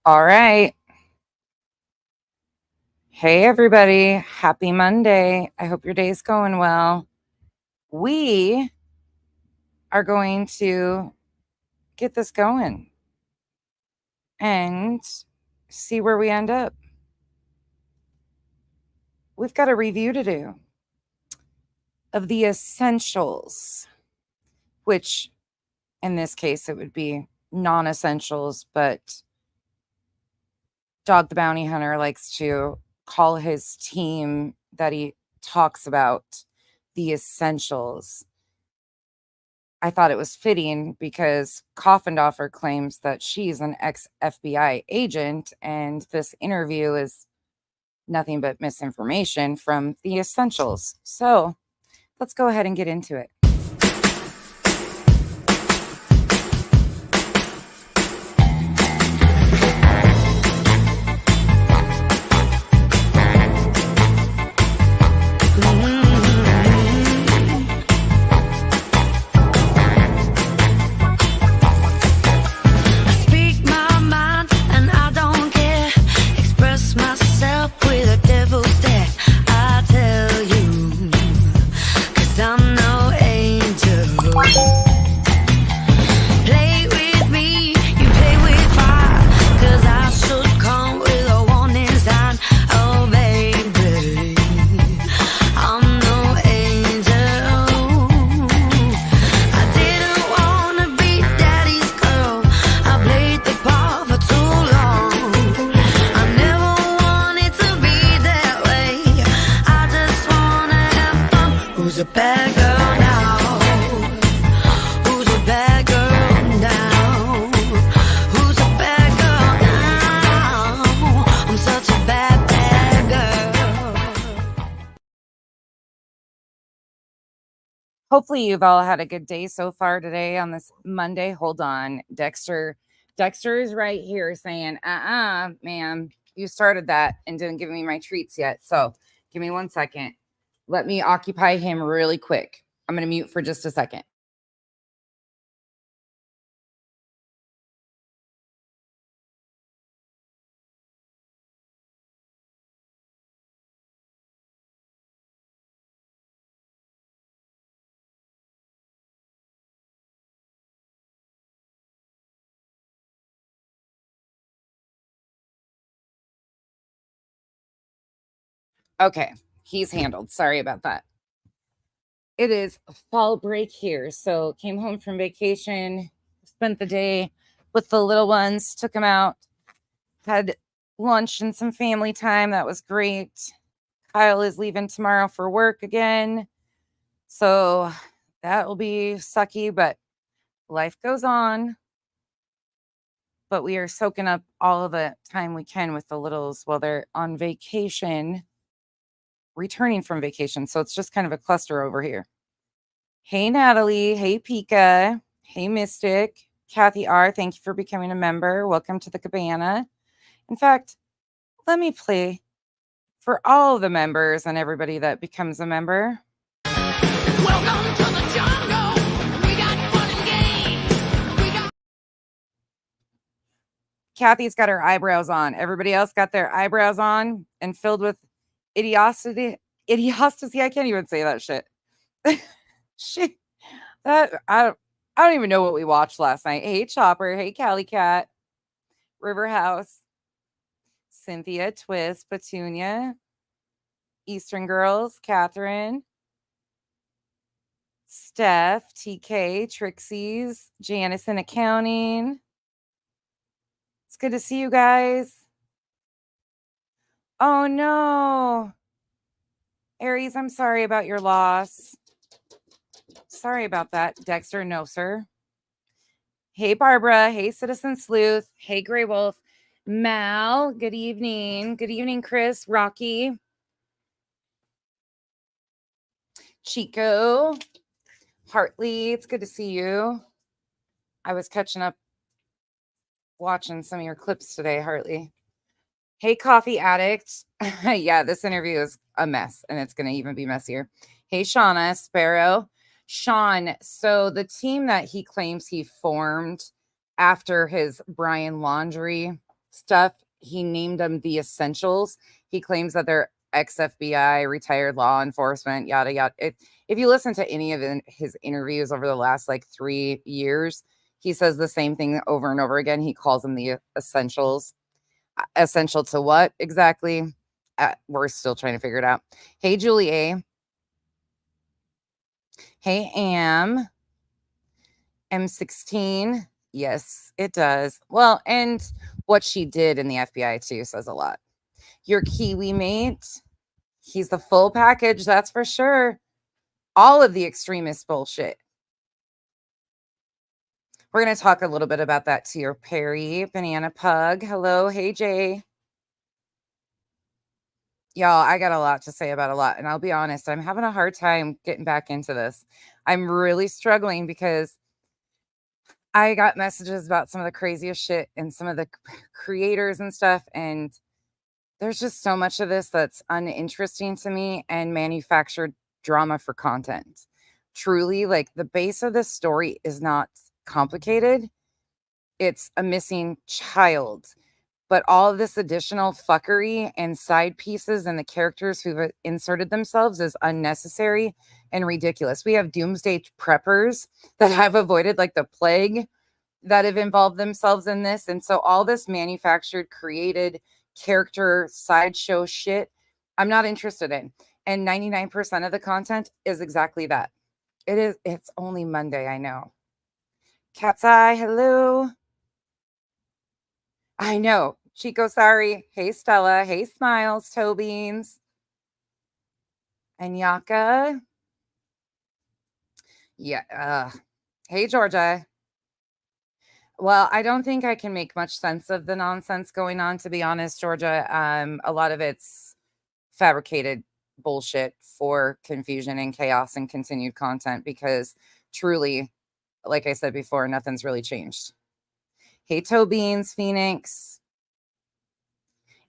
All right. Hey, everybody. Happy Monday. I hope your day's going well. We are going to get this going and see where we end up. We've got a review to do of the essentials, which in this case, it would be non-essentials, but Dog the Bounty Hunter likes to call his team that he talks about the essentials. I thought it was fitting because Coffindoffer claims that she's an ex-FBI agent, and this interview is nothing but misinformation from the essentials. So let's go ahead and get into it. Hopefully you've all had a good day so far today on this Monday. Hold on. Dexter is right here saying, ma'am, you started that and didn't give me my treats yet. So give me 1 second. Let me occupy him really quick. I'm going to mute for just a second. Okay, he's handled. Sorry about that. It is fall break here. So came home from vacation, spent the day with the little ones, took them out, had lunch and some family time. That was great. Kyle is leaving tomorrow for work again. So that will be sucky, but life goes on. But we are soaking up all of the time we can with the littles while they're on vacation, returning from vacation. So it's just kind of a cluster over here. Hey, Natalie. Hey, Pika. Hey, Mystic. Kathy R., thank you for becoming a member. Welcome to the cabana. In fact, let me play for all the members and everybody that becomes a member. Welcome to the jungle. We got fun and games. Kathy's got her eyebrows on. Everybody else got their eyebrows on and filled with idiocy. I can't even say that shit. I don't even know what we watched last night. Hey, Chopper. Hey, Cali Cat. River House. Cynthia, Twist, Petunia. Eastern Girls, Catherine. Steph, TK, Trixie's, Janice in accounting. It's good to see you guys. Oh, no. Aries, I'm sorry about your loss. Sorry about that. Dexter, no, sir. Hey, Barbara. Hey, Citizen Sleuth. Hey, Grey Wolf. Mal, good evening. Good evening, Chris. Rocky. Chico. Hartley, it's good to see you. I was catching up watching some of your clips today, Hartley. Hey, Coffee Addict. Yeah, this interview is a mess, and it's going to even be messier. Hey, Shauna, Sparrow. Sean, so the team that he claims he formed after his Brian Laundrie stuff. He named them the essentials. He claims that they're ex-FBI, retired law enforcement, yada, yada. If you listen to any of his interviews over the last like 3 years, he says the same thing over and over again. He calls them the essentials. Essential to what exactly? We're still trying to figure it out. Hey, Julie A. Hey, M16. Yes, it does. Well, and what she did in the FBI too says a lot. Your Kiwi mate, he's the full package, that's for sure. All of the extremist bullshit. We're going to talk a little bit about that too. Perry, Banana Pug. Hello. Hey, Jay. Y'all, I got a lot to say about a lot. And I'll be honest, I'm having a hard time getting back into this. I'm really struggling because I got messages about some of the craziest shit and some of the creators and stuff. And there's just so much of this that's uninteresting to me and manufactured drama for content. Truly, like the base of this story is not complicated. It's a missing child. But all of this additional fuckery and side pieces and the characters who've inserted themselves is unnecessary and ridiculous. We have doomsday preppers that have avoided like the plague that have involved themselves in this. And so all this manufactured, created character sideshow shit, I'm not interested in. And 99% of the content is exactly that. It's only Monday, I know. Cat's Eye, hello. I know. Chico, sorry. Hey, Stella. Hey, Smiles, Toe Beans. And Yaka. Yeah. Hey, Georgia. Well, I don't think I can make much sense of the nonsense going on, to be honest, Georgia. A lot of it's fabricated bullshit for confusion and chaos and continued content because truly, like I said before, nothing's really changed. Hey, Toe Beans, Phoenix.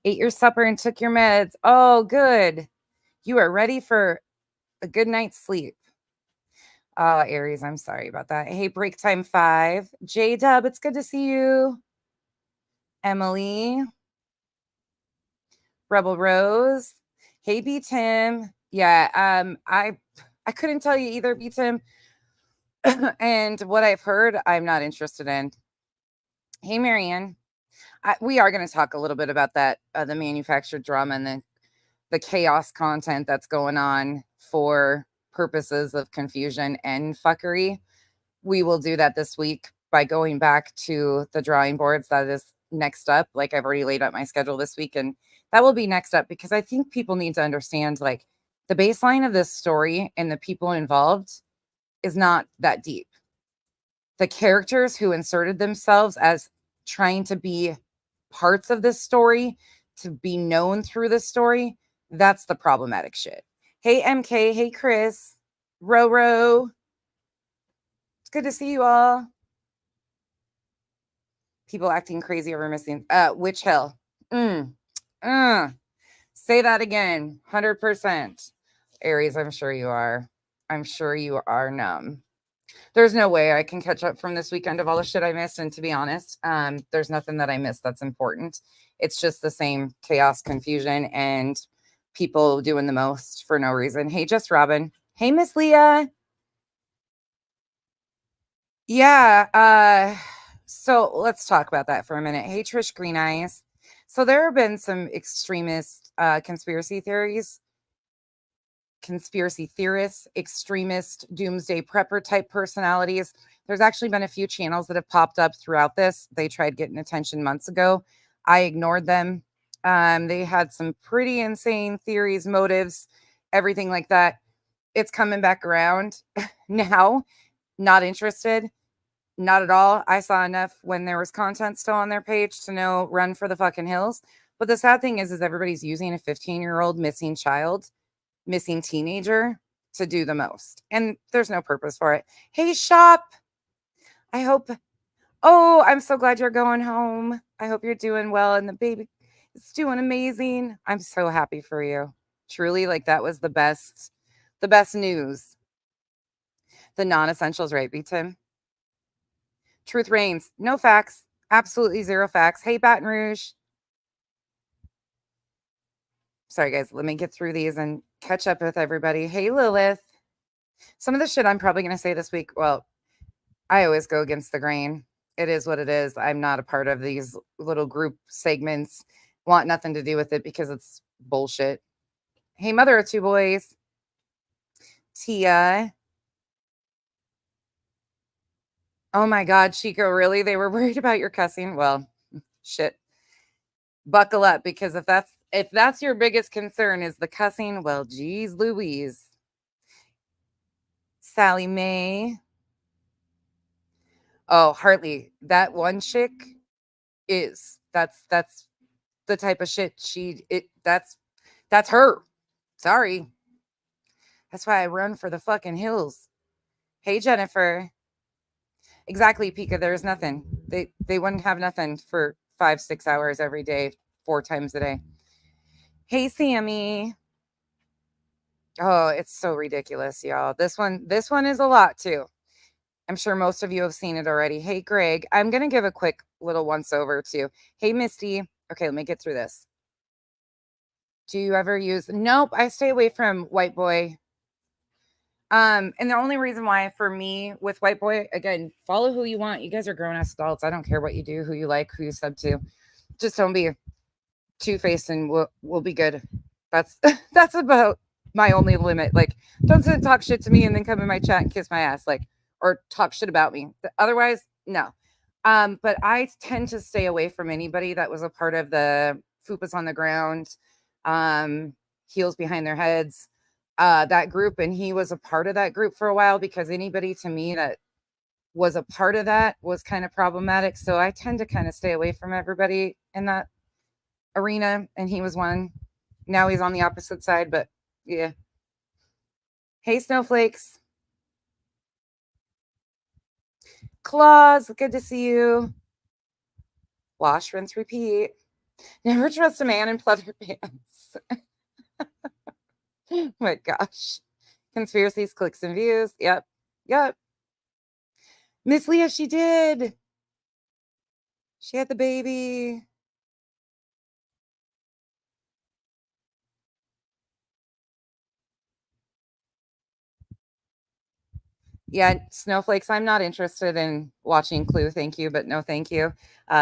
Ate your supper and took your meds. Oh, good. You are ready for a good night's sleep. Aries, I'm sorry about that. Hey, Break Time 5. J-Dub, it's good to see you. Emily. Rebel Rose. Hey, B Tim. Yeah, I couldn't tell you either, B Tim. And what I've heard, I'm not interested in. Hey, Marianne. We are going to talk a little bit about that, the manufactured drama and the chaos content that's going on for purposes of confusion and fuckery. We will do that this week by going back to the drawing boards. That is next up. Like I've already laid out my schedule this week, and that will be next up because I think people need to understand like the baseline of this story and the people involved is not that deep. The characters who inserted themselves as trying to be parts of this story, to be known through this story, that's the problematic shit. Hey, MK. Hey, Chris. Roro. It's good to see you all. People acting crazy over missing. Witch Hill. Say that again. 100%. Aries, I'm sure you are. I'm sure you are numb. There's no way I can catch up from this weekend of all the shit I missed. And to be honest, there's nothing that I missed that's important. It's just the same chaos, confusion, and people doing the most for no reason. Hey, Just Robin. Hey, Miss Leah. Yeah. So let's talk about that for a minute. Hey, Trish Green Eyes. So there have been some extremist conspiracy theories, conspiracy theorists, extremist doomsday prepper type personalities. There's actually been a few channels that have popped up throughout this. They tried getting attention months ago. I ignored them. They had some pretty insane theories, motives, everything like that. It's coming back around now. Not interested. Not at all. I saw enough when there was content still on their page to know run for the fucking hills. But the sad thing is everybody's using a 15-year-old missing child, missing teenager to do the most. And there's no purpose for it. Hey, Shop. I hope. Oh, I'm so glad you're going home. I hope you're doing well. And the baby is doing amazing. I'm so happy for you. Truly, like that was the best news. The non-essentials, right, B Tim? Truth reigns. No facts. Absolutely zero facts. Hey, Baton Rouge. Sorry, guys. Let me get through these and catch up with everybody. Hey, Lilith. Some of the shit I'm probably going to say this week, well, I always go against the grain. It is what it is. I'm not a part of these little group segments. Want nothing to do with it because it's bullshit. Hey, mother of two boys. Tia. Oh my God, Chico, really? They were worried about your cussing? Well, shit. Buckle up, because if that's your biggest concern is the cussing, well, geez Louise. Sally Mae. Oh, Hartley, that one chick that's the type of shit that's her. Sorry. That's why I run for the fucking hills. Hey, Jennifer. Exactly, Pika. There's nothing. They wouldn't have nothing for 5-6 hours every day, 4 times a day. Hey, Sammy. Oh, it's so ridiculous, y'all. This one is a lot too. I'm sure most of you have seen it already. Hey, Greg. I'm gonna give a quick little once over too. Hey, Misty. Okay, let me get through this. Do you ever use? Nope. I stay away from White Boy. And the only reason why for me with White Boy, again, follow who you want. You guys are grown ass adults. I don't care what you do, who you like, who you sub to. Just don't be two-faced and we'll be good. That's that's about my only limit. Like, don't sit and talk shit to me and then come in my chat and kiss my ass, like, or talk shit about me. Otherwise, no. But I tend to stay away from anybody that was a part of the Fupas on the Ground, Heels Behind Their Heads, that group. And he was a part of that group for a while, because anybody to me that was a part of that was kind of problematic. So I tend to kind of stay away from everybody in that arena, and he was one. Now he's on the opposite side, but yeah. Hey, Snowflakes. Claus, good to see you. Wash, rinse, repeat. Never trust a man in pleather pants. Oh my gosh. Conspiracies, clicks, and views. Yep. Miss Leah, she did. She had the baby. Yeah, Snowflakes, I'm not interested in watching Clue, thank you, but no thank you.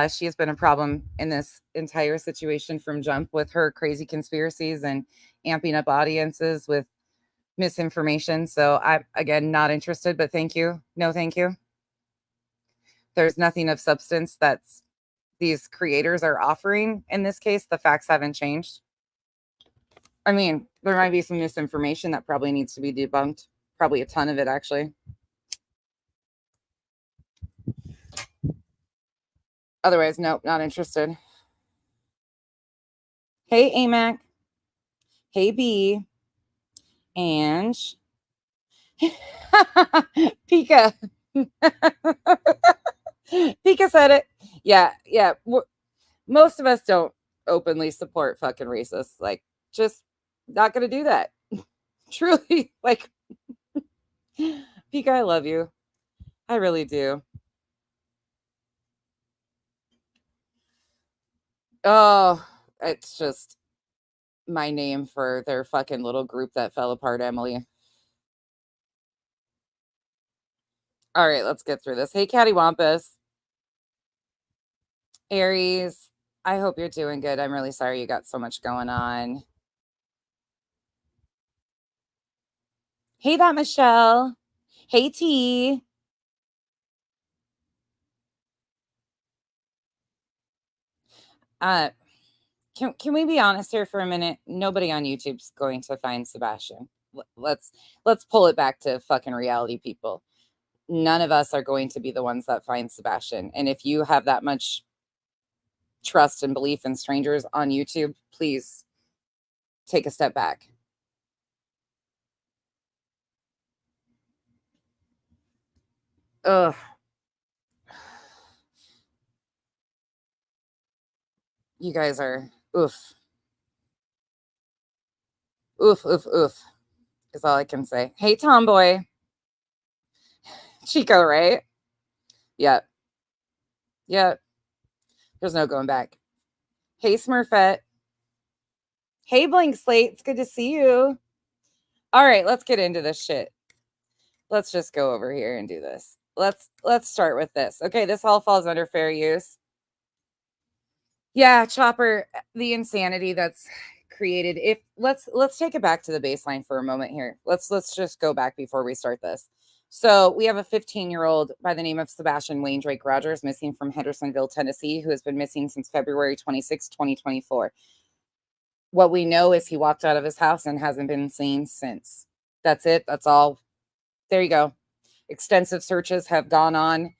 She has been a problem in this entire situation from jump, with her crazy conspiracies and amping up audiences with misinformation. So I'm, again, not interested, but thank you. No thank you. There's nothing of substance that's these creators are offering. In this case, the facts haven't changed. I mean, there might be some misinformation that probably needs to be debunked. Probably a ton of it, actually. Otherwise, nope, not interested. Hey, AMAC. Hey, B. And Pika. Pika said it. Yeah. Most of us don't openly support fucking racists. Like, just not going to do that. Truly. Like, Pika, I love you. I really do. Oh, it's just my name for their fucking little group that fell apart, Emily. All right, let's get through this. Hey, Cattywampus. Aries, I hope you're doing good. I'm really sorry you got so much going on. Hey, that Michelle. Hey, T. Can we be honest here for a minute? Nobody on YouTube's going to find Sebastian. Let's pull it back to fucking reality, people. None of us are going to be the ones that find Sebastian. And if you have that much trust and belief in strangers on YouTube, please take a step back. Ugh. You guys are oof. Oof is all I can say. Hey, Tomboy. Chico, right? Yep. There's no going back. Hey, Smurfette. Hey, Blank Slate. It's good to see you. All right, let's get into this shit. Let's just go over here and do this. Let's start with this. Okay, this all falls under fair use. Yeah, Chopper, the insanity that's created. If let's take it back to the baseline for a moment here. Let's just go back before we start this. So we have a 15-year-old by the name of Sebastian Wayne Drake Rogers missing from Hendersonville, Tennessee, who has been missing since February 26, 2024. What we know is he walked out of his house and hasn't been seen since. That's it. That's all. There you go. Extensive searches have gone on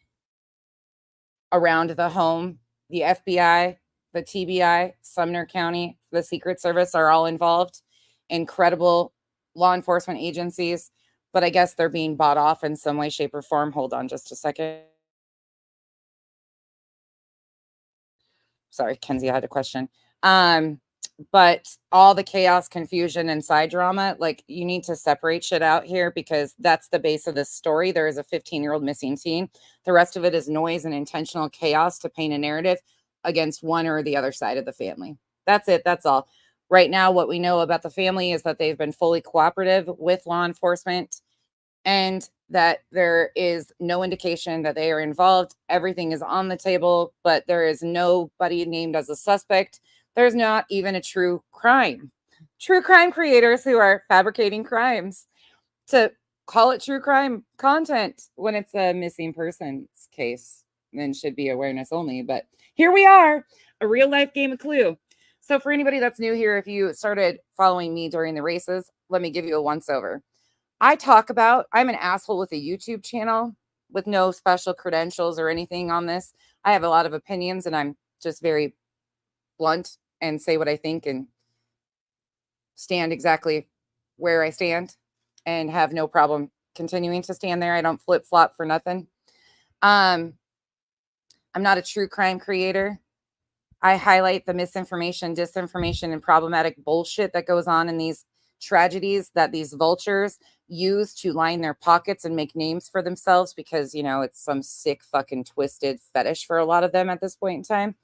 around the home. The FBI, the TBI, Sumner County, the Secret Service are all involved. Incredible law enforcement agencies, but I guess they're being bought off in some way, shape, or form. Hold on just a second. Sorry, Kenzie, I had a question. But all the chaos, confusion, and side drama, like, you need to separate shit out here because that's the base of this story. There is a 15-year-old missing teen. The rest of it is noise and intentional chaos to paint a narrative against one or the other side of the family. That's it. That's all. Right now, what we know about the family is that they've been fully cooperative with law enforcement and that there is no indication that they are involved. Everything is on the table, but there is nobody named as a suspect. There's not even a true crime. True crime creators who are fabricating crimes to call it true crime content when it's a missing persons case, then should be awareness only. But here we are, a real life game of Clue. So for anybody that's new here, if you started following me during the races, let me give you a once over. I'm an asshole with a YouTube channel with no special credentials or anything on this. I have a lot of opinions and I'm just very blunt and say what I think and stand exactly where I stand and have no problem continuing to stand there. I don't flip flop for nothing. I'm not a true crime creator. I highlight the misinformation, disinformation, and problematic bullshit that goes on in these tragedies that these vultures use to line their pockets and make names for themselves because, it's some sick fucking twisted fetish for a lot of them at this point in time.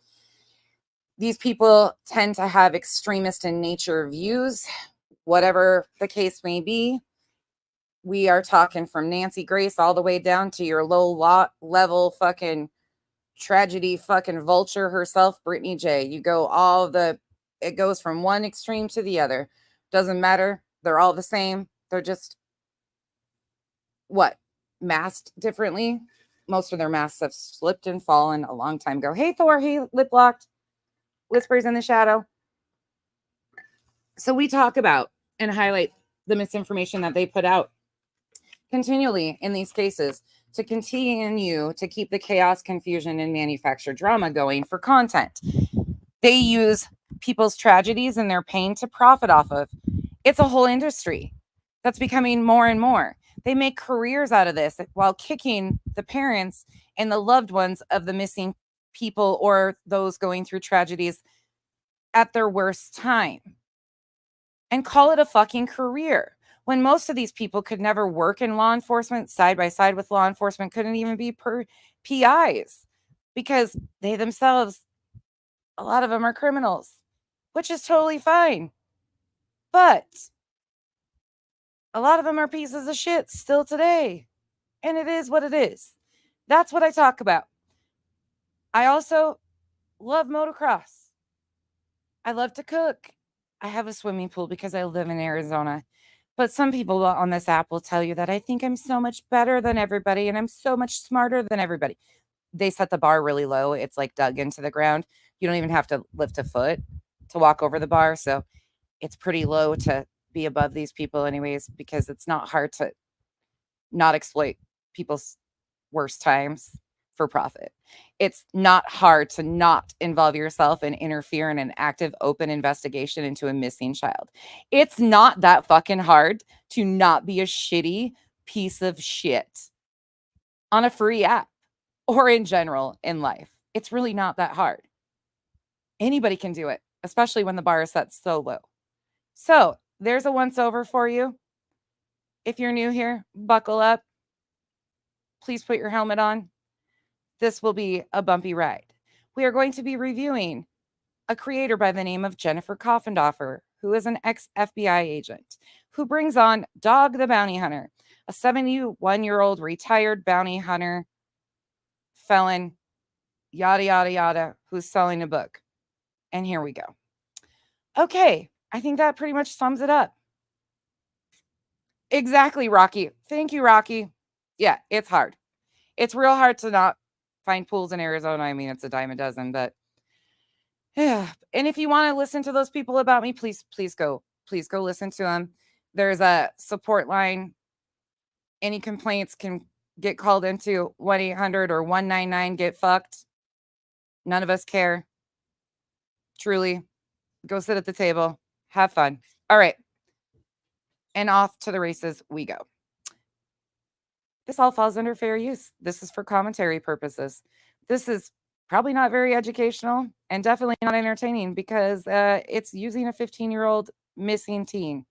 These people tend to have extremist in nature views, whatever the case may be. We are talking from Nancy Grace all the way down to your low level fucking tragedy fucking vulture herself, Brittany J. It goes from one extreme to the other. Doesn't matter. They're all the same. They're just masked differently. Most of their masks have slipped and fallen a long time ago. Hey, Thor. Hey, Lip Locked. Whispers in the Shadow. So we talk about and highlight the misinformation that they put out continually in these cases to continue to keep the chaos, confusion, and manufactured drama going for content. They use people's tragedies and their pain to profit off of. It's a whole industry that's becoming more and more. They make careers out of this while kicking the parents and the loved ones of the missing people or those going through tragedies at their worst time and call it a fucking career when most of these people could never work in law enforcement side by side with law enforcement, couldn't even be PIs because they themselves, a lot of them are criminals, which is totally fine. But a lot of them are pieces of shit still today. And it is what it is. That's what I talk about. I also love motocross. I love to cook. I have a swimming pool because I live in Arizona. But some people on this app will tell you that I think I'm so much better than everybody and I'm so much smarter than everybody. They set the bar really low. It's like dug into the ground. You don't even have to lift a foot to walk over the bar. So it's pretty low to be above these people anyways, because it's not hard to not exploit people's worst times for profit. It's not hard to not involve yourself and interfere in an active, open investigation into a missing child. It's not that fucking hard to not be a shitty piece of shit on a free app or in general in life. It's really not that hard. Anybody can do it, especially when the bar is set so low. So there's a once over for you. If you're new here, buckle up. Please put your helmet on. This will be a bumpy ride. we are going to be reviewing a creator by the name of Jennifer Coffendoffer, who is an ex-FBI agent, who brings on Dog the Bounty Hunter, a 71-year-old retired bounty hunter, felon, yada, yada, yada, who's selling a book. And here we go. Okay, I think that pretty much sums it up. Exactly, Rocky. Thank you, Rocky. Yeah, it's hard. It's real hard to not find pools in Arizona. I mean, it's a dime a dozen, but yeah. And if you want to listen to those people about me, please go listen to them. There's a support line. Any complaints can get called into 1-800 or 199 get fucked. None of us care. Truly. Go sit at the table. Have fun. All right. And off to the races we go. This all falls under fair use. This is for commentary purposes. This is probably not very educational and definitely not entertaining because it's using a 15-year-old missing teen.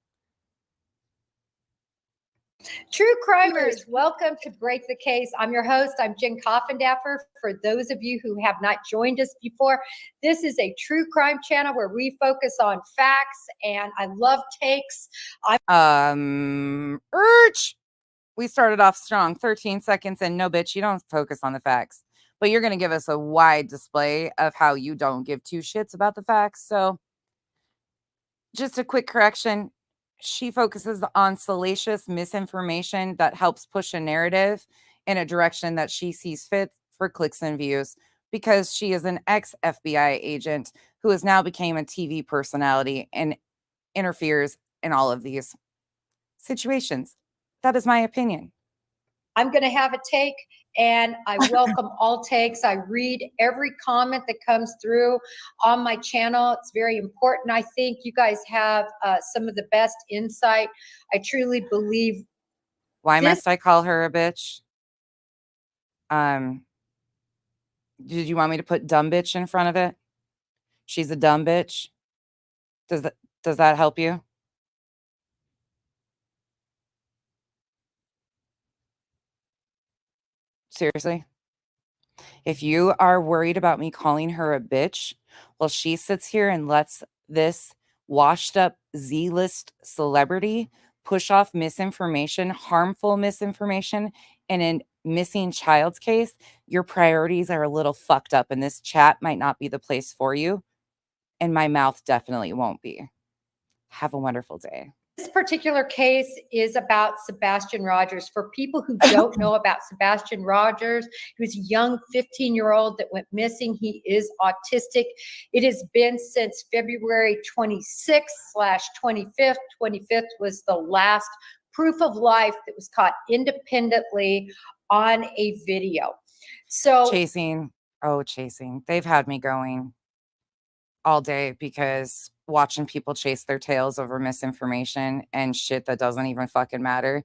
True crimers, welcome to Break the Case. I'm your host. I'm Jen Coffendoffer. For those of you who have not joined us before, this is a true crime channel where we focus on facts, and I love takes. We started off strong, 13 seconds, and no, bitch, you don't focus on the facts. But you're going to give us a wide display of how you don't give two shits about the facts. So just a quick correction. She focuses on salacious misinformation that helps push a narrative in a direction that she sees fit for clicks and views because she is an ex-FBI agent who has now become a TV personality and interferes in all of these situations. That is my opinion. I'm going to have a take, and I welcome all takes. I read every comment that comes through on my channel. It's very important. I think you guys have some of the best insight. I truly believe. Why must I call her a bitch? Did you want me to put dumb bitch in front of it? She's a dumb bitch. Does that help you? Seriously? If you are worried about me calling her a bitch, well, she sits here and lets this washed up Z-list celebrity push off misinformation, harmful misinformation, in a missing child's case. Your priorities are a little fucked up, and this chat might not be the place for you, and my mouth definitely won't be. Have a wonderful day. This particular case is about Sebastian Rogers. For people who don't know about Sebastian Rogers, he was a young 15-year-old that went missing. He is autistic. It has been since February 26th/25th. 25th was the last proof of life that was caught independently on a video. So chasing. They've had me going all day because watching people chase their tails over misinformation and shit that doesn't even fucking matter.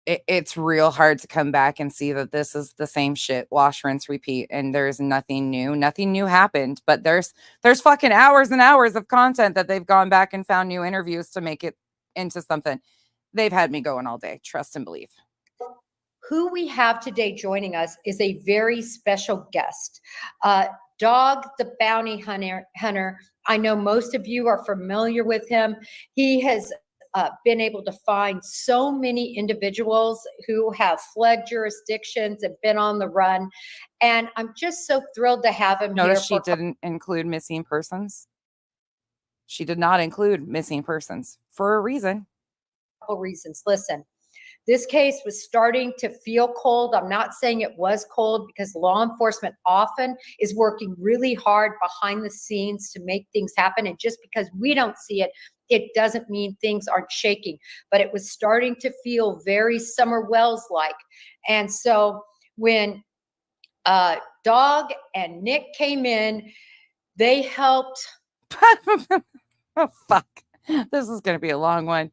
It's real hard to come back and see that this is the same shit, wash, rinse, repeat, and there's nothing new. Nothing new happened, but there's fucking hours and hours of content that they've gone back and found new interviews to make it into something. They've had me going all day. Trust and believe. Who we have today joining us is a very special guest. Dog the Bounty Hunter. I know most of you are familiar with him. He has been able to find so many individuals who have fled jurisdictions and been on the run. And I'm just so thrilled to have him here. Notice she didn't include missing persons. She did not include missing persons for a reason. Couple reasons. Listen. This case was starting to feel cold. I'm not saying it was cold because law enforcement often is working really hard behind the scenes to make things happen. And just because we don't see it, it doesn't mean things aren't shaking. But it was starting to feel very Summer Wells-like. And so when Dog and Nick came in, they helped. Oh, fuck. This is going to be a long one.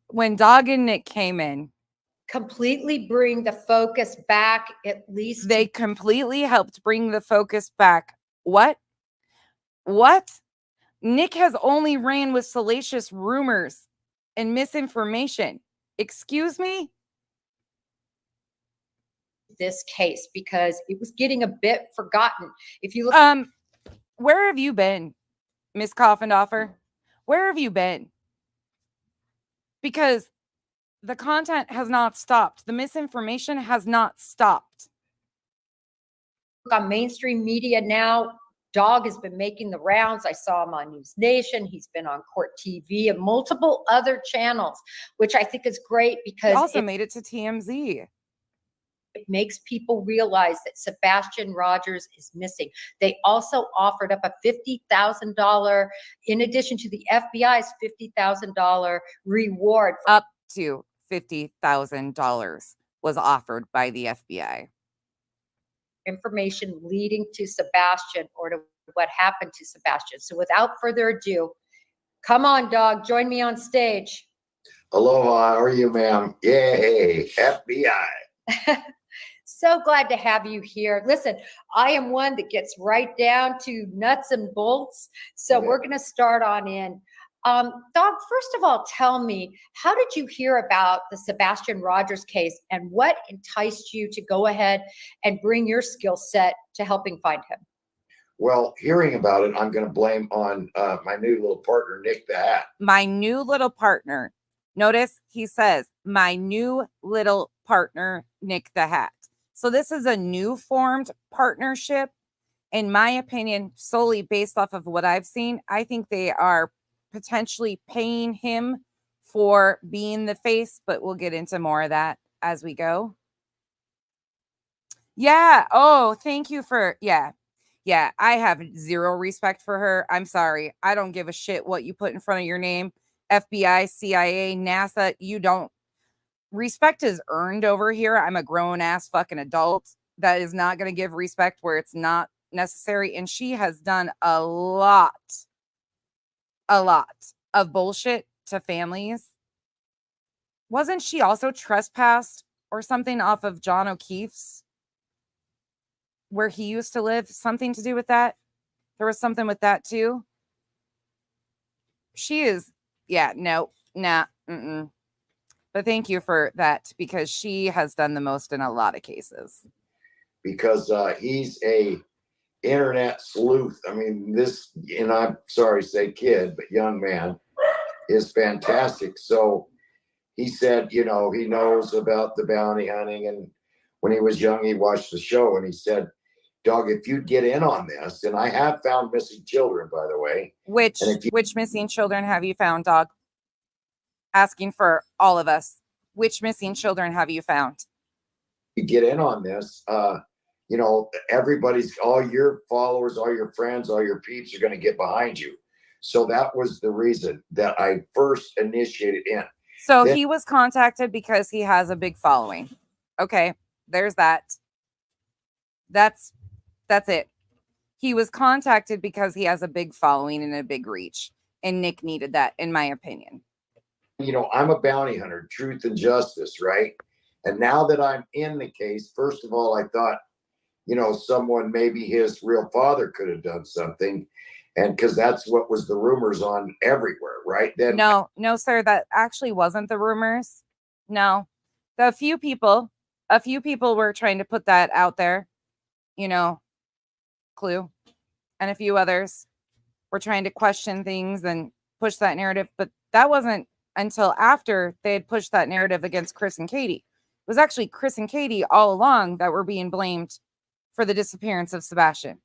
When Dog and Nick came in, completely bring the focus back, at least. They completely helped bring the focus back. What? Nick has only ran with salacious rumors and misinformation. Excuse me? this case because it was getting a bit forgotten. If you look, where have you been, Miss Coffindoffer? Where have you been? Because the content has not stopped. The misinformation has not stopped. On mainstream media now, Dog has been making the rounds. I saw him on News Nation. He's been on Court TV and multiple other channels, which I think is great because he also made it to TMZ. It makes people realize that Sebastian Rogers is missing. They also offered up a $50,000, in addition to the FBI's $50,000 reward. Up to $50,000 was offered by the FBI. Information leading to Sebastian or to what happened to Sebastian. So without further ado, come on, Dog, join me on stage. Aloha, how are you, ma'am? Yay, FBI. So glad to have you here. Listen, I am one that gets right down to nuts and bolts. So we're going to start on in. Dog, first of all, tell me, how did you hear about the Sebastian Rogers case and what enticed you to go ahead and bring your skill set to helping find him? Well, hearing about it, I'm going to blame on my new little partner, Nick the Hat. My new little partner. Notice he says, my new little partner, Nick the Hat. So this is a new formed partnership. In my opinion, solely based off of what I've seen, I think they are potentially paying him for being the face, but we'll get into more of that as we go. Yeah. Oh, thank you for, yeah. I have zero respect for her. I'm sorry. I don't give a shit what you put in front of your name. FBI, CIA, NASA, you don't. Respect is earned over here. I'm a grown ass fucking adult that is not going to give respect where it's not necessary. And she has done a lot of bullshit to families. Wasn't she also trespassed or something off of John O'Keefe's, where he used to live? Something to do with that? There was something with that too. She is, yeah, no, nah, But thank you for that, because she has done the most in a lot of cases. Because he's a internet sleuth. I mean, this, and I'm sorry to say kid, but young man is fantastic. So he said, you know, he knows about the bounty hunting. And when he was young, he watched the show and he said, Dog, if you'd get in on this, and I have found missing children, by the way. Which missing children have you found, Dog? Asking for all of us. Which missing children have you found? You get in on this, you know, everybody's, all your followers, all your friends, all your peeps are going to get behind you. So that was the reason that I first initiated in. So he was contacted because he has a big following. Okay, there's that. That's it. He was contacted because he has a big following and a big reach. And Nick needed that, in my opinion. You know, I'm a bounty hunter, truth and justice, right? And now that I'm in the case, first of all, I thought, you know, someone, maybe his real father could have done something. And because that's what was the rumors on everywhere, right? Then no, sir, that actually wasn't the rumors. No, a few people were trying to put that out there, you know, Clue, and a few others were trying to question things and push that narrative. But that wasn't until after they had pushed that narrative against Chris and Katie. It was actually Chris and Katie all along that were being blamed for the disappearance of Sebastian.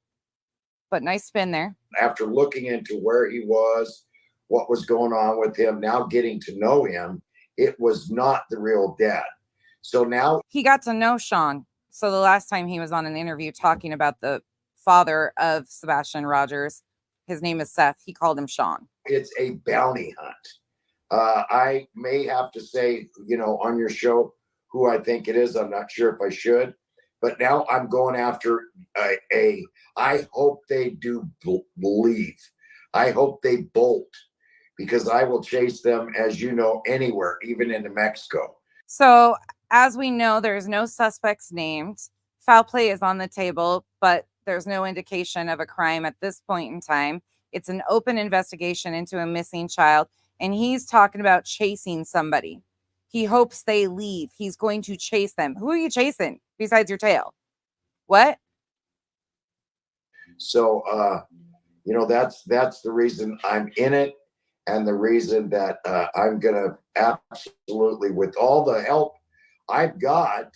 But nice spin there. After looking into where he was, what was going on with him, now getting to know him, it was not the real dad. So now he got to know Sean. So the last time he was on an interview talking about the father of Sebastian Rogers, his name is Seth. He called him Sean. It's a bounty hunt. I may have to say, you know, on your show who I think it is. I'm not sure if I should, but now I'm going after I hope they do believe. I hope they bolt, because I will chase them, as you know, anywhere, even into Mexico. So as we know, there's no suspects named. Foul play is on the table, but there's no indication of a crime at this point in time. It's an open investigation into a missing child. And he's talking about chasing somebody. He hopes they leave. He's going to chase them. Who are you chasing besides your tail? What? So, you know, that's the reason I'm in it, and the reason that I'm gonna absolutely, with all the help I've got,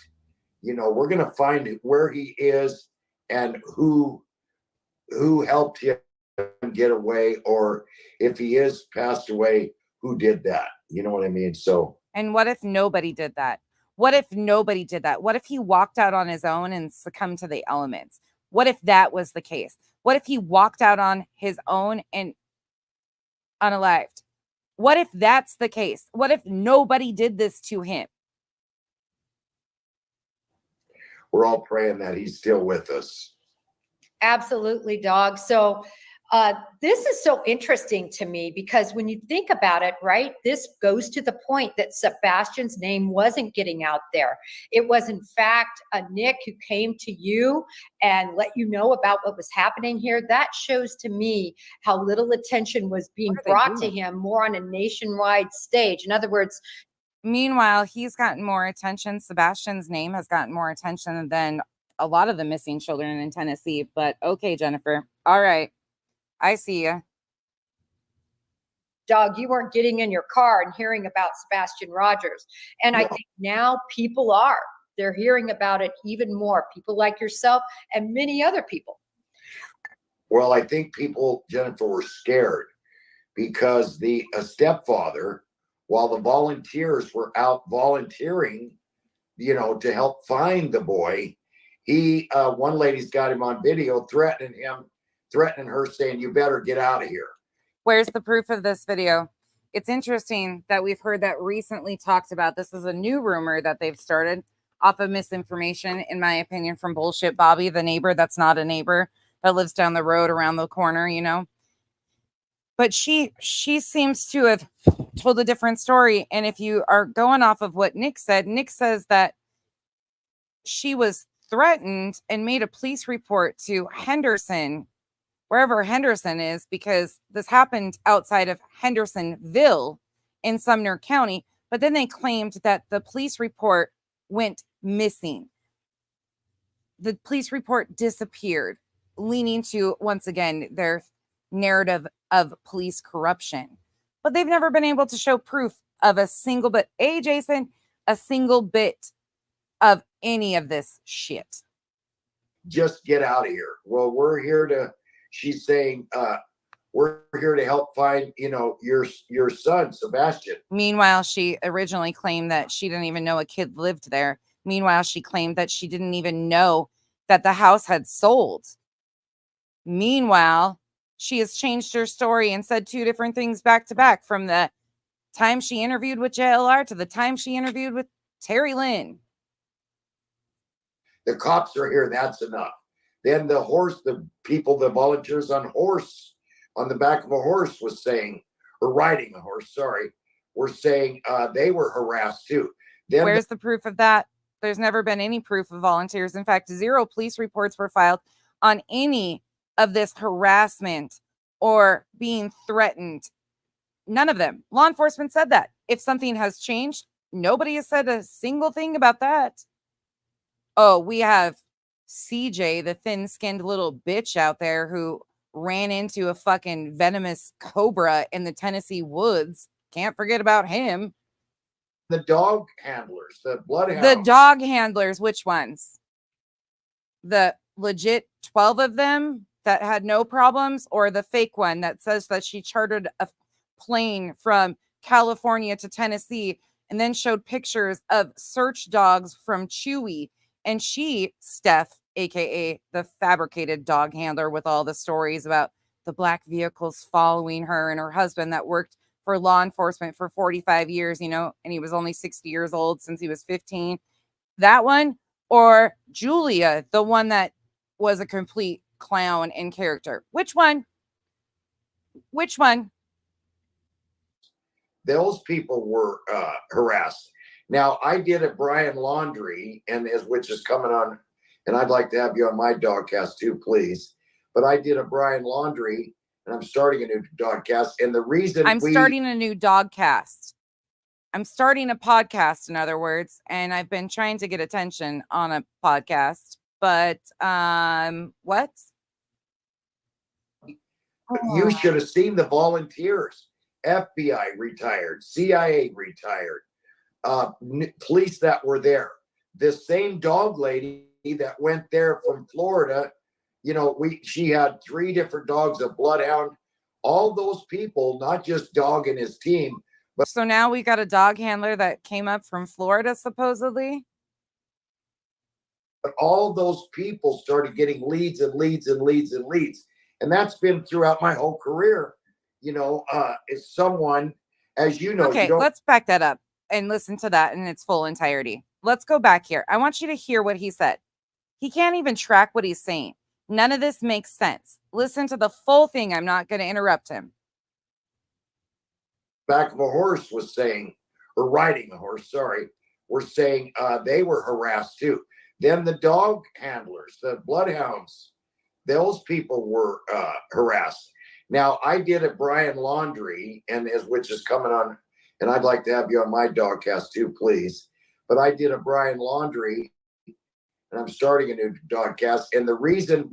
you know, we're gonna find where he is and who helped him get away, or if he is passed away, who did that. You know what I mean? So, and what if nobody did that? What if nobody did that? What if he walked out on his own and succumbed to the elements? What if that was the case? What if he walked out on his own and unalived? What if that's the case? What if nobody did this to him? we're all praying that he's still with us. Absolutely, dog. So this is so interesting to me because when you think about it, right, this goes to the point that Sebastian's name wasn't getting out there. It was, in fact, a Nick who came to you and let you know about what was happening here. That shows to me how little attention was being brought to him more on a nationwide stage. In other words, meanwhile, he's gotten more attention. Sebastian's name has gotten more attention than a lot of the missing children in Tennessee. But okay, Jennifer. All right. I see you. Dog, you weren't getting in your car and hearing about Sebastian Rogers. And I think now people are. They're hearing about it even more. People like yourself and many other people. Well, I think people, Jennifer, were scared because the stepfather, while the volunteers were out volunteering, you know, to help find the boy, he, one lady's got him on video threatening her, saying, "You better get out of here." Where's the proof of this video? It's interesting that we've heard that recently talked about. This is a new rumor that they've started off of misinformation, in my opinion, from Bullshit Bobby, the neighbor that's not a neighbor, that lives down the road around the corner, you know. But she seems to have told a different story. And if you are going off of what Nick said, Nick says that she was threatened and made a police report to Henderson, wherever Henderson is, because this happened outside of Hendersonville in Sumner County. But then they claimed that the police report went missing. The police report disappeared, leaning to, once again, their narrative of police corruption. But they've never been able to show proof of a single bit, Jason, a single bit of any of this shit. Just get out of here. Well, we're here to, she's saying, we're here to help find, you know, your son, Sebastian. Meanwhile, she originally claimed that she didn't even know a kid lived there. Meanwhile, she claimed that she didn't even know that the house had sold. Meanwhile, she has changed her story and said two different things back to back, from the time she interviewed with JLR to the time she interviewed with Terry Lynn. The cops are here. That's enough. Then the horse, the people, the volunteers on the back of a horse was saying, or riding a horse, sorry, were saying they were harassed too. Then where's the proof of that? There's never been any proof of volunteers. In fact, 0 police reports were filed on any of this harassment or being threatened. None of them. Law enforcement said that. If something has changed, nobody has said a single thing about that. Oh, we have CJ, the thin-skinned little bitch out there who ran into a fucking venomous cobra in the Tennessee woods. Can't forget about him. The dog handlers, the bloodhounds. The dog handlers, which ones? The legit 12 of them that had no problems, or the fake one that says that she chartered a plane from California to Tennessee and then showed pictures of search dogs from Chewy? And she, Steph, aka the fabricated dog handler with all the stories about the black vehicles following her, and her husband that worked for law enforcement for 45 years, you know, and he was only 60 years old since he was 15. That one, or Julia, the one that was a complete clown in character. Which one? Which one? Those people were harassed. Now, I did a Brian Laundrie, which is coming on, and I'd like to have you on my dogcast too, please. But I did a Brian Laundrie, and I'm starting a new dogcast. And the reason I'm starting a new dogcast. I'm starting a podcast, in other words, and I've been trying to get attention on a podcast, but what? You should have seen the volunteers. FBI retired, CIA retired, police that were there. This same dog lady that went there from Florida, you know, she had 3 different dogs, a bloodhound, all those people, not just Dog and his team. But so now we got a dog handler that came up from Florida, supposedly. But all those people started getting leads and leads and leads and leads. And that's been throughout my whole career. You know, it's someone, as you know, okay, let's back that up and listen to that in its full entirety. Let's go back here. I want you to hear what he said. He can't even track what he's saying. None of this makes sense. Listen to the full thing. I'm not going to interrupt him. Back of a horse was saying, or riding a horse, sorry, were saying they were harassed too. Then the dog handlers, the bloodhounds, those people were harassed. Now, I did a Brian Laundrie, which is coming on, and I'd like to have you on my dogcast too, please. But I did a Brian Laundrie, and I'm starting a new dogcast. And the reason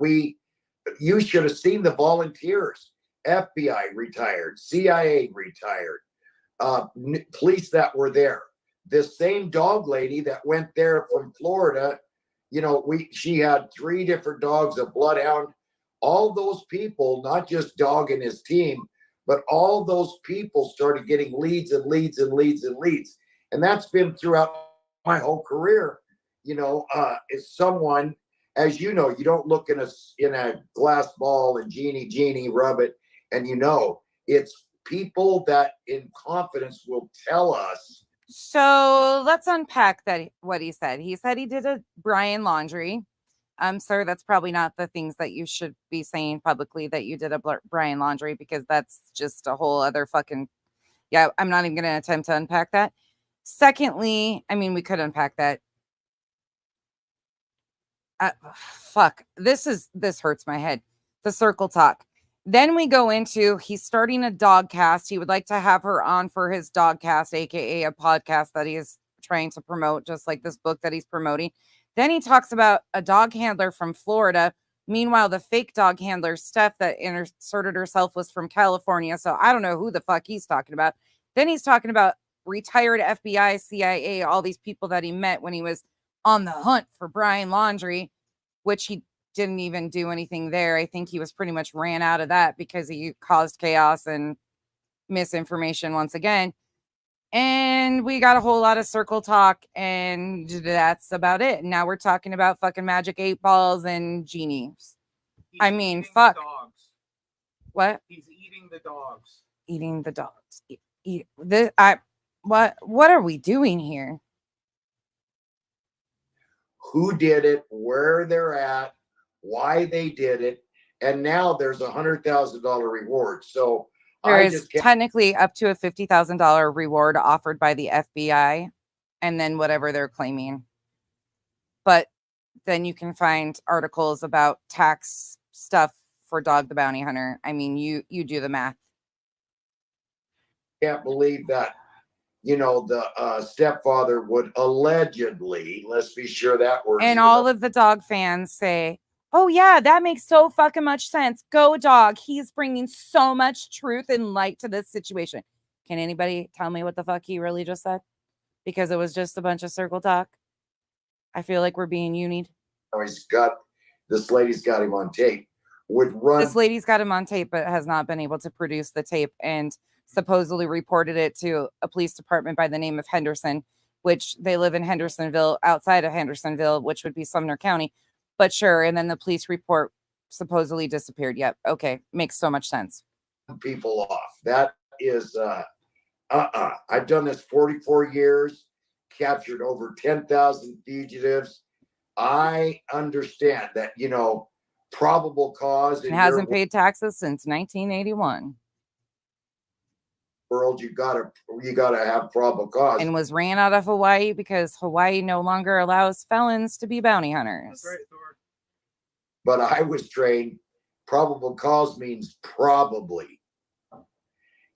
you should have seen the volunteers. FBI retired, CIA retired, police that were there. This same dog lady that went there from Florida, you know, she had 3 different dogs, a bloodhound. All those people, not just Dog and his team, but all those people started getting leads and leads and leads and leads. And that's been throughout my whole career. You know, it's someone, as you know, you don't look in a glass ball and genie, rub it, and you know, it's people that in confidence will tell us. So let's unpack what he said. He said he did a Brian Laundrie. Sir, that's probably not the things that you should be saying publicly, that you did a Brian Laundrie, because that's just a whole other fucking, yeah, I'm not even going to attempt to unpack that. Secondly, I mean, we could unpack that. Fuck, this hurts my head. The circle talk. Then we go into, he's starting a dog cast. He would like to have her on for his dog cast, aka a podcast that he is trying to promote, just like this book that he's promoting. Then he talks about a dog handler from Florida. Meanwhile, the fake dog handler, Steph, that inserted herself, was from California. So I don't know who the fuck he's talking about. Then he's talking about retired FBI, CIA, all these people that he met when he was on the hunt for Brian Laundrie, which he didn't even do anything there. I think he was pretty much ran out of that because he caused chaos and misinformation once again. And we got a whole lot of circle talk, and that's about it. Now we're talking about fucking magic 8 balls and genies. I mean, fuck. Dogs. What? He's eating the dogs. Eating the dogs. What are we doing here? Who did it, where they're at, why they did it, and now there's $100,000 reward. So there is technically up to a $50,000 reward offered by the FBI, and then whatever they're claiming. But then you can find articles about tax stuff for Dog the Bounty Hunter. I mean, you do the math. Can't believe that, you know, the stepfather would allegedly, let's be sure that word. And all of the dog fans say, oh yeah, that makes so fucking much sense. Go dog. He's bringing so much truth and light to this situation. Can anybody tell me what the fuck he really just said? Because it was just a bunch of circle talk. I feel like we're being unied. Oh, this lady's got him on tape. This lady's got him on tape, but has not been able to produce the tape, and supposedly reported it to a police department by the name of Henderson, which they live in Hendersonville, outside of Hendersonville, which would be Sumner County. But sure, and then the police report supposedly disappeared. Yep. Okay. Makes so much sense. People off. That is I've done this 44 years, captured over 10,000 fugitives. I understand that, you know, probable cause. And hasn't paid taxes since 1981. World, you gotta have probable cause. And was ran out of Hawaii because Hawaii no longer allows felons to be bounty hunters. That's right, Thor. But I was trained, probable cause means probably.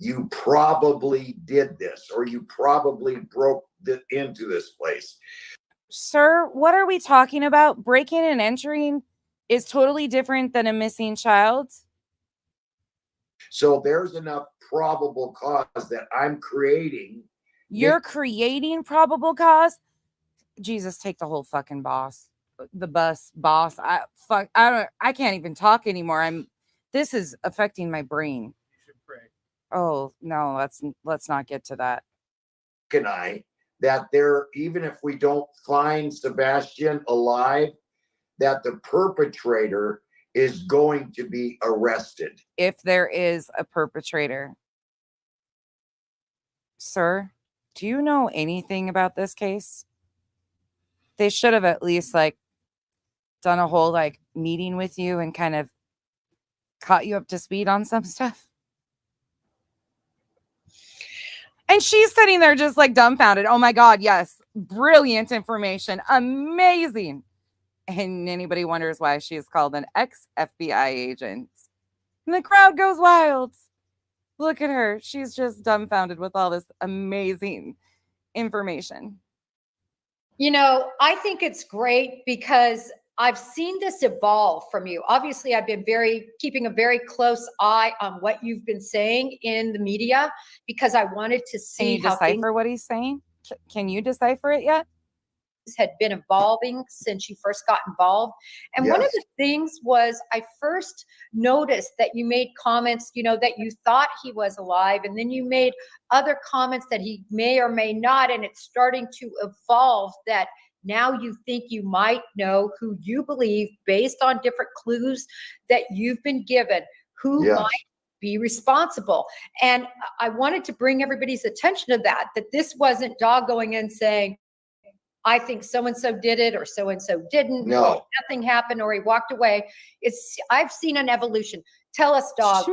you probably did this, or you probably broke into this place. Sir, what are we talking about? Breaking and entering is totally different than a missing child. So there's enough probable cause that I'm creating. You're creating probable cause? Jesus, take the whole fucking boss. The boss. I can't even talk anymore. This is affecting my brain. You should pray. Oh, no, let's not get to that. And that there, even if we don't find Sebastian alive, that the perpetrator is going to be arrested. If there is a perpetrator. Sir, do you know anything about this case? They should have at least done a whole meeting with you and kind of caught you up to speed on some stuff. And she's sitting there just dumbfounded. Oh my God, yes. Brilliant information. Amazing. And anybody wonders why she is called an ex-FBI agent. And the crowd goes wild. Look at her. She's just dumbfounded with all this amazing information. I think it's great because I've seen this evolve from you. Obviously, I've been keeping a very close eye on what you've been saying in the media because I wanted to see how decipher what he's saying. Can you decipher it yet? Had been evolving since you first got involved. And one of the things was I first noticed that you made comments, that you thought he was alive. And then you made other comments that he may or may not. And it's starting to evolve that now you think you might know who you believe based on different clues that you've been given, who might be responsible. And I wanted to bring everybody's attention to that this wasn't Dog going in saying, I think so-and-so did it or so-and-so didn't. No. Nothing happened or he walked away. I've seen an evolution. Tell us, Dog.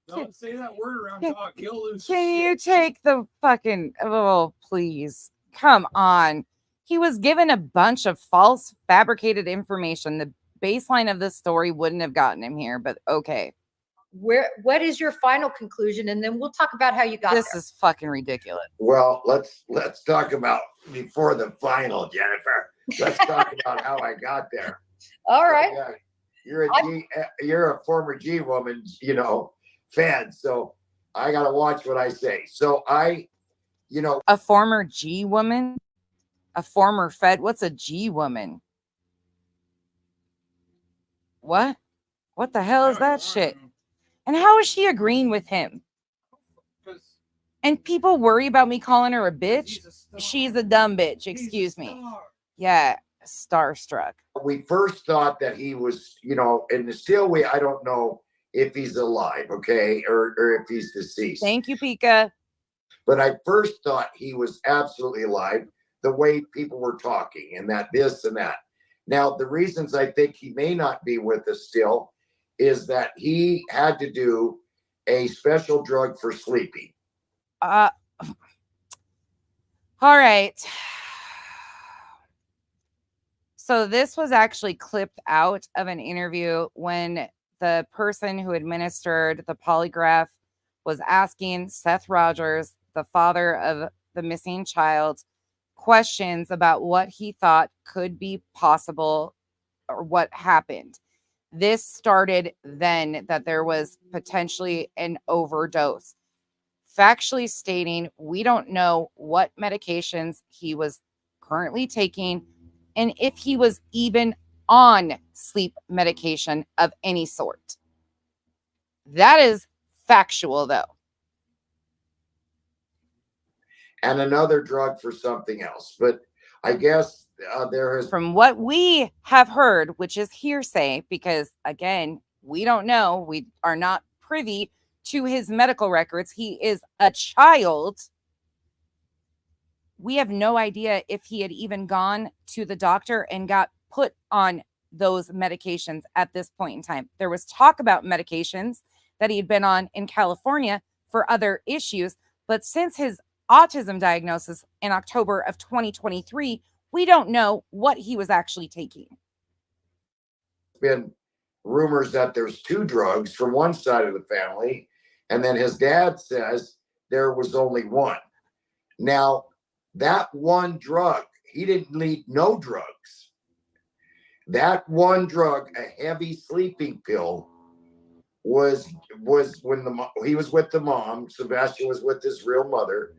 Don't say that word around Dog. He'll lose. Can you take the fucking, oh, please. Come on. He was given a bunch of false fabricated information. The baseline of this story wouldn't have gotten him here, but okay. What is your final conclusion? And then we'll talk about how you got this there. Is fucking ridiculous. Well, let's talk about before the final, Jennifer. Let's talk about how I got there. All right. You're a former G woman, fan. So I got to watch what I say. So a former G woman, a former Fed. What's a G woman? What the hell is that shit? And how is she agreeing with him? And people worry about me calling her a bitch. She's a dumb bitch. Excuse me. Yeah, starstruck. We first thought that he was, and still I don't know if he's alive, okay, or if he's deceased. Thank you, Pika. But I first thought he was absolutely alive, the way people were talking and that this and that. Now, the reasons I think he may not be with us still is that he had to do a special drug for sleeping. All right. So this was actually clipped out of an interview when the person who administered the polygraph was asking Seth Rogers, the father of the missing child, questions about what he thought could be possible or what happened. This started then that there was potentially an overdose. Factually stating, we don't know what medications he was currently taking and if he was even on sleep medication of any sort. That is factual, though. And another drug for something else. But I guess there is... From what we have heard, which is hearsay, because, again, we don't know. We are not privy to his medical records. He is a child. We have no idea if he had even gone to the doctor and got put on those medications at this point in time. There was talk about medications that he had been on in California for other issues, but since his autism diagnosis in October of 2023, we don't know what he was actually taking. Been rumors that there's 2 drugs from one side of the family, and then his dad says there was only 1. Now, that 1 drug, he didn't need no drugs. That 1 drug, a heavy sleeping pill, was when he was with the mom. Sebastian was with his real mother,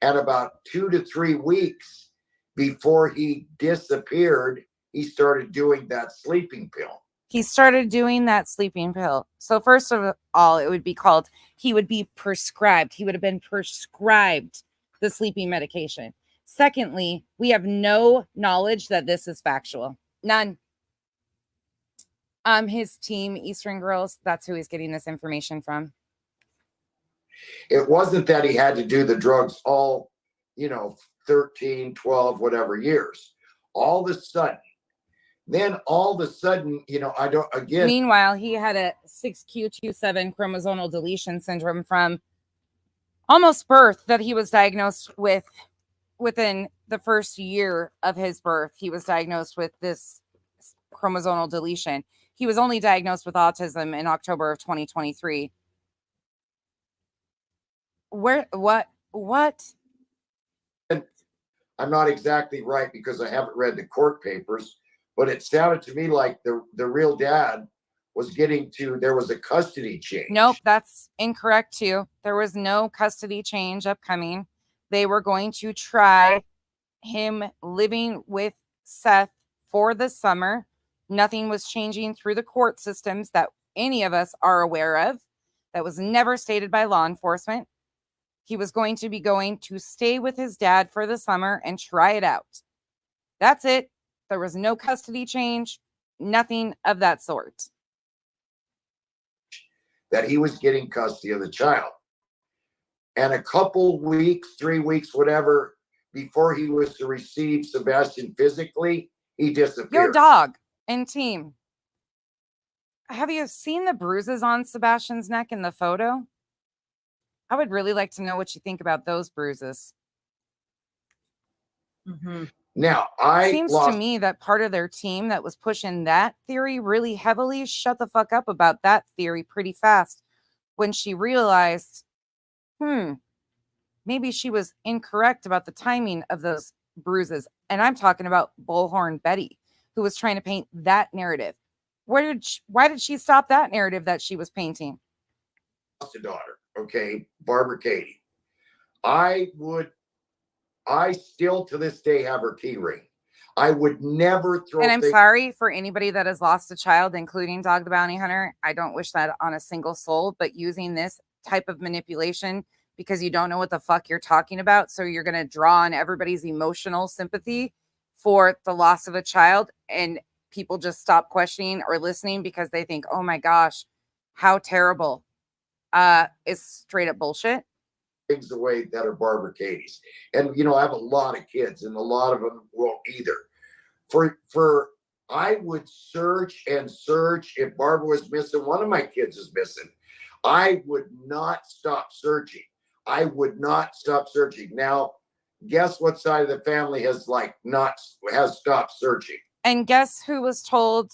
and about 2 to 3 weeks before he disappeared, he started doing that sleeping pill. He started doing that sleeping pill. So first of all, it would be called, he would be prescribed. He would have been prescribed the sleeping medication. Secondly, we have no knowledge that this is factual. None. His team, Eastern Girls, that's who he's getting this information from. It wasn't that he had to do the drugs all, 13, 12, whatever years. All of a sudden, I don't, again. Meanwhile, he had a 6q27 chromosomal deletion syndrome from almost birth that he was diagnosed with. Within the first year of his birth, he was diagnosed with this chromosomal deletion. He was only diagnosed with autism in October of 2023. What? I'm not exactly right because I haven't read the court papers, but it sounded to me like the real dad was there was a custody change. Nope, that's incorrect too. There was no custody change upcoming. They were going to try him living with Seth for the summer. Nothing was changing through the court systems that any of us are aware of. That was never stated by law enforcement. He was going to be going to stay with his dad for the summer and try it out. That's it. There was no custody change, nothing of that sort. That he was getting custody of the child. And a couple weeks, 3 weeks, whatever, before he was to receive Sebastian physically, he disappeared. Your dog and team. Have you seen the bruises on Sebastian's neck in the photo? I would really like to know what you think about those bruises. Mm-hmm. Now, seems to me that part of their team that was pushing that theory really heavily shut the fuck up about that theory pretty fast when she realized, maybe she was incorrect about the timing of those bruises. And I'm talking about Bullhorn Betty, who was trying to paint that narrative. Why did she stop that narrative that she was painting? Lost a daughter, okay, Barbara Katie. I still to this day have her key ring. I would never throw. And I'm sorry for anybody that has lost a child, including Dog the Bounty Hunter. I don't wish that on a single soul, but using this type of manipulation because you don't know what the fuck you're talking about. So you're going to draw on everybody's emotional sympathy for the loss of a child, and people just stop questioning or listening because they think, oh my gosh, how terrible. Is straight up bullshit. Things the way that are Barbara Katie's. And, I have a lot of kids and a lot of them won't either. I would search and search. If Barbara was missing, one of my kids is missing. I would not stop searching. Now, guess what side of the family has stopped searching? And guess who was told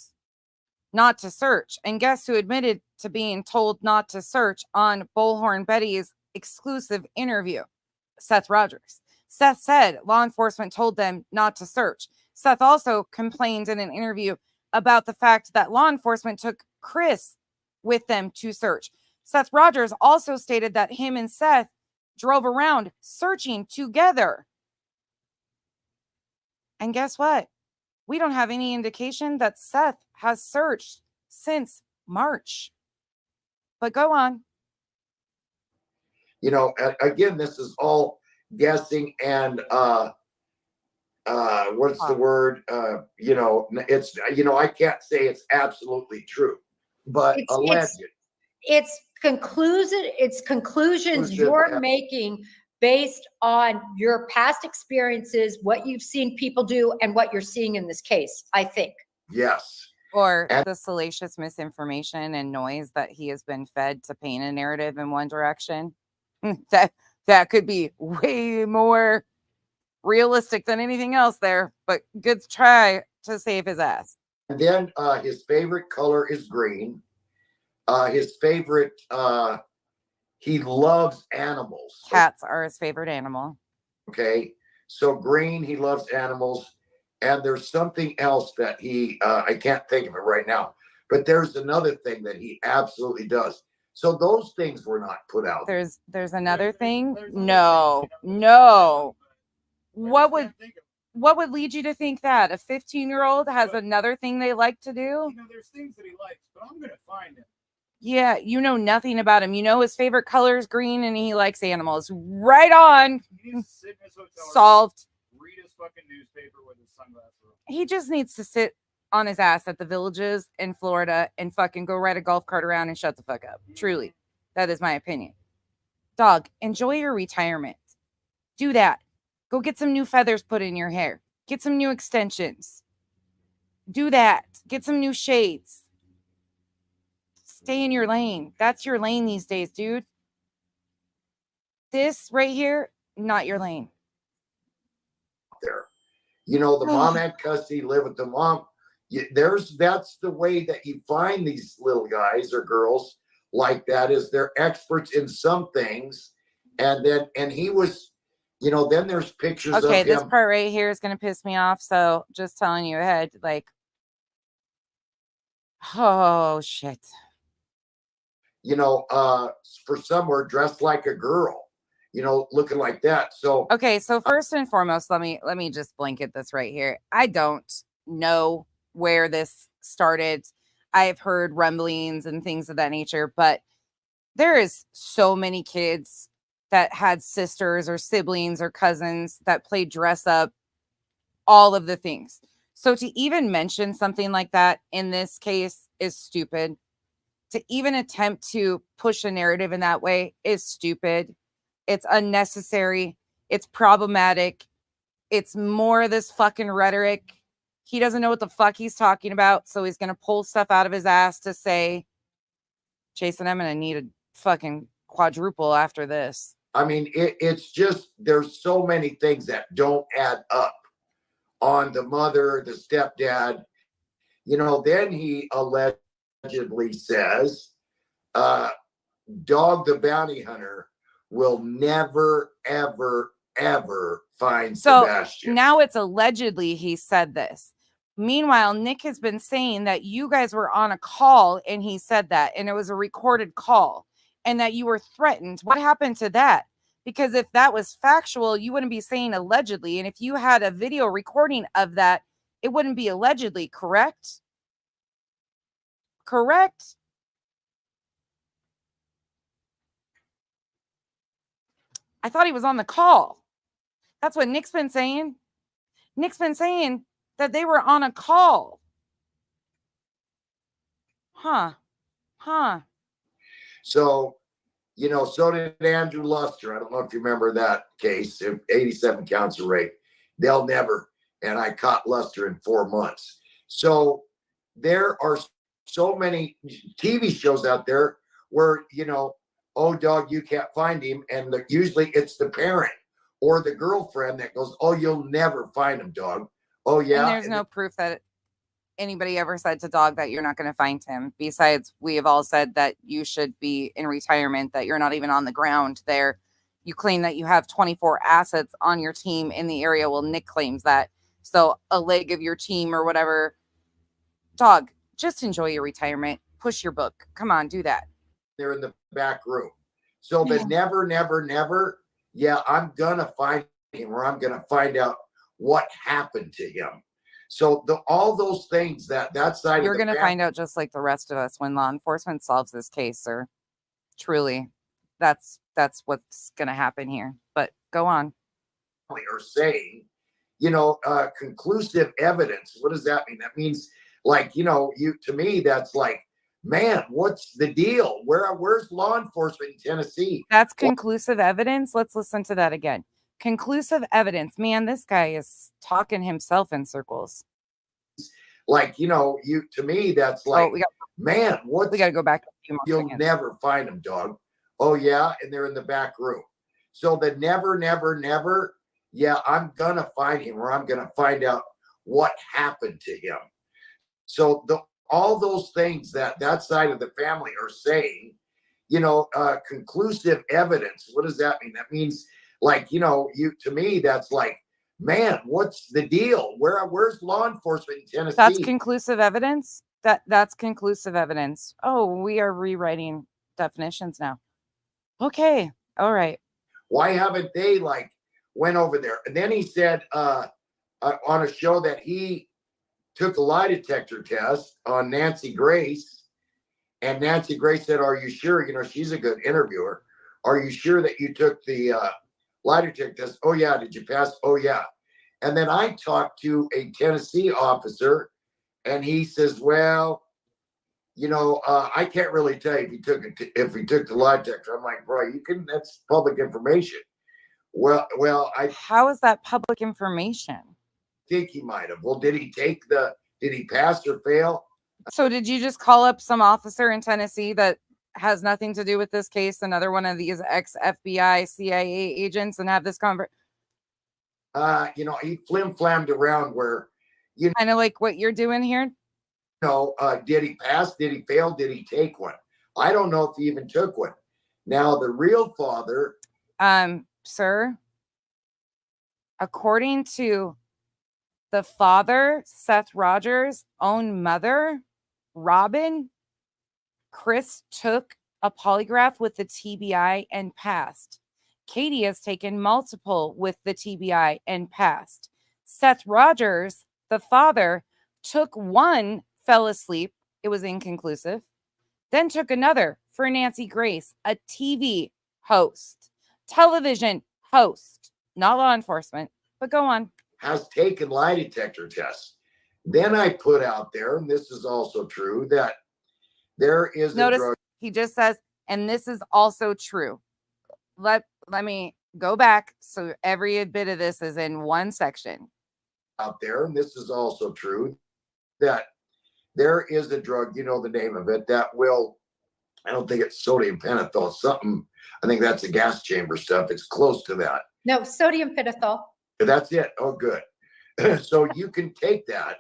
not to search? And guess who admitted to being told not to search on Bullhorn Betty's exclusive interview? Seth Rogers. Seth said law enforcement told them not to search. Seth also complained in an interview about the fact that law enforcement took Chris with them to search. Seth Rogers also stated that him and Seth drove around searching together. And guess what? We don't have any indication that Seth has searched since March. But go on. Again, this is all guessing and what's the word? It's I can't say it's absolutely true, but alleged. It's conclusions you're making based on your past experiences, what you've seen people do, and what you're seeing in this case, I think. Yes. Or the salacious misinformation and noise that he has been fed to paint a narrative in one direction. That could be way more realistic than anything else there, but good try to save his ass. then his favorite color is green. His favorite, he loves animals. Cats are his favorite animal. Okay. So green, he loves animals. And there's something else that he, I can't think of it right now, but there's another thing that he absolutely does. So those things were not put out. There's another thing. No. What would lead you to think that a 15-year-old has another thing they like to do? You know, there's things that he likes, but I'm gonna find him. Yeah, you know nothing about him. You know his favorite color is green and he likes animals. Right on. He needs to sit in his hotel room, Solved. read his fucking newspaper with his sunglasses on. He just needs to sit on his ass at the Villages in Florida and fucking go ride a golf cart around and shut the fuck up. Truly. That is my opinion. Dog, enjoy your retirement. Do that. Go get some new feathers put in your hair. Get some new extensions. Do that. Get some new shades. Stay in your lane. That's your lane these days, dude. This right here, not your lane. There. You know, the mom had custody, live with the mom. That's the way that you find these little guys or girls like that, is they're experts in some things. And he was, you know, then there's pictures of him. Okay, this part right here is going to piss me off. So just telling you ahead, like, oh, shit. You know, for somewhere dressed like a girl, you know, looking like that. So okay, so first and foremost, let me just blanket this right here. I don't know where this started. I've heard rumblings and things of that nature, but there is so many kids that had sisters or siblings or cousins that played dress up, all of the things. So to even mention something like that in this case is stupid. To even attempt to push a narrative in that way is stupid. It's unnecessary. It's problematic. It's more of this fucking rhetoric. He doesn't know what the fuck he's talking about. So he's going to pull stuff out of his ass to say, Jason, I'm going to need a fucking quadruple after this. I mean, it's just, there's so many things that don't add up on the mother, the stepdad. You know, then he allegedly says, Dog the Bounty Hunter will never, ever, ever find Sebastian. Now it's allegedly he said this. Meanwhile, Nick has been saying that you guys were on a call and he said that, and it was a recorded call, and that you were threatened. What happened to that? Because if that was factual, you wouldn't be saying allegedly. And if you had a video recording of that, it wouldn't be allegedly, correct? Correct? I thought he was on the call. That's what Nick's been saying. Nick's been saying that they were on a call. Huh. So, you know, so did Andrew Luster. I don't know if you remember that case, 87 counts of rape. They'll never. And I caught Luster in 4 months. So there are so many TV shows out there where, you know, oh, dog, you can't find him. And usually it's the parent or the girlfriend that goes, oh, you'll never find him, dog. Oh, yeah. And there's no proof that anybody ever said to Dog that you're not going to find him. Besides, we have all said that you should be in retirement, that you're not even on the ground there. You claim that you have 24 assets on your team in the area. Well, Nick claims that. So a leg of your team or whatever. Dog, just enjoy your retirement. Push your book. Come on, do that. They're in the back room. So the never, never, never. Yeah, I'm going to find him, or I'm going to find out what happened to him. So all those things that side you're going to find out just like the rest of us when law enforcement solves this case, sir. Truly, that's what's going to happen here. But go on. Are saying, you know, conclusive evidence. What does that mean? That means, like, you know, to me, that's like, man, what's the deal? Where's law enforcement in Tennessee? That's conclusive evidence. Let's listen to that again. Conclusive evidence. Man, this guy is talking himself in circles. Like, you know, to me, that's like, man, we got to go back. You'll never find them, dog. Oh, yeah. And they're in the back room. So the never, never, never. Yeah, I'm going to find him, or I'm going to find out what happened to him. So all those things that side of the family are saying, conclusive evidence. What does that mean? That means, like, to me, that's like, man, what's the deal? Where's law enforcement in Tennessee? That's conclusive evidence. That's conclusive evidence. Oh, we are rewriting definitions now. Okay. All right. Why haven't they like went over there? And then he said on a show that he took a lie detector test on Nancy Grace, and Nancy Grace said, "Are you sure?" She's a good interviewer. "Are you sure that you took the lie detector test?" "Oh yeah." "Did you pass?" "Oh yeah." And then I talked to a Tennessee officer, and he says, "Well, I can't really tell you if he took the lie detector." I'm like, "Bro, that's public information." Well, How is that public information? think he might have. Well, did he pass or fail? So did you just call up some officer in Tennessee that has nothing to do with this case, another one of these ex-FBI, CIA agents, and have this conversation? He flim-flammed around where, kind of like what you're doing here. Did he pass? Did he fail? Did he take one? I don't know if he even took one. Now, the real father. Sir, according to the father, Seth Rogers' own mother, Robin, Chris took a polygraph with the TBI and passed. Katie has taken multiple with the TBI and passed. Seth Rogers, the father, took one, fell asleep. It was inconclusive. Then took another for Nancy Grace, a TV host, television host, not law enforcement, but go on. Has taken lie detector tests. Then I put out there, and this is also true, that there is Notice a drug. He just says, and this is also true. Let me go back. So every bit of this is in one section. Out there, and this is also true, that there is a drug, the name of it, that will, I don't think it's sodium pentothal, something, I think that's the gas chamber stuff. It's close to that. No, sodium pentothal. That's it. Oh, good. So you can take that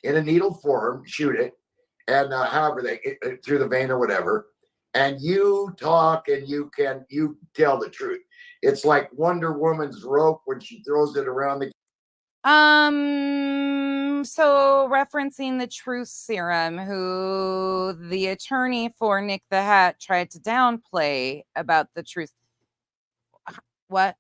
in a needle form, shoot it, and however through the vein or whatever, and you talk and you tell the truth. It's like Wonder Woman's rope when she throws it around the. So referencing the truth serum, who the attorney for Nick the Hat tried to downplay about the truth. What?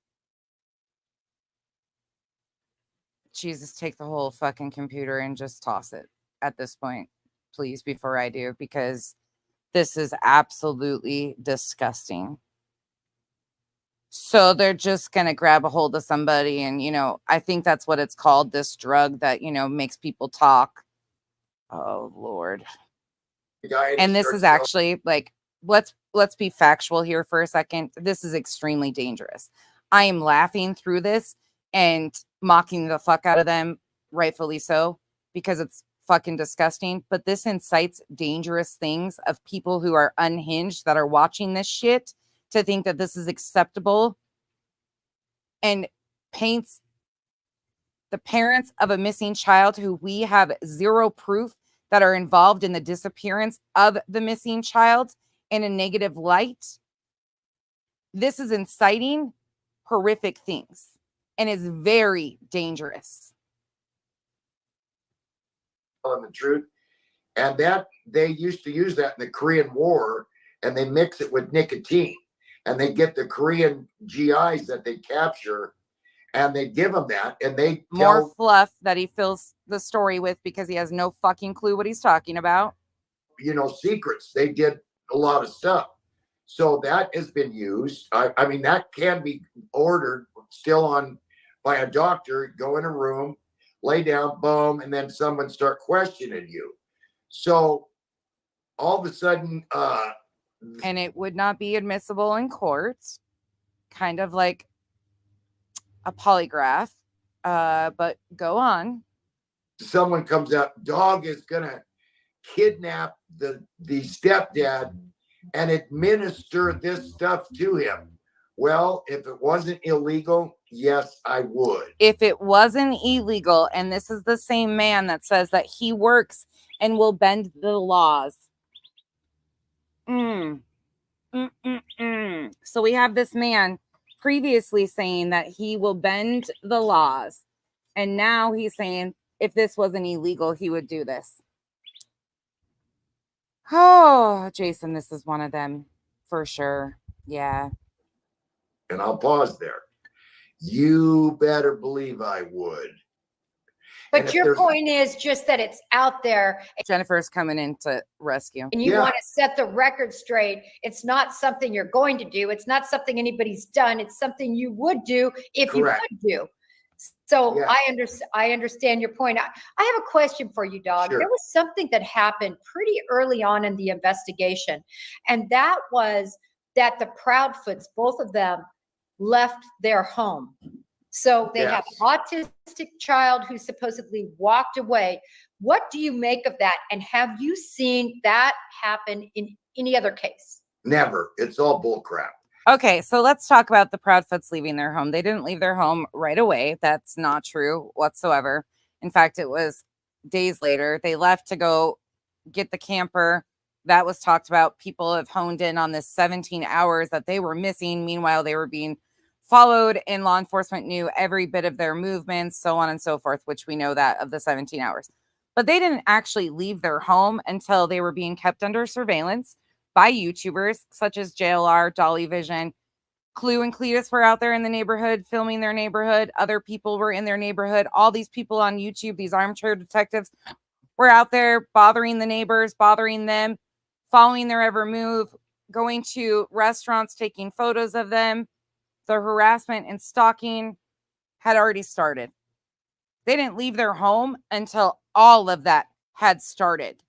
Jesus, take the whole fucking computer and just toss it at this point, please, before I do, because this is absolutely disgusting. So they're just going to grab a hold of somebody and, I think that's what it's called, this drug that, makes people talk. Oh, Lord. And this is actually like, let's be factual here for a second. This is extremely dangerous. I am laughing through this and mocking the fuck out of them, rightfully so, because it's fucking disgusting. But this incites dangerous things of people who are unhinged that are watching this shit to think that this is acceptable, and paints the parents of a missing child who we have zero proof that are involved in the disappearance of the missing child in a negative light. This is inciting horrific things and is very dangerous. Telling the truth. And that they used to use that in the Korean War, and they mix it with nicotine. And they get the Korean GIs that they capture, and they give them that, and they more fluff that he fills the story with because he has no fucking clue what he's talking about. Secrets. They did a lot of stuff. So that has been used. I mean, that can be ordered still by a doctor. Go in a room, lay down, boom, and then someone start questioning you. So all of a sudden, and it would not be admissible in court, kind of like a polygraph. But go on. Someone comes out, dog is gonna kidnap the stepdad and administer this stuff to him. Well, if it wasn't illegal, yes, I would. If it wasn't illegal, and this is the same man that says that he works and will bend the laws. So we have this man previously saying that he will bend the laws. And now he's saying if this wasn't illegal, he would do this. Oh, Jason, this is one of them for sure. Yeah. And I'll pause there. You better believe I would. But your point is just that it's out there. Jennifer's coming in to rescue. And you want to set the record straight. It's not something you're going to do. It's not something anybody's done. It's something you would do if you could do. So I understand your point. I have a question for you, Dog. Sure. There was something that happened pretty early on in the investigation. And that was that the Proudfoots, both of them, left their home. So they have an autistic child who supposedly walked away. What do you make of that? And have you seen that happen in any other case? Never. It's all bull crap. Okay, so let's talk about the Proudfoots leaving their home. They didn't leave their home right away. That's not true whatsoever. In fact, it was days later. They left to go get the camper. That was talked about. People have honed in on this 17 hours that they were missing. Meanwhile, they were being followed, and law enforcement knew every bit of their movements, so on and so forth, which we know that of the 17 hours. But they didn't actually leave their home until they were being kept under surveillance by YouTubers such as JLR, Dolly Vision. Clue and Cletus were out there in the neighborhood filming their neighborhood. Other people were in their neighborhood. All these people on YouTube, these armchair detectives, were out there bothering the neighbors, bothering them, following their every move, going to restaurants, taking photos of them. The harassment and stalking had already started. They didn't leave their home until all of that had started.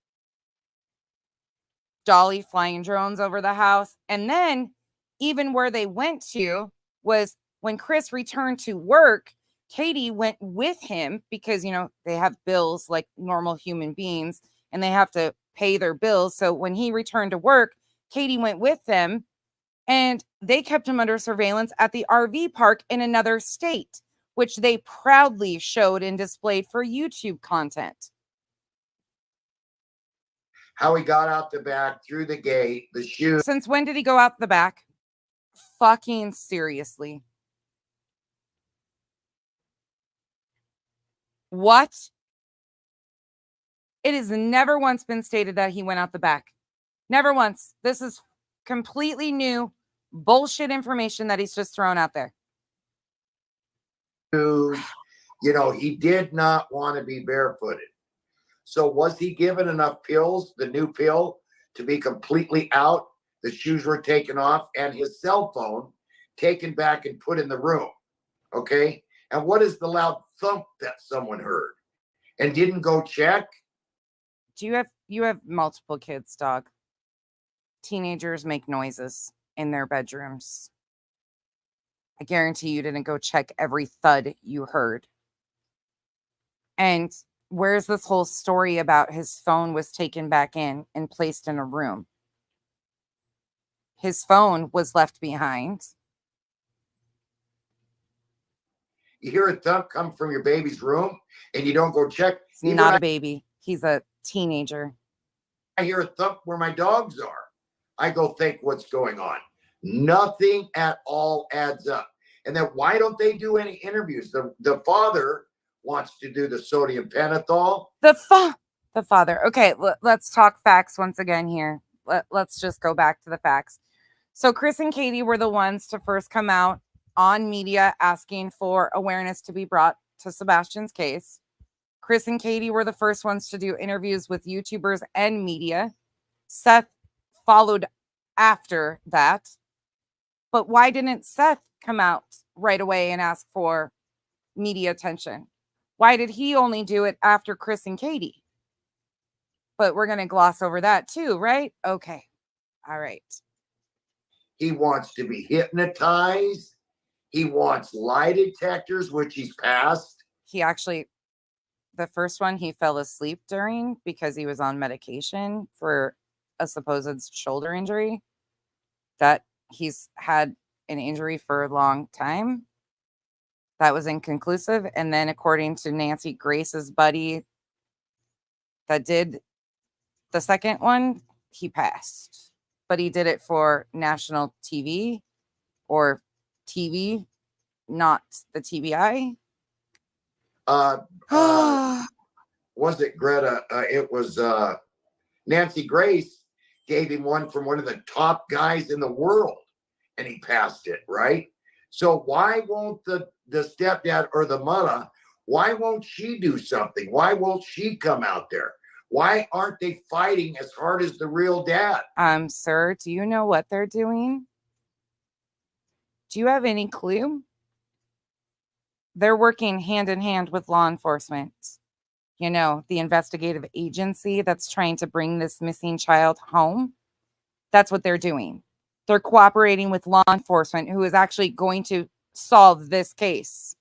Dolly flying drones over the house. And then even where they went to was when Chris returned to work, Katie went with him because, you know, they have bills like normal human beings and they have to pay their bills. So when he returned to work, Katie went with them. And they kept him under surveillance at the RV park in another state, which they proudly showed and displayed for YouTube content. How he got out the back, through the gate, the shoes. Since when did he go out the back? Fucking seriously. What? It has never once been stated that he went out the back. Never once. This is completely new bullshit information that he's just thrown out there. You know, he did not want to be barefooted. So was he given enough pills, the new pill, to be completely out? The shoes were taken off and his cell phone taken back and put in the room. Okay. And what is the loud thump that someone heard and didn't go check? You have multiple kids, Dog. Teenagers make noises in their bedrooms. I guarantee you didn't go check every thud you heard. And where's this whole story about his phone was taken back in and placed in a room? His phone was left behind. You hear a thump come from your baby's room and you don't go check. He's not a baby. He's a teenager. I hear a thump where my dogs are. I go think what's going on. Nothing at all adds up. And then why don't they do any interviews? The father wants to do the sodium pentothal. The father. Okay, let's talk facts once again here. Let's just go back to the facts. So Chris and Katie were the ones to first come out on media asking for awareness to be brought to Sebastian's case. Chris and Katie were the first ones to do interviews with YouTubers and media. Seth followed after that. But why didn't Seth come out right away and ask for media attention? Why did he only do it after Chris and Katie? But we're going to gloss over that too, right? Okay. All right. He wants to be hypnotized. He wants lie detectors, which he's passed. He actually, the first one, he fell asleep during because he was on medication for a supposed shoulder injury. That he's had an injury for a long time. That was inconclusive. And then according to Nancy Grace's buddy that did The second one, he passed, but he did it for national TV or TV, not the TBI. Was it Greta? It was Nancy Grace gave him one from one of the top guys in the world, and he passed it, right? So why won't the stepdad or the mother, why won't she do something? Why won't she come out there? Why aren't they fighting as hard as the real dad? Sir, do you know what they're doing? Do you have any clue? They're working hand in hand with law enforcement. You know, the investigative agency that's trying to bring this missing child home. That's what they're doing. They're cooperating with law enforcement who is actually going to solve this case.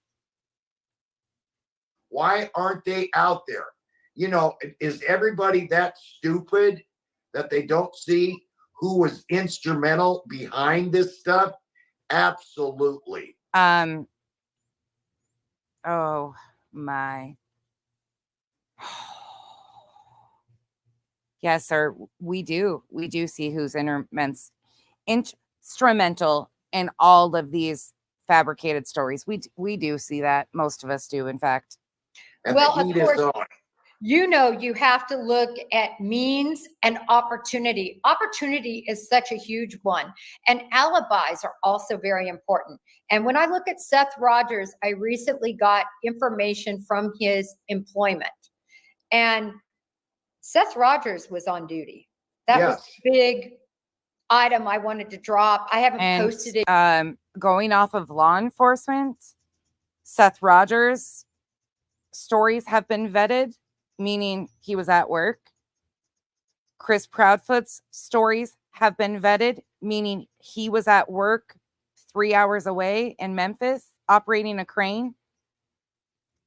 Why aren't they out there? You know, is everybody that stupid that they don't see who was instrumental behind this stuff? Absolutely. Oh my. Yes, sir. We do see who's instrumental in all of these fabricated stories. We do see that. Most of us do, in fact. And Well, the of heat course, is on. you know, you have to look at means and opportunity. Opportunity is such a huge one. And alibis are also very important. And when I look at Seth Rogers, I recently got information from his employment. And Seth Rogers was on duty. That was a big item I wanted to drop. I haven't posted it. Going off of law enforcement, Seth Rogers' stories have been vetted, meaning he was at work. Chris Proudfoot's stories have been vetted, meaning he was at work 3 hours away in Memphis operating a crane.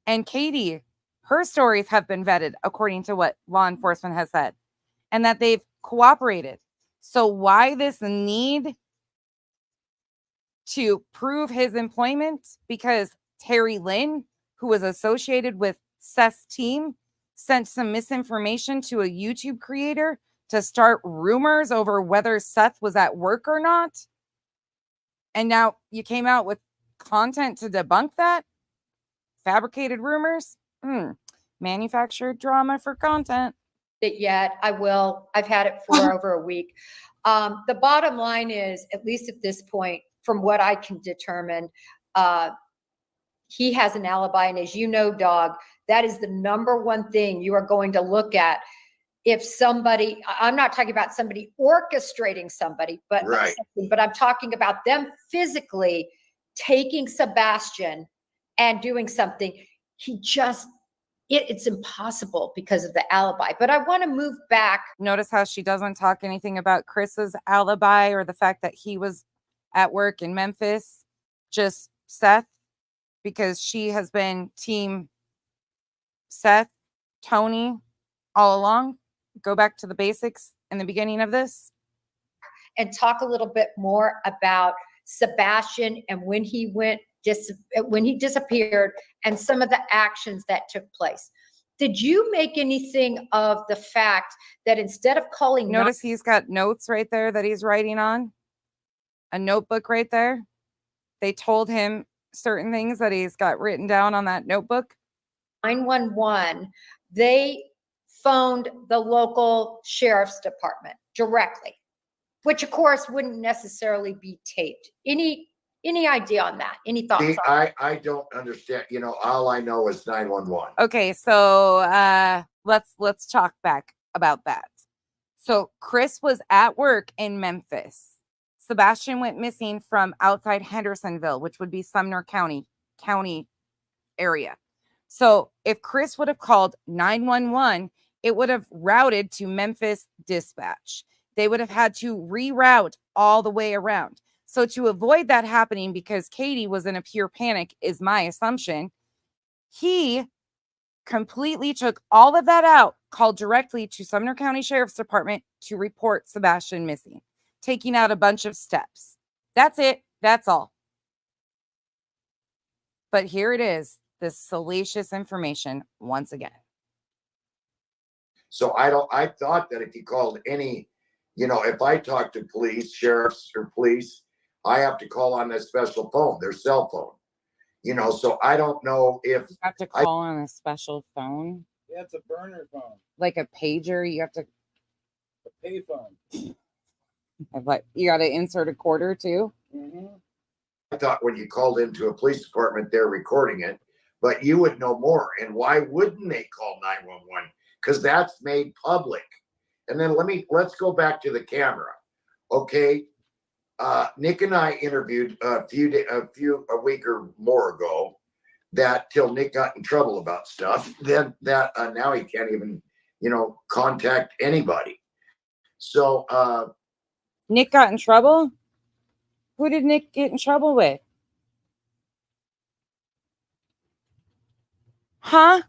And Katie, her stories have been vetted according to what law enforcement has said, and that they've cooperated. So why this need to prove his employment? Because Terry Lynn, who was associated with Seth's team, sent some misinformation to a YouTube creator to start rumors over whether Seth was at work or not. And now you came out with content to debunk that? Fabricated rumors? Manufactured drama for content. It yet. I will. I've had it for over a week. The bottom line is, at least at this point, from what I can determine, he has an alibi. And as you know, Dog, that is the number one thing you are going to look at. If somebody, I'm not talking about somebody orchestrating somebody, but, right. But I'm talking about them physically taking Sebastian and doing something. He just, it's impossible because of the alibi. But I want to move back. Notice how she doesn't talk anything about Chris's alibi or the fact that he was at work in Memphis, just Seth, because she has been team Seth, Tony all along. Go back to the basics in the beginning of this. And talk a little bit more about Sebastian and when he disappeared and some of the actions that took place. Did you make anything of the fact that instead of calling... Notice he's got notes right there that he's writing on. A notebook right there. They told him certain things that he's got written down on that notebook. 911, they phoned the local sheriff's department directly, which of course wouldn't necessarily be taped. Any idea on that? Any thoughts? See, I don't understand. You know, all I know is 911. Okay, so let's talk back about that. So Chris was at work in Memphis. Sebastian went missing from outside Hendersonville, which would be Sumner County area. So if Chris would have called 911, it would have routed to Memphis dispatch. They would have had to reroute all the way around. So to avoid that happening, because Katie was in a pure panic, is my assumption, he completely took all of that out, called directly to Sumner County Sheriff's Department to report Sebastian missing, taking out a bunch of steps. That's it. That's all. But here it is, this salacious information once again. So I thought that if you called any, if I talk to police, sheriffs or police, I have to call on their special phone, their cell phone. So I don't know if You have to call on a special phone, Yeah, it's a burner phone, like a pager. You have to, a pay phone. what, you got to insert a quarter too. I thought when you called into a police department, they're recording it, but you would know more. And why wouldn't they call 911? Because that's made public. And then let's go back to the camera. Okay. Nick and I interviewed a week or more ago that till Nick got in trouble about stuff, then that now he can't even, contact anybody. So Nick got in trouble? Who did Nick get in trouble with? Huh?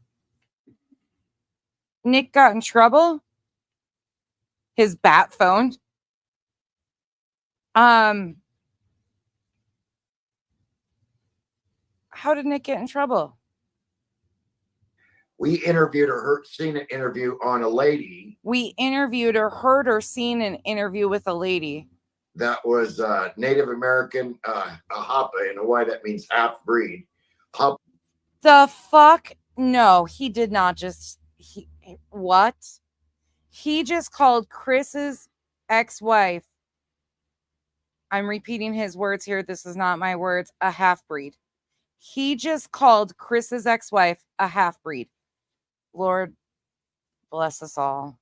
Nick got in trouble? His bat phone? How did Nick get in trouble? we interviewed or seen an interview on a lady. We interviewed or heard or seen an interview with a lady That was Native American, a Hapa in Hawaii. That means half breed. The fuck? No, he did not just. What? He just called Chris's ex-wife. I'm repeating his words here. This is not my words. A half-breed. He just called Chris's ex-wife a half-breed. Lord bless us all.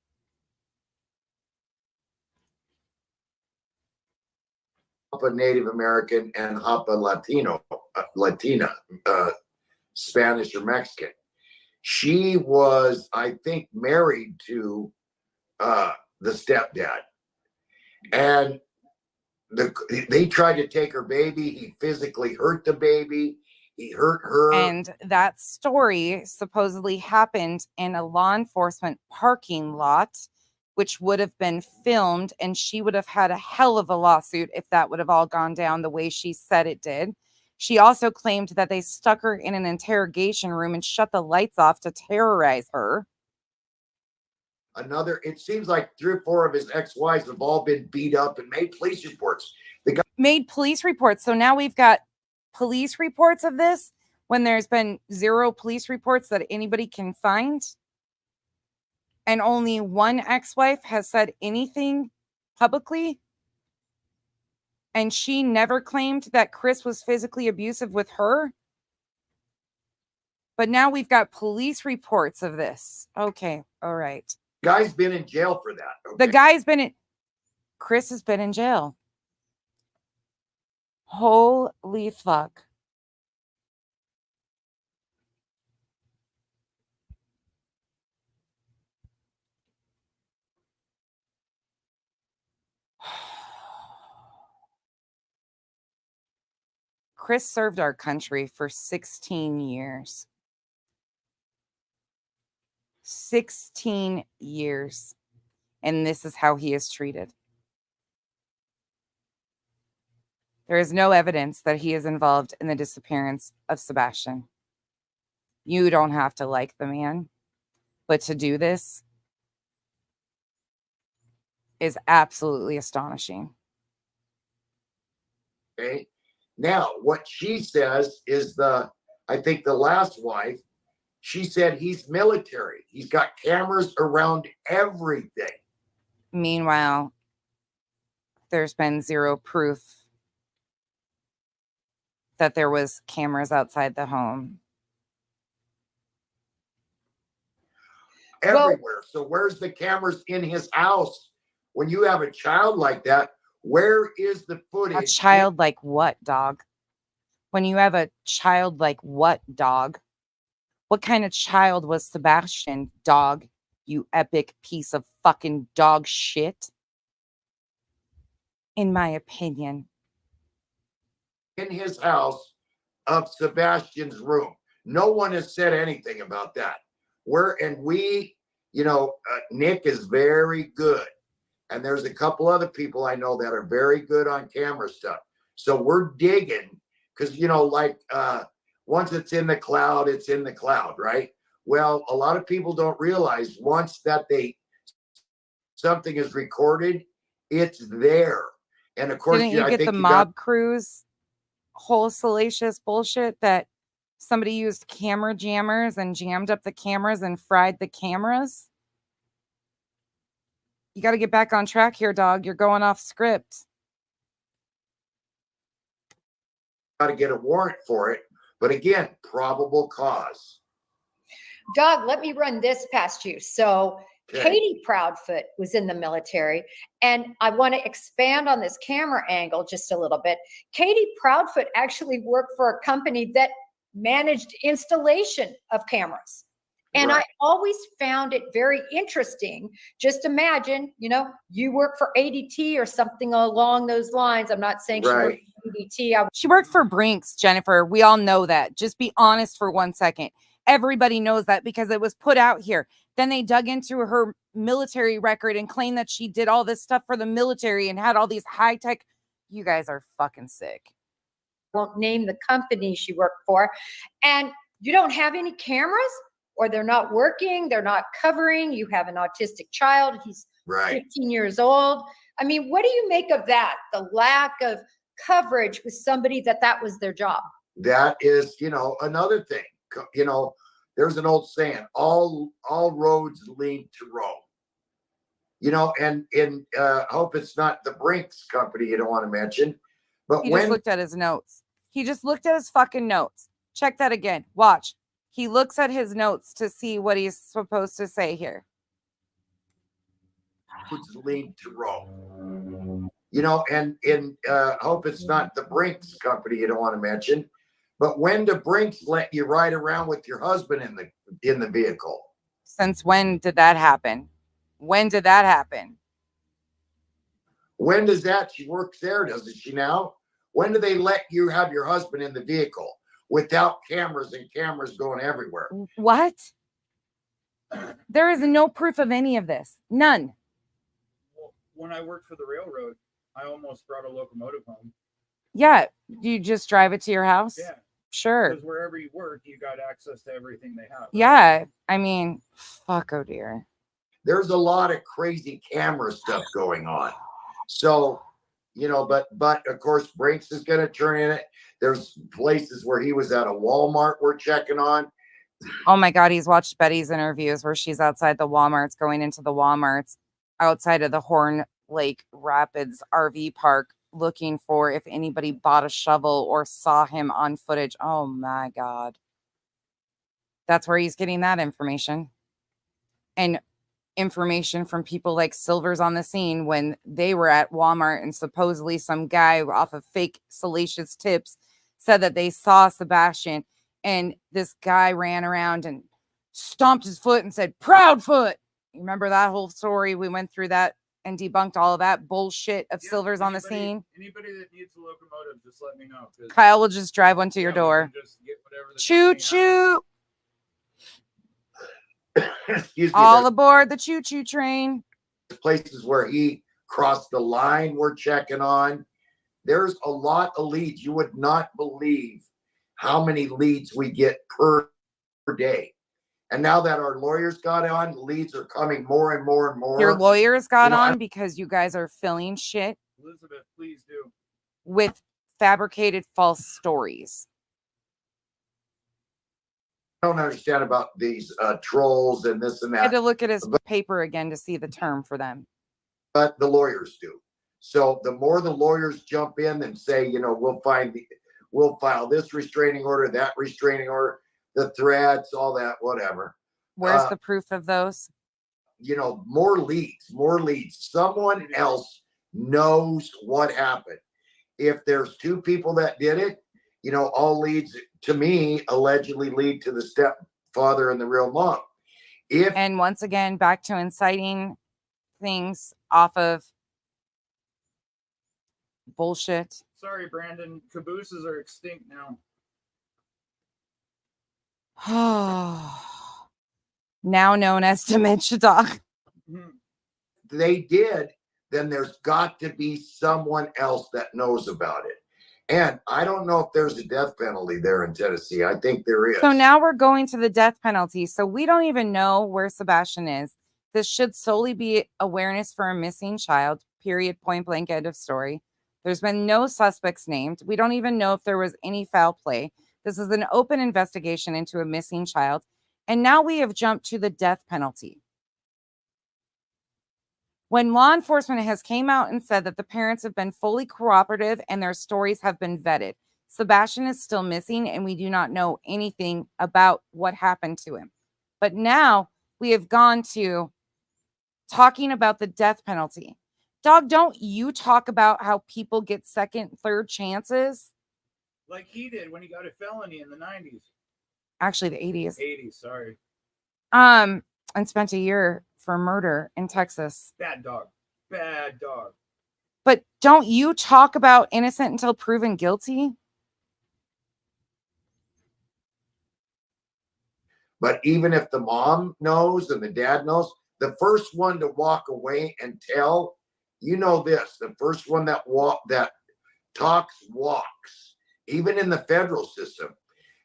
Hapa Native American and Hapa Latina, Spanish or Mexican. She was, I think, married to the stepdad, and they tried to take her baby. He physically hurt the baby. He hurt her. And that story supposedly happened in a law enforcement parking lot, which would have been filmed, and she would have had a hell of a lawsuit if that would have all gone down the way she said it did. She also claimed that they stuck her in an interrogation room and shut the lights off to terrorize her. It seems like 3 or 4 of his ex-wives have all been beat up and made police reports. Made police reports. So now we've got police reports of this when there's been 0 police reports that anybody can find. And only one ex-wife has said anything publicly. And she never claimed that Chris was physically abusive with her. But now we've got police reports of this. Okay. All right. Guy's been in jail for that. Okay? The guy's been in. Chris has been in jail. Holy fuck. Chris served our country for 16 years. 16 years. And this is how he is treated. There is no evidence that he is involved in the disappearance of Sebastian. You don't have to like the man, but to do this is absolutely astonishing. Okay. Now, what she says is I think the last wife, she said he's military. He's got cameras around everything. Meanwhile, there's been 0 proof that there was cameras outside the home. Everywhere. So where's the cameras in his house? When you have a child like that, where is the footage? A child like what, dog? When you have a child like what, dog? What kind of child was Sebastian, dog? You epic piece of fucking dog shit. In my opinion. In his house of Sebastian's room. No one has said anything about that. Nick is very good. And there's a couple other people I know that are very good on camera stuff. So we're digging because, once it's in the cloud, right? Well, a lot of people don't realize once that something is recorded, it's there. And of course, Didn't you I get think the you mob crew's whole salacious bullshit that somebody used camera jammers and jammed up the cameras and fried the cameras? You got to get back on track here, dog. You're going off script. got to get a warrant for it. But again, probable cause. Doug, let me run this past you. So Okay. Katie Proudfoot was in the military, and I want to expand on this camera angle just a little bit. Katie Proudfoot actually worked for a company that managed installation of cameras. And Right. I always found it very interesting. Just imagine, you work for ADT or something along those lines. I'm not saying she worked Right. for ADT. She worked for Brinks, Jennifer. We all know that. Just be honest for 1 second. Everybody knows that because it was put out here. Then they dug into her military record and claimed that she did all this stuff for the military and had all these high tech. You guys are fucking sick. Won't name the company she worked for. And you don't have any cameras, or they're not working, they're not covering. You have an autistic child. He's Right. 15 years old. I mean, what do you make of that? The lack of coverage with somebody that was their job. That is, another thing. There's an old saying, all roads lead to Rome. And I hope it's not the Brinks company you don't want to mention. But He just looked at his notes. He just looked at his fucking notes. Check that again. Watch. He looks at his notes to see what he's supposed to say here. roads lead to Rome. And I hope it's not the Brinks company you don't want to mention. But when do Brinks let you ride around with your husband in the vehicle? Since when did that happen? When did that happen? When does that? She works there, doesn't she now? When do they let you have your husband in the vehicle without cameras and cameras going everywhere? What? There is no proof of any of this. None. Well, when I worked for the railroad, I almost brought a locomotive home. Yeah. You just drive it to your house? Yeah. Sure. Because wherever you work, you got access to everything they have. Yeah. I mean, fuck, oh dear. There's a lot of crazy camera stuff going on. So, but of course, Brinks is going to turn in it. There's places where he was at a Walmart we're checking on. Oh my God, he's watched Betty's interviews where she's outside the Walmarts, going into the Walmarts outside of the Horn Lake Rapids RV park, looking for if anybody bought a shovel or saw him on footage. Oh my God. That's where he's getting that information. And information from people like Silver's on the scene when they were at Walmart, and supposedly some guy off of fake salacious tips said that they saw Sebastian, and this guy ran around and stomped his foot and said, "Proudfoot." You remember that whole story? We went through that and debunked all of that bullshit of Silver's on the scene. Anybody that needs a locomotive, just let me know. Kyle will just drive one to your door. Just get whatever the Choo company has. choo. Excuse me. All aboard the choo choo train. Places where he crossed the line we're checking on. There's a lot of leads. You would not believe how many leads we get per day. And now that our lawyers got on, leads are coming more and more and more. Your lawyers got on because you guys are filling shit Elizabeth, please do. with fabricated false stories. I don't understand about these trolls and this and I had that, to look at his paper again to see the term for them. but the lawyers do. So the more the lawyers jump in and say, we'll file this restraining order, that restraining order, the threats, all that, whatever. Where's the proof of those? More leads. Someone else knows what happened. If there's two people that did it, all leads to me allegedly lead to the stepfather and the real mom. And once again, back to inciting things off of bullshit. Sorry, Brandon. Cabooses are extinct now. Now known as dementia dog. They did, then there's got to be someone else that knows about it. And I don't know if there's a death penalty there in Tennessee. I think there is. So now we're going to the death penalty. So we don't even know where Sebastian is. This should solely be awareness for a missing child, period, point blank, end of story. There's been no suspects named. We don't even know if there was any foul play. This is an open investigation into a missing child. And now we have jumped to the death penalty. When law enforcement has came out and said that the parents have been fully cooperative and their stories have been vetted, Sebastian is still missing and we do not know anything about what happened to him. But now we have gone to talking about the death penalty. Dog, don't you talk about how people get second, third chances? Like he did when he got a felony in the 90s. Actually, the 80s. 80s, sorry. And spent a year for murder in Texas. Bad dog. Bad dog. But don't you talk about innocent until proven guilty? But even if the mom knows and the dad knows, the first one to walk away and tell, you know this, the first one that talks walks, even in the federal system.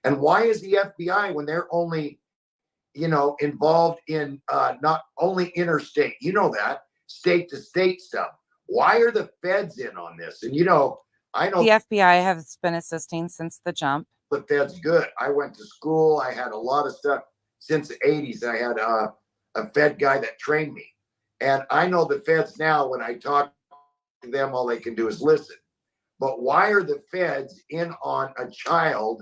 And why is the FBI, when they're only, involved in not only interstate, that, state to state stuff, why are the feds in on this? And I know the FBI has been assisting since the jump. The feds good. I went to school. I had a lot of stuff since the 80s. I had a Fed guy that trained me. And I know the feds now, when I talk to them, all they can do is listen. But why are the feds in on a child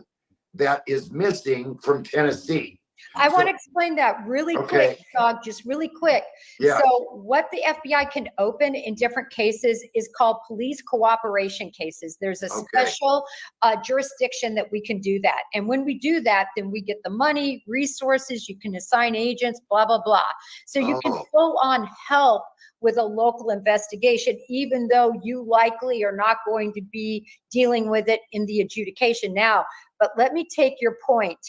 that is missing from Tennessee? I want to explain that really quick, Dog, just really quick. Yeah. So what the FBI can open in different cases is called police cooperation cases. There's a special jurisdiction that we can do that. And when we do that, then we get the money, resources, you can assign agents, blah, blah, blah. So you can full on help with a local investigation, even though you likely are not going to be dealing with it in the adjudication now. But let me take your point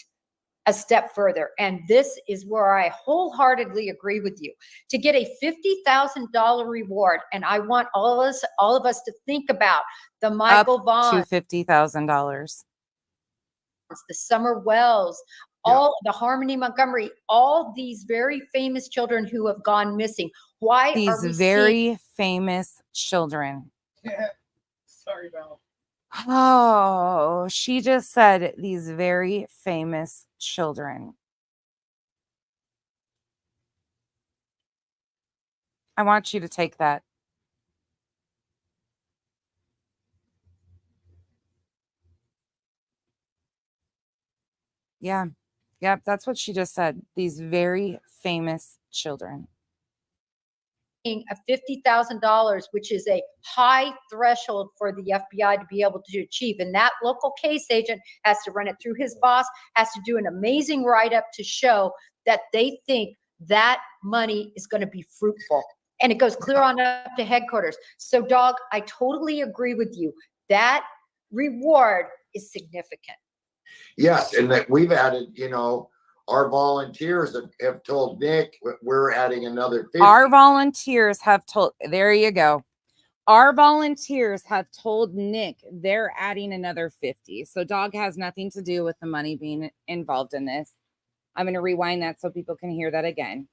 a step further. And this is where I wholeheartedly agree with you. To get a $50,000 reward, and I want all of us to think about the Michael Vaughn, to $50,000, the Summer Wells, all the Harmony Montgomery, all these very famous children who have gone missing. Why these are we very famous children? Yeah. Sorry, Val. Oh, she just said these very famous children. I want you to take that. Yeah. Yep, that's what she just said. These very famous children. a $50,000, which is a high threshold for the FBI to be able to achieve. And that local case agent has to run it through his boss, has to do an amazing write-up to show that they think that money is going to be fruitful. And it goes clear on up to headquarters. So, Dog, I totally agree with you. That reward is significant. Yes, and that we've added, our volunteers have told Nick we're adding another 50. Our volunteers have told, there you go. Our volunteers have told Nick they're adding another 50. So Dog has nothing to do with the money being involved in this. I'm going to rewind that so people can hear that again.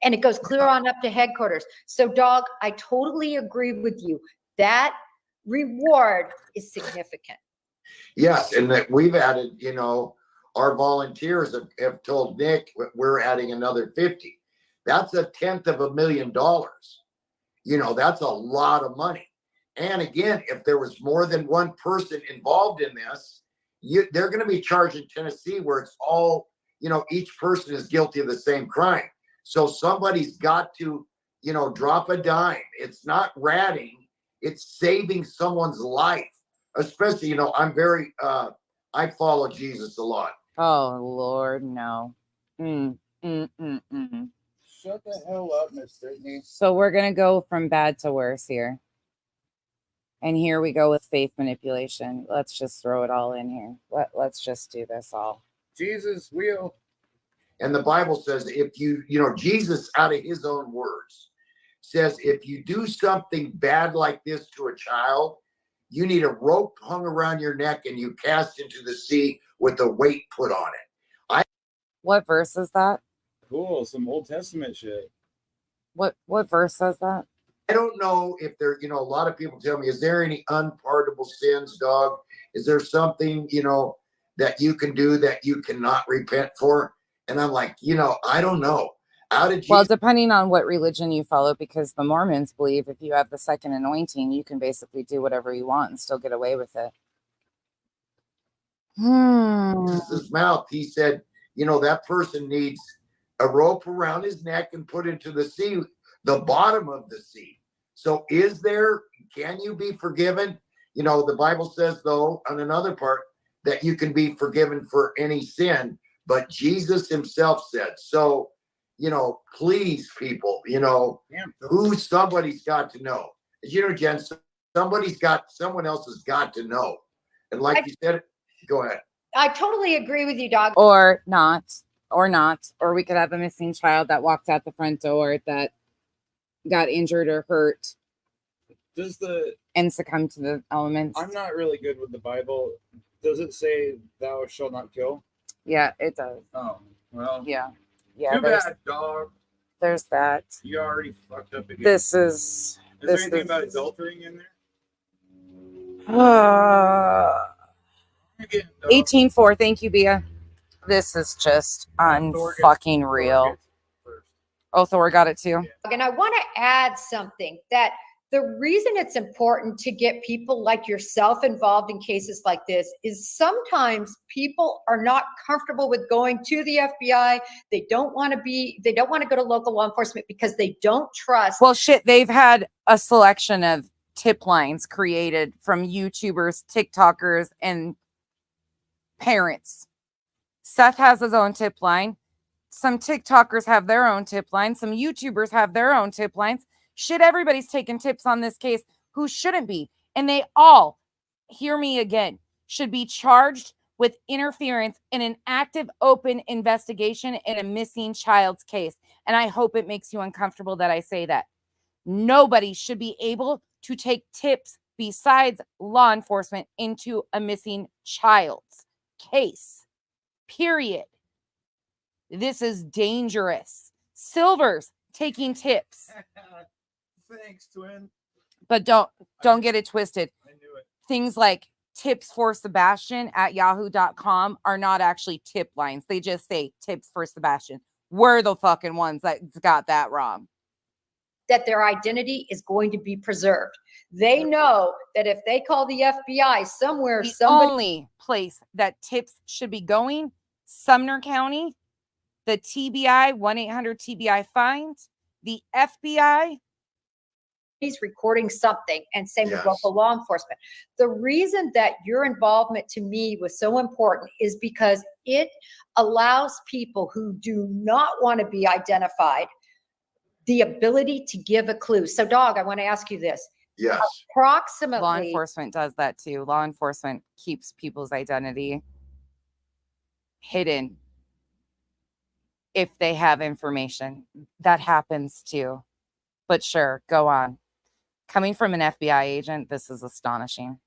And it goes clear on up to headquarters. So, Dog, I totally agree with you. That reward is significant. Yes, and that we've added, our volunteers have told Nick we're adding another 50. That's $1,000,000. That's a lot of money. And again, if there was more than one person involved in this, they're going to be charged in Tennessee where it's all, each person is guilty of the same crime. So somebody's got to, drop a dime. It's not ratting, it's saving someone's life. Especially, I'm very, I follow Jesus a lot. Oh, Lord, no. Shut the hell up, Miss Brittany. So we're going to go from bad to worse here. And here we go with faith manipulation. Let's just throw it all in here. Let's just do this all. Jesus will. And the Bible says if Jesus, out of his own words, says if you do something bad like this to a child, you need a rope hung around your neck and you cast into the sea with a weight put on it. What verse is that? Cool. Some Old Testament shit. What verse says that? I don't know if there, a lot of people tell me, is there any unpardonable sins, dog? Is there something, that you can do that you cannot repent for? And I'm like, I don't know. How did Well, Jesus? depending on what religion you follow, because the Mormons believe if you have the second anointing, you can basically do whatever you want and still get away with it. His mouth, he said, that person needs a rope around his neck and put into the sea, the bottom of the sea. So can you be forgiven? The Bible says, though, on another part, that you can be forgiven for any sin, but Jesus himself said, so, please, people, somebody's got to know. Jen, someone else has got to know. And like you said, go ahead. I totally agree with you, dog. Or not. Or we could have a missing child that walked out the front door that got injured or hurt and succumbed to the elements. I'm not really good with the Bible. Does it say thou shalt not kill? Yeah, it does. Oh, well. Yeah. Too bad, dog. There's that. You already fucked up again. Is there anything about adultering in there? 18:4. Thank you, Bia. This is just unfucking real. Oh, Thor got it too. And I want to add something that the reason it's important to get people like yourself involved in cases like this is sometimes people are not comfortable with going to the FBI. They don't want to go to local law enforcement because they don't trust. Well, shit, they've had a selection of tip lines created from YouTubers, TikTokers, and parents. Seth has his own tip line. Some TikTokers have their own tip line. Some YouTubers have their own tip lines. Shit, everybody's taking tips on this case who shouldn't be. And they all, hear me again, should be charged with interference in an active, open investigation in a missing child's case. And I hope it makes you uncomfortable that I say that. Nobody should be able to take tips besides law enforcement into a missing child's case. Period. This is dangerous. Silver's taking tips. Thanks, twin. But don't get it twisted. I knew it. Things like tips for Sebastian at yahoo.com are not actually tip lines. They just say tips for Sebastian. We're the fucking ones that got that wrong. That their identity is going to be preserved. They know that if they call the FBI somewhere, the only place that tips should be going, Sumner County, the TBI, 1-800-TBI find, the FBI. He's recording something and same Yes. with local law enforcement. The reason that your involvement to me was so important is because it allows people who do not want to be identified the ability to give a clue. So, dog, I want to ask you this. Yes. Approximately. Law enforcement does that too. Law enforcement keeps people's identity hidden if they have information. That happens too. But sure, go on. Coming from an FBI agent, this is astonishing.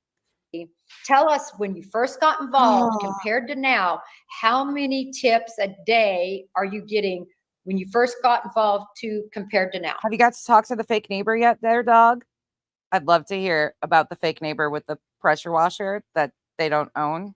Tell us when you first got involved compared to now, how many tips a day are you getting when you first got involved to compared to now? Have you got to talk to the fake neighbor yet there, dog? I'd love to hear about the fake neighbor with the pressure washer that they don't own.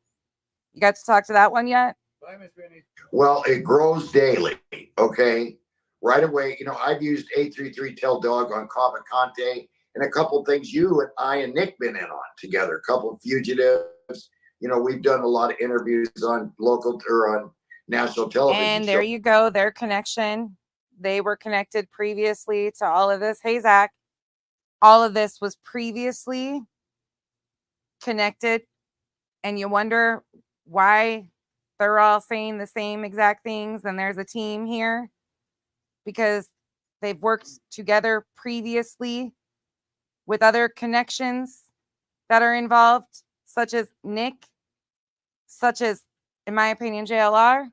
You got to talk to that one yet? Bye, Miss Benny. Well, it grows daily. Okay. Right away, I've used 833 Tell Dog on Cavalcante and a couple of things you and I and Nick been in on together. A couple of fugitives. We've done a lot of interviews on local or on national television. And there you go, their connection. They were connected previously to all of this. Hey, Zach, all of this was previously connected. And you wonder why they're all saying the same exact things. And there's a team here because they've worked together previously with other connections that are involved, such as Nick, such as, in my opinion, JLR.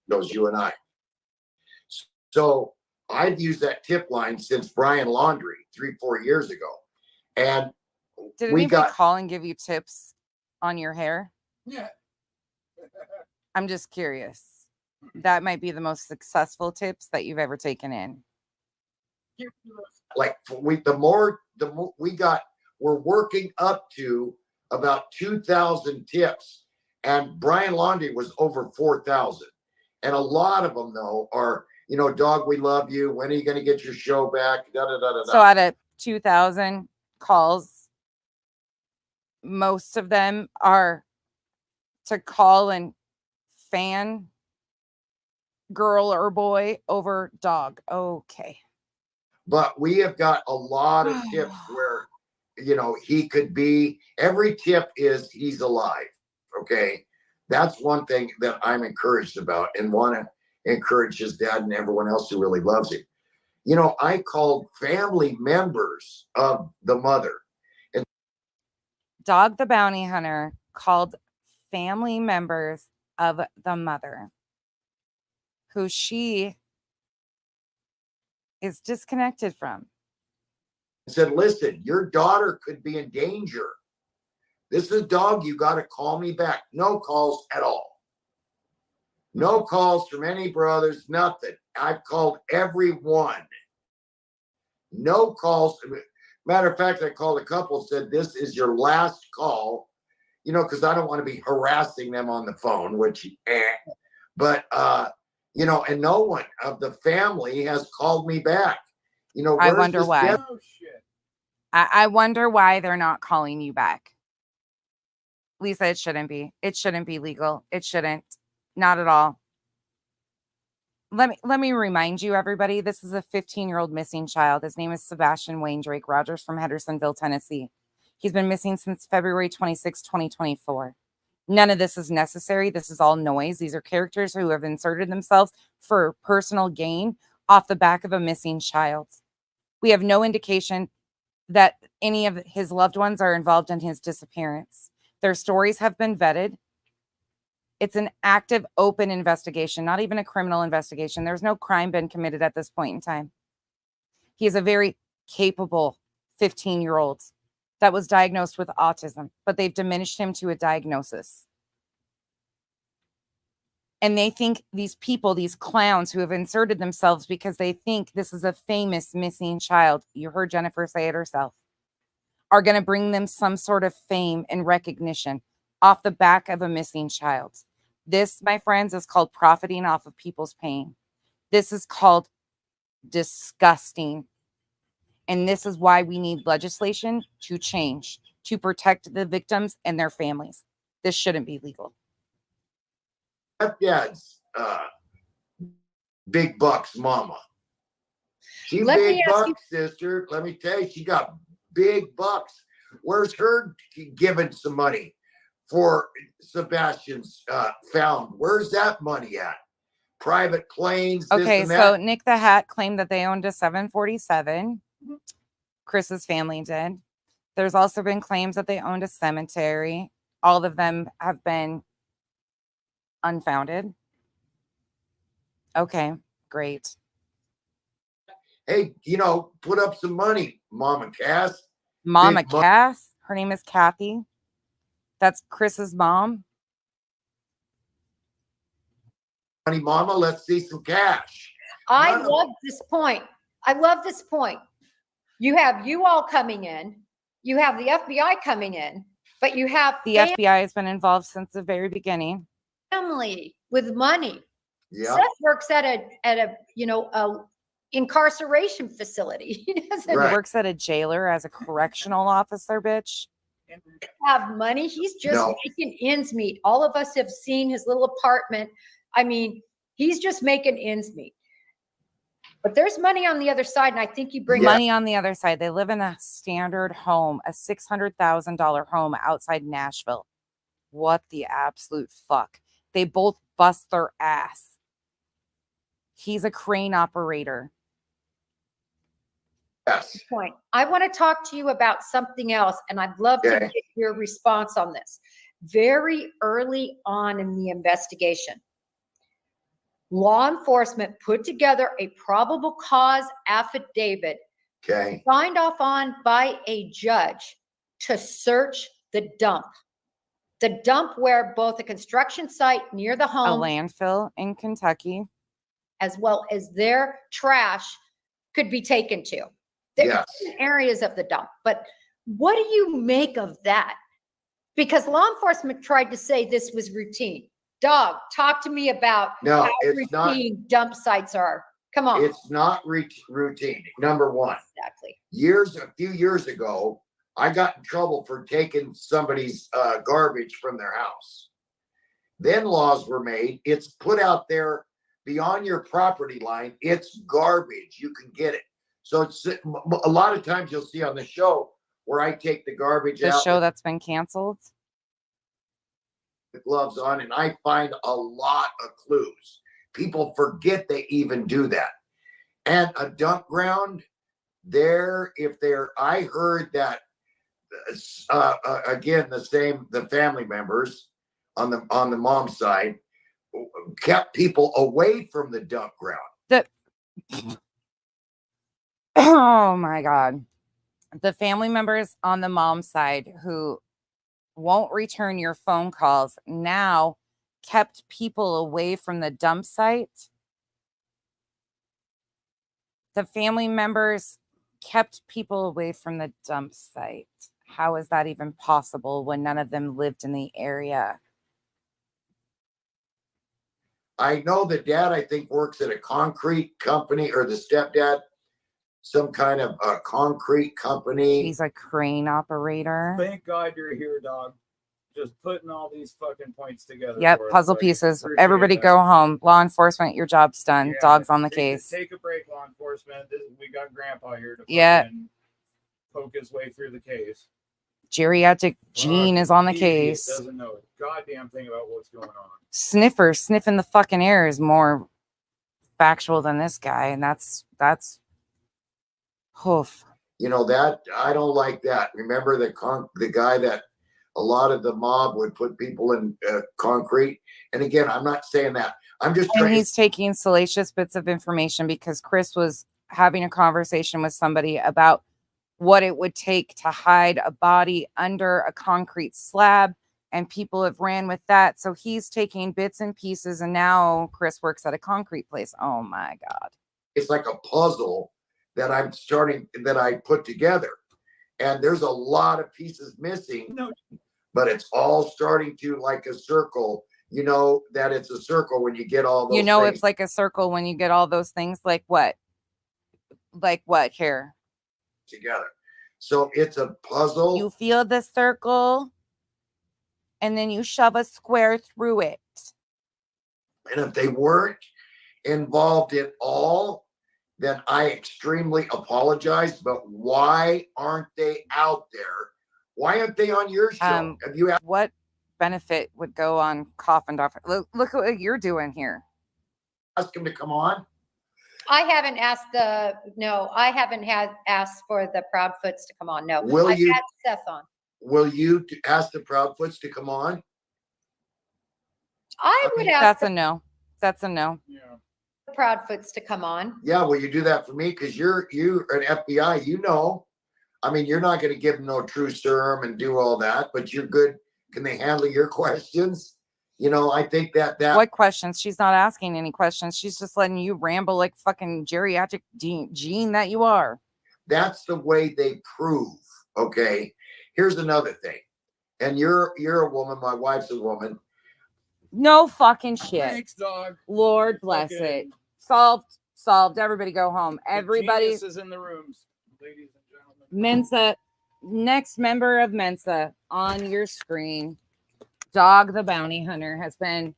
Those you and I. So I've used that tip line since Brian Laundrie 3-4 years ago. And Did we anybody got, call and give you tips on your hair? Yeah. I'm just curious. That might be the most successful tips that you've ever taken in. like, we're working up to about 2,000 tips, and Brian Laundrie was over 4,000. And a lot of them, though, are, you know, dog, we love you. When are you going to get your show back? Da, da, da, da, da. So out of 2,000 calls, most of them are to call and fan girl or boy over dog. Okay. But we have got a lot of tips where, you know, he could be, every tip is he's alive. Okay. That's one thing that I'm encouraged about and want to encourage his dad and everyone else who really loves him. You know, I called family members of the mother. And Dog the Bounty Hunter called family members of the mother, who she is disconnected from. said, listen, your daughter could be in danger. This is a dog. You got to call me back. No calls at all. No calls from any brothers, nothing. I've called everyone. No calls. Matter of fact, I called a couple, said, this is your last call, you know, because I don't want to be harassing them on the phone, which, but, you know, and no one of the family has called me back. You know, I wonder why. Oh shit. I wonder why they're not calling you back. Lisa, it shouldn't be. It shouldn't be legal. It shouldn't. Not at all. Let me remind you, everybody, this is a 15-year-old missing child. His name is Sebastian Wayne Drake Rogers from Hendersonville, Tennessee. He's been missing since February 26, 2024. None of this is necessary. This is all noise. These are characters who have inserted themselves for personal gain off the back of a missing child. We have no indication that any of his loved ones are involved in his disappearance. Their stories have been vetted. It's an active, open investigation, not even a criminal investigation. There's no crime been committed at this point in time. He is a very capable 15-year-old that was diagnosed with autism, but they've diminished him to a diagnosis. And they think these people, these clowns who have inserted themselves because they think this is a famous missing child, you heard Jennifer say it herself, are going to bring them some sort of fame and recognition off the back of a missing child. This, my friends, is called profiting off of people's pain. This is called disgusting. And this is why we need legislation to change, to protect the victims and their families. This shouldn't be legal. Dad's big bucks mama. She's Let big me ask bucks, sister. Let me tell you, she got big bucks. Where's her giving some money for Sebastian's found? Where's that money at? Private planes. This Okay, and so that? Nick the Hat claimed that they owned a 747. Chris's family did. There's also been claims that they owned a cemetery. All of them have been unfounded. Okay, great. Hey, you know, put up some money, Mama Cass. Mama Big mo- Cass, her name is Kathy. That's Chris's mom. Money, Mama. Let's see some cash. I None of love this point. I love this point. You have you all coming in, you have the FBI coming in, but you have The FBI has been involved since the very beginning. family with money. Yeah, Seth works at a you know a incarceration facility. He doesn't Right. He works at a jailer as a correctional officer, bitch. have money. He's just No. making ends meet. All of us have seen his little apartment. I mean, he's just making ends meet. But there's money on the other side, and I think you bring Yeah. Money on the other side. They live in a standard home, a $600,000 home outside Nashville. What the absolute fuck? They both bust their ass. He's a crane operator. yes. point. I want to talk to you about something else, and I'd love to Okay. get your response on this. Very early on in the investigation, Law enforcement put together a probable cause affidavit Okay. signed off on by a judge to search the dump. The dump where both a construction site near the A home landfill in Kentucky. as well as their trash could be taken to. There are Yes. different areas of the dump. But what do you make of that? Because law enforcement tried to say this was routine. Dog, talk to me about No, how it's not. routine dump sites are. Come on. It's not routine. Number one, Exactly. a few years ago, I got in trouble for taking somebody's garbage from their house. Then laws were made. It's put out there beyond your property line. It's garbage. You can get it. So it's a lot of times you'll see on the show where I take the garbage The out show that's been canceled. with gloves on, and I find a lot of clues. People forget they even do that. And a dump ground, I heard that again, the family members on the mom's side kept people away from the dump ground. Oh my God. The family members on the mom's side who won't return your phone calls now kept people away from the dump site. The family members kept people away from the dump site. How is that even possible when none of them lived in the area? I know the dad, I think, works at a concrete company, or the stepdad, some kind of a concrete company. He's a crane operator. Thank God you're here, dog. Just putting all these fucking points together. Yep, for us, puzzle buddy. pieces. Appreciate Everybody that. go home. Law enforcement, your job's done. Yeah, Dog's on the take case. Take a break, law enforcement. We got Grandpa here to Yeah. fucking poke his way through the case. Geriatric Gene is on the Fucking idiot case. Doesn't know a goddamn thing about what's going on. Sniffer sniffing the fucking air is more factual than this guy, and that's hoof. You know, that I don't like that. Remember the guy that a lot of the mob would put people in concrete. And again, I'm not saying that. I'm just And trying. he's taking salacious bits of information because Chris was having a conversation with somebody about what it would take to hide a body under a concrete slab, and people have ran with that. So he's taking bits and pieces, and now Chris works at a concrete place. Oh my God. It's like a puzzle that I put together. And there's a lot of pieces missing, No. but it's all starting to like a circle. You know that it's a circle when you get all those things It's like a circle when you get all those things. Like what? Like what here? together. So it's a puzzle. You feel the circle and then you shove a square through it. And if they weren't involved at all, then I extremely apologize. But why aren't they out there? Why aren't they on your show? Have you asked? What benefit would go on Coffin Doctor? Look what you're doing here. Ask him to come on? I haven't asked asked for the Proudfoots to come on. No. Will I've you- had Seth on. Will you ask the Proudfoots to come on? I would ask That's a no. That's a no. Yeah. the Proudfoots to come on. Yeah, will you do that for me? Because you're an FBI, you know. I mean, you're not going to give them no true serum and do all that, but you're good. Can they handle your questions? You know, I think that What questions? She's not asking any questions. She's just letting you ramble like fucking geriatric Gene that you are. that's the way they prove. Okay. Here's another thing. And you're a woman, my wife's a woman. No fucking shit. Thanks, dog. Lord bless Okay. it. Solved. Everybody go home. The Everybody. genius is in the rooms, ladies and gentlemen. Mensa, next member of Mensa on your screen. Dog the Bounty Hunter has been.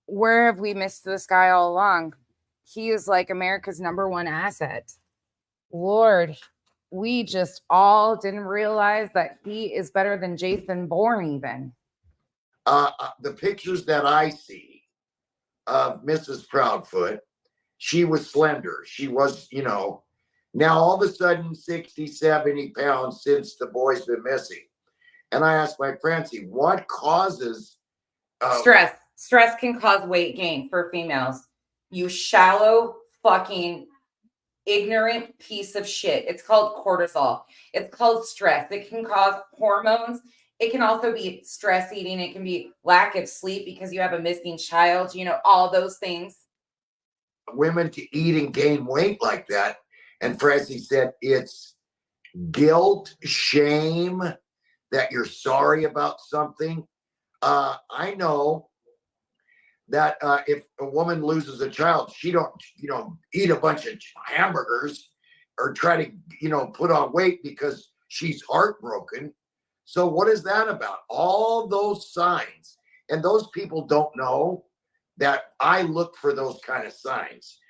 Where have we missed this guy all along? He is like America's #1 asset. Lord, we just all didn't realize that he is better than Jason Bourne even. The pictures that I see of Mrs. Proudfoot, she was slender. She was, you know, now all of a sudden 60, 70 pounds since the boy's been missing. And I asked my Francie, what causes Stress. Stress can cause weight gain for females. You shallow fucking ignorant piece of shit. It's called cortisol. It's called stress. It can cause hormones. It can also be stress eating. It can be lack of sleep because you have a missing child, you know, all those things. Women to eat and gain weight like that. And Francie said it's guilt, shame, that you're sorry about something. I know that if a woman loses a child, she don't, eat a bunch of hamburgers or try to, put on weight because she's heartbroken. So what is that about? All those signs. And those people don't know that I look for those kind of signs.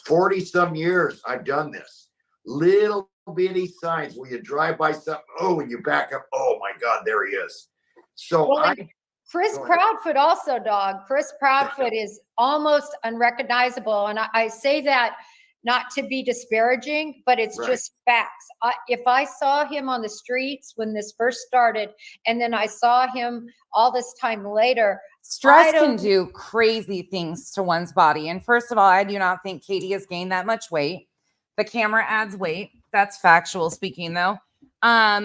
40 some years I've done this. Little bitty signs where you drive by something, and you back up. Oh my God, there he is. So Chris Proudfoot also, dog. Chris Proudfoot is almost unrecognizable. And I say that not to be disparaging, but it's just facts. If I saw him on the streets when this first started, and then I saw him all this time later. Stress can do crazy things to one's body. And first of all, I do not think Katie has gained that much weight. The camera adds weight. That's factual speaking, though.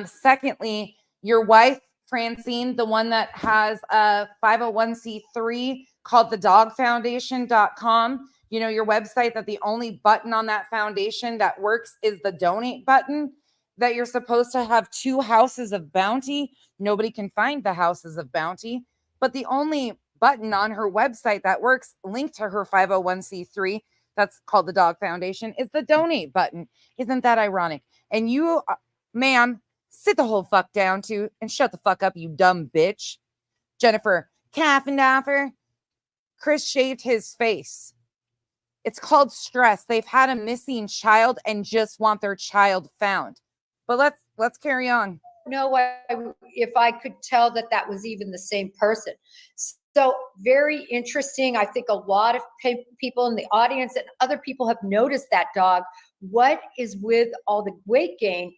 Secondly, your wife, Francine, the one that has a 501c3 called thedogfoundation.com, your website, that the only button on that foundation that works is the donate button, that you're supposed to have 2 houses of bounty. Nobody can find the houses of bounty, but the only button on her website that works linked to her 501c3 that's called the Dog Foundation is the donate button. Isn't that ironic? And you, ma'am, sit the whole fuck down too and shut the fuck up, you dumb bitch. Jennifer Kaffendorfer. Chris shaved his face. It's called stress. They've had a missing child and just want their child found. But let's carry on. If I could tell that was even the same person. So very interesting. I think a lot of people in the audience and other people have noticed that, dog. What is with all the weight gain?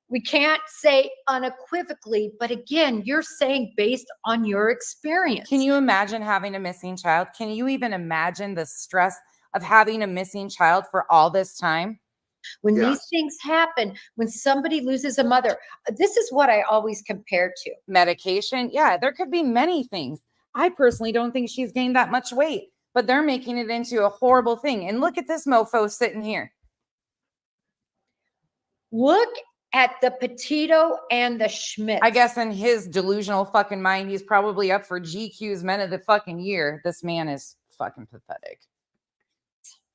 We can't say unequivocally, but again, you're saying based on your experience. Can you imagine having a missing child? Can you even imagine the stress of having a missing child for all this time? When these things happen, when somebody loses a mother, this is what I always compare to. Medication. Yeah, there could be many things. I personally don't think she's gained that much weight, but they're making it into a horrible thing. And look at this mofo sitting here. Look at the Petito and the Schmidt. I guess in his delusional fucking mind, he's probably up for GQ's Men of the fucking Year. This man is fucking pathetic.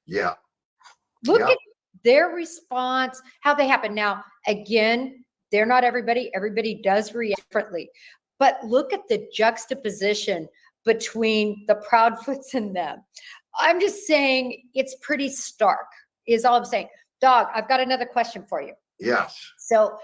Yeah. Look at their response, how they happen. Now, again, they're not everybody. Everybody does react differently. But look at the juxtaposition between the Proudfoots and them. I'm just saying it's pretty stark, is all I'm saying. Dog, I've got another question for you. Yes. So,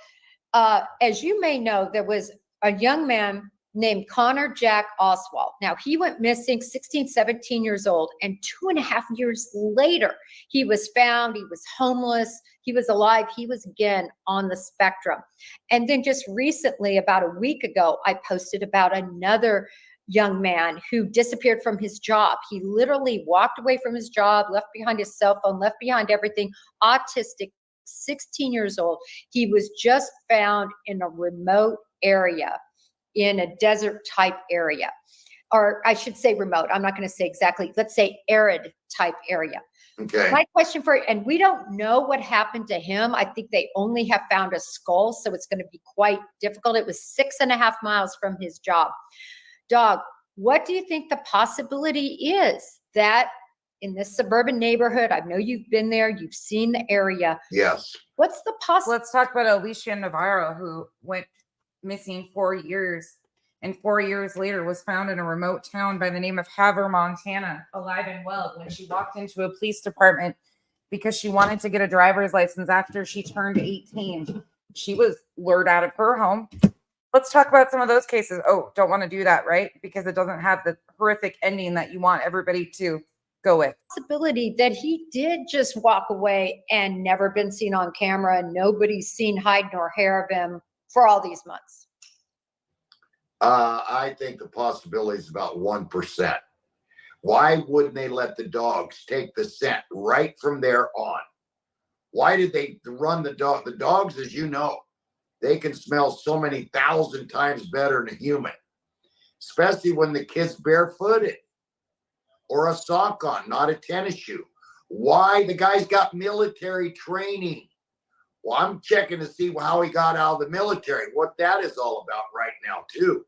as you may know, there was a young man named Connor Jack Oswald. Now, he went missing 16, 17 years old, and 2.5 years later, he was found. He was homeless. He was alive. He was again on the spectrum. And then just recently, about a week ago, I posted about another young man who disappeared from his job. He literally walked away from his job, left behind his cell phone, left behind everything, autistic, 16 years old. He was just found in a remote area, in a desert type area, or I should say remote. I'm not going to say exactly. Let's say arid type area. Okay. My question for you, and we don't know what happened to him. I think they only have found a skull, so it's going to be quite difficult. It was 6.5 miles from his job. Dog, what do you think the possibility is that in this suburban neighborhood, I know you've been there, you've seen the area. Yes. What's the possibility? Let's talk about Alicia Navarro, who went missing 4 years, and 4 years later was found in a remote town by the name of Havre, Montana, alive and well, when she walked into a police department because she wanted to get a driver's license after she turned 18. She was lured out of her home. Let's talk about some of those cases. Oh, don't want to do that, right? Because it doesn't have the horrific ending that you want everybody to go with. Possibility that he did just walk away and never been seen on camera, and nobody's seen hide nor hair of him for all these months. I think the possibility is about 1%. Why wouldn't they let the dogs take the scent right from there on? Why did they run the dog? The dogs, as you know, they can smell so many thousand times better than a human, especially when the kid's barefooted or a sock on, not a tennis shoe. Why? The guy's got military training. Well, I'm checking to see how he got out of the military, what that is all about right now, too.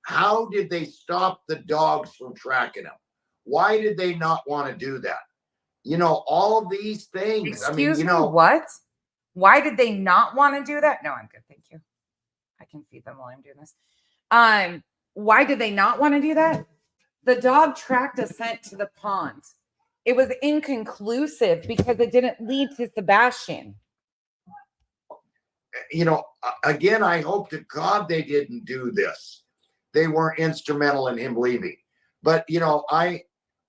How did they stop the dogs from tracking him? Why did they not want to do that? You know, all of these things. Excuse you me, know, what? Why did they not want to do that? No, I'm good. Thank you. I can feed them while I'm doing this. Why did they not want to do that? The dog tracked a scent to the pond. It was inconclusive because it didn't lead to Sebastian. You know, again, I hope to God they didn't do this. They weren't instrumental in him leaving. But, you know,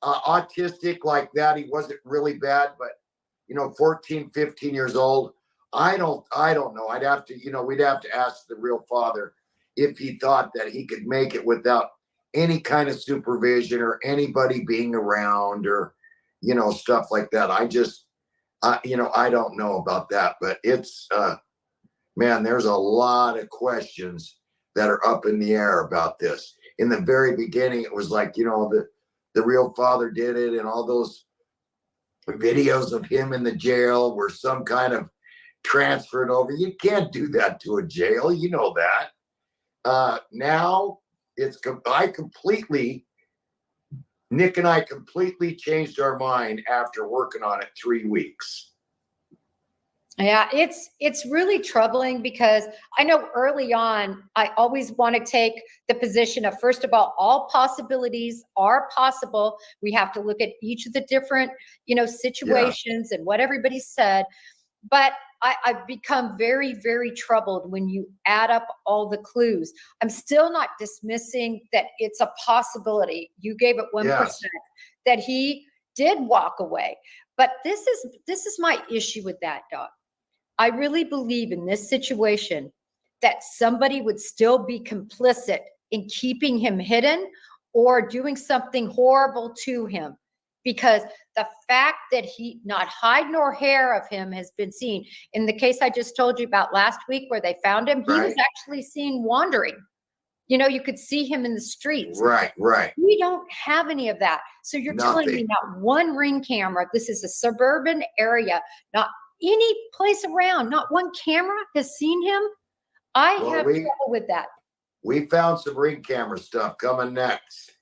autistic like that, he wasn't really bad, but, you know, 14, 15 years old. I don't know. I'd have to, you know, we'd have to ask the real father if he thought that he could make it without any kind of supervision or anybody being around or, you know, stuff like that. I just, you know, I don't know about that, but it's, man, there's a lot of questions that are up in the air about this. In the very beginning, it was like, you know, the real father did it, and all those videos of him in the jail were some kind of transferred over. You can't do that to a jail. You know that. Now it's, Nick and I completely changed our mind after working on it 3 weeks. Yeah, it's really troubling because I know early on, I always want to take the position of, first of all possibilities are possible. We have to look at each of the different, you know, situations and what everybody said. But I've become very, very troubled when you add up all the clues. I'm still not dismissing that it's a possibility. You gave it 1% that he did walk away. But this is my issue with that, dog. I really believe in this situation that somebody would still be complicit in keeping him hidden or doing something horrible to him, because the fact that he, not hide nor hair of him, has been seen. In the case I just told you about last week where they found him, he was actually seen wandering. You know, you could see him in the streets. Right. We don't have any of that. So you're telling me not one ring camera, this is a suburban area, not any place around, not one camera has seen him? I have trouble with that. We found some ring camera stuff coming next.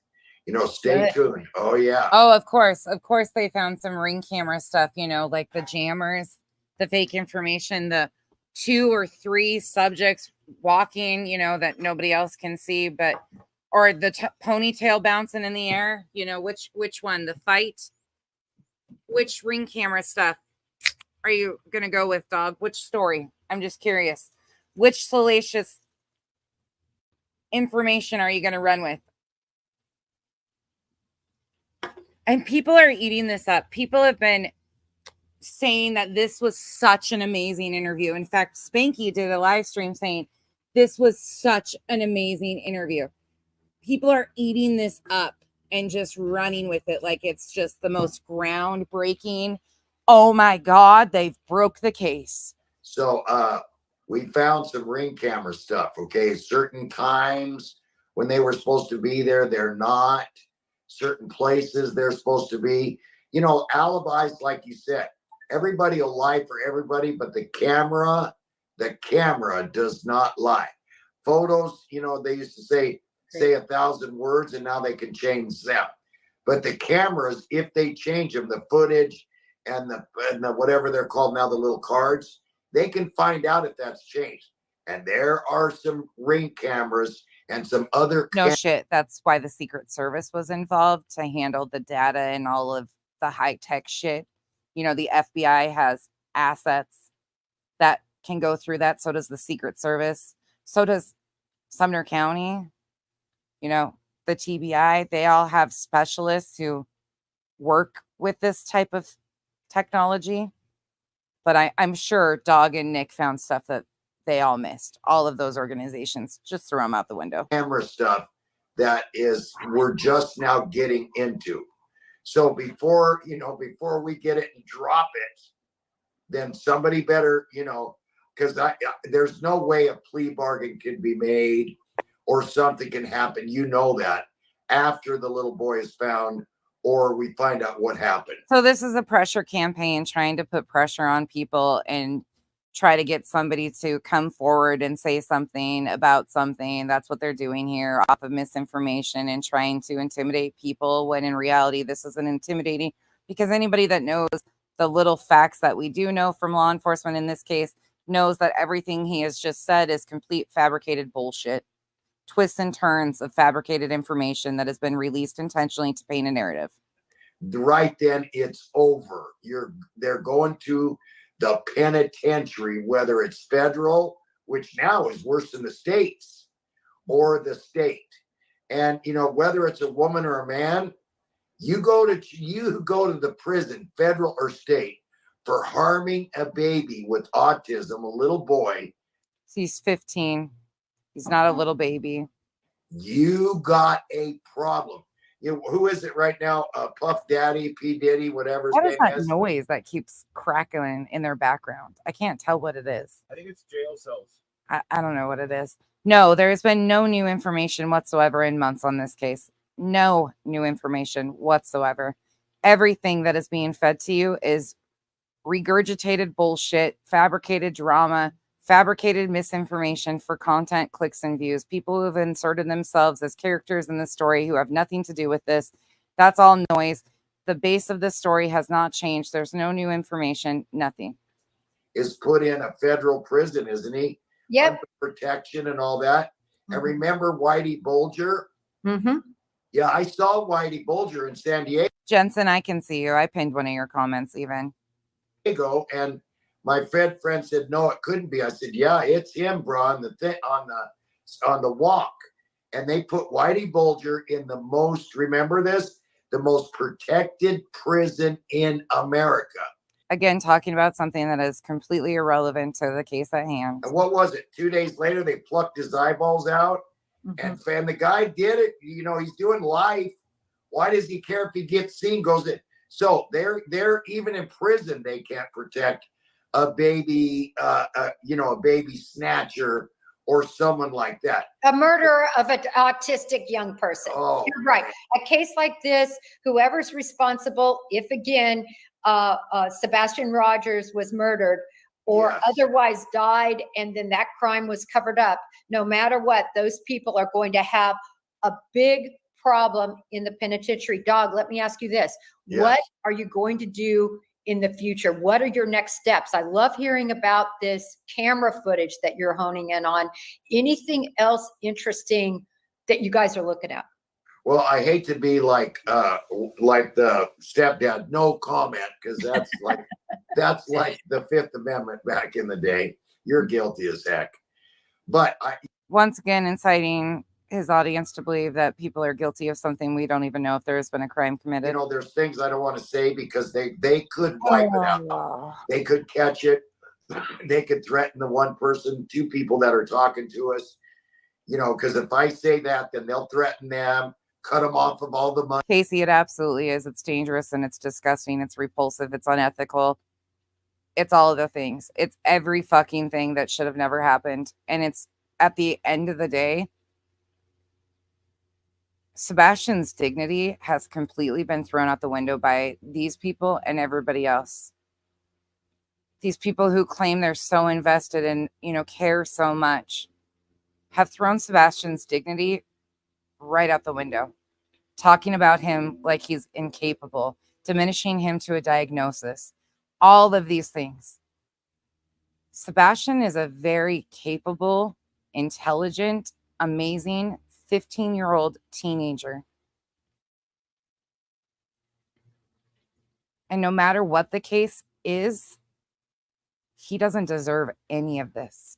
You know, stay tuned. Oh, yeah. Oh, of course. Of course, they found some ring camera stuff, you know, like the jammers, the fake information, the 2 or 3 subjects walking, you know, that nobody else can see, but, or the ponytail bouncing in the air, you know, which one, the fight, which ring camera stuff are you going to go with, dog? Which story? I'm just curious. Which salacious information are you going to run with? And people are eating this up. People have been saying that this was such an amazing interview. In fact, Spanky did a live stream saying this was such an amazing interview. People are eating this up and just running with it like it's just the most groundbreaking. Oh my God, they've broke the case. So we found some ring camera stuff, okay? Certain times when they were supposed to be there, they're not. Certain places they're supposed to be. You know, alibis, like you said, everybody will lie for everybody, but the camera does not lie. Photos, you know, they used to say 1,000 words, and now they can change them. But the cameras, if they change them, the footage, and the whatever they're called now, the little cards, they can find out if that's changed. And there are some ring cameras and some other shit. That's why the Secret Service was involved, to handle the data and all of the high-tech shit. You know, the FBI has assets that can go through that. So does the Secret Service. So does Sumner County. You know, the TBI. They all have specialists who work with this type of technology. But I'm sure Dog and Nick found stuff that they all missed. All of those organizations, just throw them out the window. Camera stuff that we're just now getting into. So before we get it and drop it, then somebody better, because there's no way a plea bargain can be made or something can happen. That after the little boy is found or we find out what happened. So this is a pressure campaign trying to put pressure on people and try to get somebody to come forward and say something about something. That's what they're doing here, off of misinformation and trying to intimidate people, when in reality this isn't intimidating, because anybody that knows the little facts that we do know from law enforcement in this case knows that everything he has just said is complete fabricated bullshit, twists and turns of fabricated information that has been released intentionally to paint a narrative. Right then, it's over. They're going to the penitentiary, whether it's federal, which now is worse than the states, or the state. And whether it's a woman or a man, you go to the prison, federal or state, for harming a baby with autism, a little boy. He's 15. He's not a little baby. You got a problem. Who is it right now? Puff Daddy, P. Diddy, whatever his What is name that is. noise that keeps crackling in their background? I can't tell what it is. I think it's jail cells. I don't know what it is. No, there has been no new information whatsoever in months on this case. No new information whatsoever. Everything that is being fed to you is regurgitated bullshit, fabricated drama, fabricated misinformation for content, clicks, and views. People who have inserted themselves as characters in the story who have nothing to do with this. That's all noise. The base of the story has not changed. There's no new information, nothing. Is put in a federal prison, isn't he? Yep. Under protection and all that. And remember Whitey Bulger? Mm-hmm. Yeah, I saw Whitey Bulger in San Jensen, I can see you. I pinned one of your comments even. Diego, and my friend said, no, it couldn't be. I said, yeah, it's him, bro, on the walk. And they put Whitey Bulger in the most protected prison in America. Again, talking about something that is completely irrelevant to the case at hand. And what was it? 2 days later, they plucked his eyeballs out. Mm-hmm. And the guy did it. He's doing life. Why does he care if he gets seen, goes in? So they're even in prison, they can't protect a baby, a baby snatcher or someone like that. A murderer of an autistic young person. Oh, you're right. A case like this, whoever's responsible, if again, Sebastian Rogers was murdered or yes. otherwise died, and then that crime was covered up, no matter what, those people are going to have a big problem in the penitentiary. Dog, let me ask you this. Yes. What are you going to do in the future? What are your next steps? I love hearing about this camera footage that you're honing in on. Anything else interesting that you guys are looking at? Well, I hate to be like the stepdad, no comment, because that's like the Fifth Amendment back in the day. You're guilty as heck. But once again, inciting his audience to believe that people are guilty of something we don't even know if there has been a crime committed. There's things I don't want to say because they could wipe it out. They could catch it. They could threaten the one person, two people that are talking to us. Because if I say that, then they'll threaten them, cut them off of all the money. Casey, it absolutely is. It's dangerous and it's disgusting. It's repulsive. It's unethical. It's all of the things. It's every fucking thing that should have never happened. And it's at the end of the day, Sebastian's dignity has completely been thrown out the window by these people and everybody else. These people who claim they're so invested and, care so much have thrown Sebastian's dignity right out the window, talking about him like he's incapable, diminishing him to a diagnosis, all of these things. Sebastian is a very capable, intelligent, amazing 15-year-old teenager. And no matter what the case is, he doesn't deserve any of this.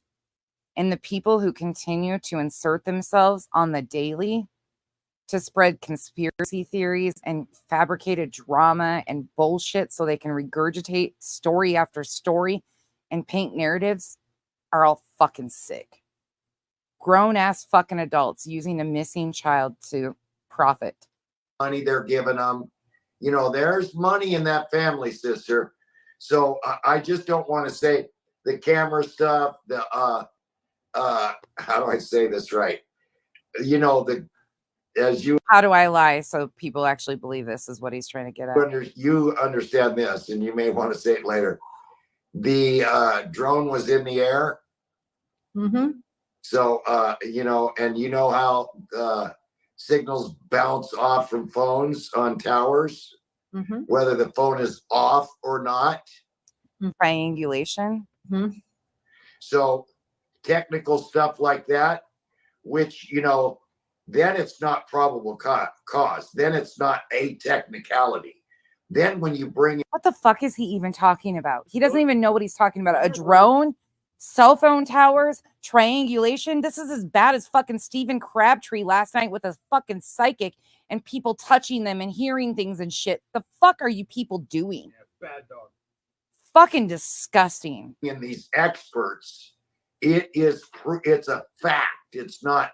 And the people who continue to insert themselves on the daily to spread conspiracy theories and fabricated drama and bullshit so they can regurgitate story after story and paint narratives are all fucking sick. Grown ass fucking adults using a missing child to profit. Money they're giving them. You know, there's money in that family, sister. So I just don't want to say the camera stuff, the how do I say this right? You know, How do I lie so people actually believe this is what he's trying to get at? You understand this, and you may want to say it later. The drone was in the air. Mm-hmm. So you know, and you know how signals bounce off from phones on towers, Mm-hmm. whether the phone is off or not. Triangulation. Mm-hmm. So technical stuff like that, which, you know, then it's not probable cause. Then it's not a technicality. Then when you bring What the fuck is he even talking about? He doesn't even know what he's talking about. A drone, cell phone towers, triangulation. This is as bad as fucking Stephen Crabtree last night with a fucking psychic and people touching them and hearing things and shit. The fuck are you people doing? Yeah, bad dog. Fucking disgusting. in these experts, it's a fact. It's not,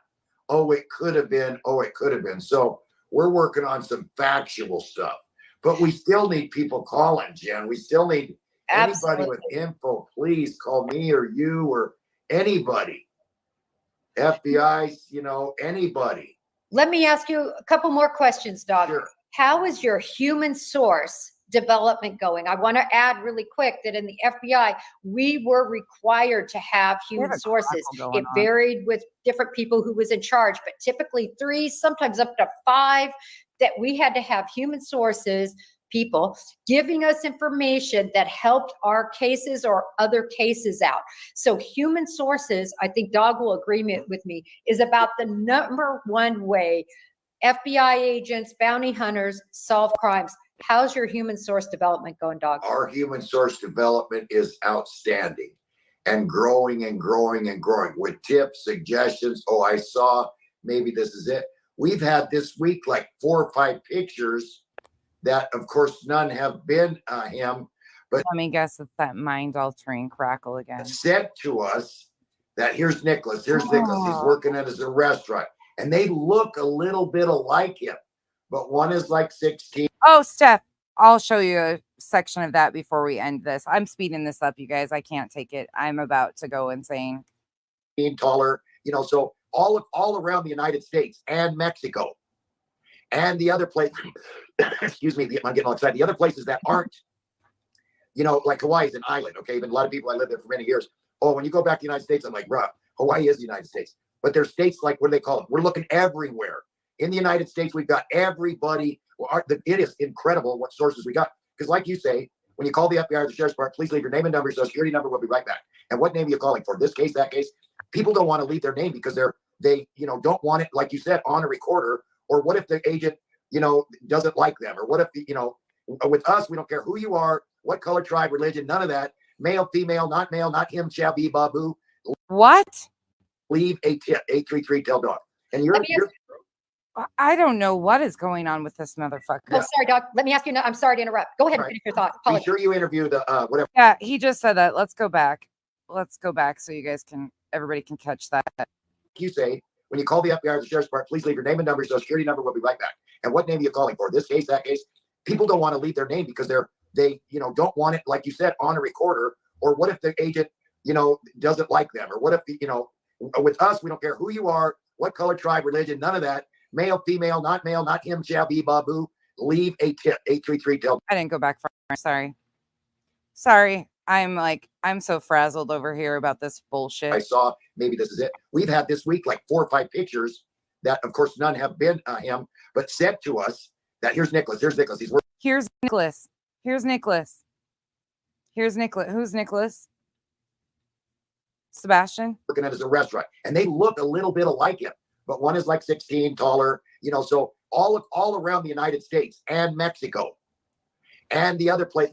oh, it could have been, oh, it could have been. So we're working on some factual stuff, but we still need people calling, Jen. We still need anybody with info. Please call me or you or anybody. FBI, you know, anybody. Let me ask you a couple more questions, Doc. Sure. How is your human source development going? I want to add really quick that in the FBI, we were required to have human sources. It varied with different people who was in charge, but typically 3, sometimes up to 5, that we had to have human sources, people giving us information that helped our cases or other cases out. So human sources, I think Dog will agree with me, is about the #1 way FBI agents, bounty hunters solve crimes. How's your human source development going, Dog? Our human source development is outstanding and growing and growing and growing with tips, suggestions. Oh, I saw, maybe this is it. We've had this week like 4 or 5 pictures that, of course, none have been him, but let me guess, it's that mind-altering crackle again. Said to us that here's Nicholas, Nicholas. He's working at a restaurant, and they look a little bit alike him, but one is like 16. Oh, Steph, I'll show you a section of that before we end this. I'm speeding this up, you guys. I can't take it. I'm about to go insane. Taller, you know, so all around the United States and Mexico and the other place. Excuse me, I'm getting all excited. The other places that aren't, you know, like Hawaii is an island. Okay, even a lot of people, I lived there for many years. Oh, when you go back to the United States, I'm like, bruh, Hawaii is the United States. But there's states like, what do they call it? We're looking everywhere. In the United States, we've got everybody. It is incredible what sources we got. Because like you say, when you call the FBI or the Sheriff's Department, please leave your name and number, your social security number. We'll be right back. And what name are you calling for? This case, that case? People don't want to leave their name because they don't want it, like you said, on a recorder. Or what if the agent, you know, doesn't like them? Or what if, you know, with us, we don't care who you are, what color, tribe, religion, none of that. Male, female, not him, shall be, babu. What? Leave a tip, 833 tell dog. And I don't know what is going on with this motherfucker. Oh, sorry, Doc. Let me ask you. I'm sorry to interrupt. Go ahead and finish your thought. Be sure you interview the whatever. Yeah, he just said that. Let's go back. So you guys everybody can catch that. You say, when you call the FBI or the Sheriff's Department, please leave your name and number, your social security number. We'll be right back. And what name are you calling for? This case, that case? People don't want to leave their name because they don't want it, like you said, on a recorder. Or what if the agent, you know, doesn't like them? Or what if with us, we don't care who you are, what color, tribe, religion, none of that. Male, female, not him, shall be, babu. Leave a tip, 833 tell. I didn't go back far. Sorry. I'm so frazzled over here about this bullshit. I saw, maybe this is it. We've had this week like 4 or 5 pictures that, of course, none have been him, but said to us that here's Nicholas. He's working. Here's Nicholas. Who's Nicholas? Sebastian? Working at a restaurant, and they look a little bit alike him, but one is like 16, taller, you know, so all around the United States and Mexico and the other place.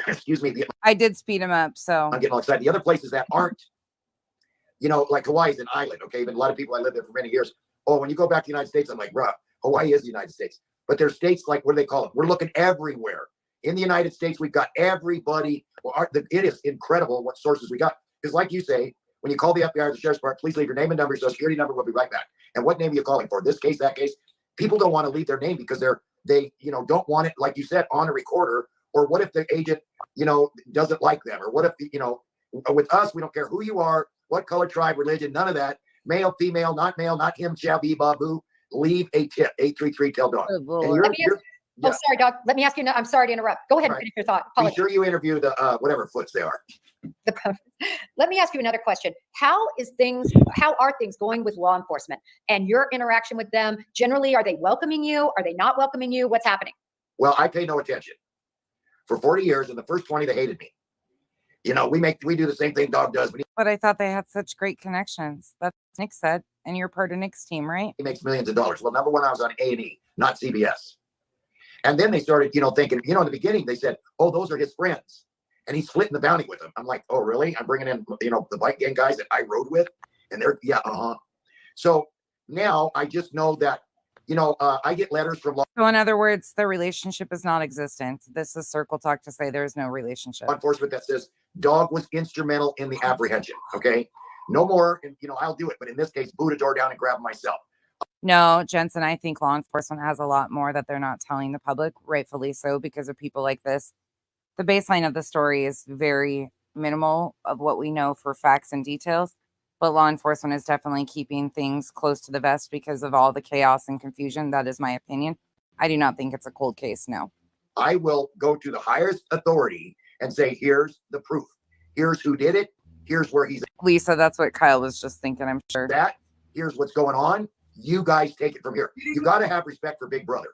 Excuse me. I did speed him up, so I'm getting all excited. The other places that aren't, you know, like Hawaii is an island. Okay, even a lot of people, I lived there for many years. Oh, when you go back to the United States, I'm like, bruh, Hawaii is the United States. But there's states like, what do they call it? We're looking everywhere. In the United States, we've got everybody. It is incredible what sources we got. Because like you say, when you call the FBI or the sheriff's department, please leave your name and number, your social security number, we'll be right back. And what name are you calling for? This case, that case? People don't want to leave their name because they don't want it, like you said, on a recorder. Or what if the agent, doesn't like them? Or what if, with us, we don't care who you are, what color, tribe, religion, none of that. Male, female, not him, shall be, babu. Leave a tip, 833-TELL-DOG. Good And Lord. Oh, sorry, Doc. Let me ask you. I'm sorry to interrupt. Go ahead and Right. finish your thought. Be Apologize. sure you interview the whatever foots they are. Let me ask you another question. How are things going with law enforcement and your interaction with them? Generally, are they welcoming you? Are they not welcoming you? What's happening? Well, I pay no attention. For 40 years, in the first 20, they hated me. We do the same thing Dog does, but But I thought they had such great connections. That's what Nick said. And you're part of Nick's team, right? he makes millions of dollars. Well, number one, I was on A&E, not CBS. And then they started, thinking, in the beginning, they said, oh, those are his friends. And he's splitting the bounty with them. I'm like, oh, really? I'm bringing in, the bike gang guys that I rode with. And they're, yeah, So now I just know that, I get letters from law So in other words, the relationship is non-existent. This is circle talk to say there's no relationship. enforcement that says Dog was instrumental in the apprehension. Okay. No more, and I'll do it. But in this case, boot a door down and grab him myself. No, Jensen, I think law enforcement has a lot more that they're not telling the public, rightfully so, because of people like this. The baseline of the story is very minimal of what we know for facts and details, but law enforcement is definitely keeping things close to the vest because of all the chaos and confusion. That is my opinion. I do not think it's a cold case, no. I will go to the highest authority and say, here's the proof. Here's who did it. Here's where he's Lisa, that's what Kyle was just thinking, I'm sure. at. Here's what's going on. You guys take it from here. You got to have respect for Big Brother,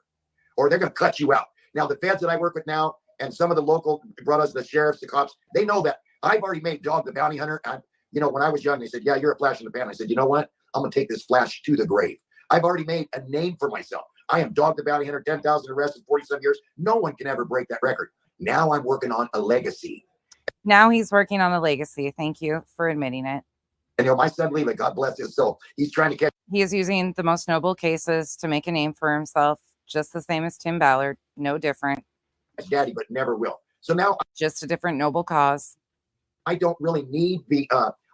or they're going to cut you out. Now, the feds that I work with now, and some of the local brothers, the sheriffs, the cops, they know that I've already made Dog the Bounty Hunter. When I was young, they said, yeah, you're a flash in the pan. I said, you know what? I'm going to take this flash to the grave. I've already made a name for myself. I am Dog the Bounty Hunter, 10,000 arrests in 47 years. No one can ever break that record. Now I'm working on a legacy. Now he's working on a legacy. Thank you for admitting it. And my son Levi, God bless his soul, he's trying to catch He is using the most noble cases to make a name for himself, just the same as Tim Ballard. No different. Daddy, but never will. So now Just a different noble cause. I don't really need the,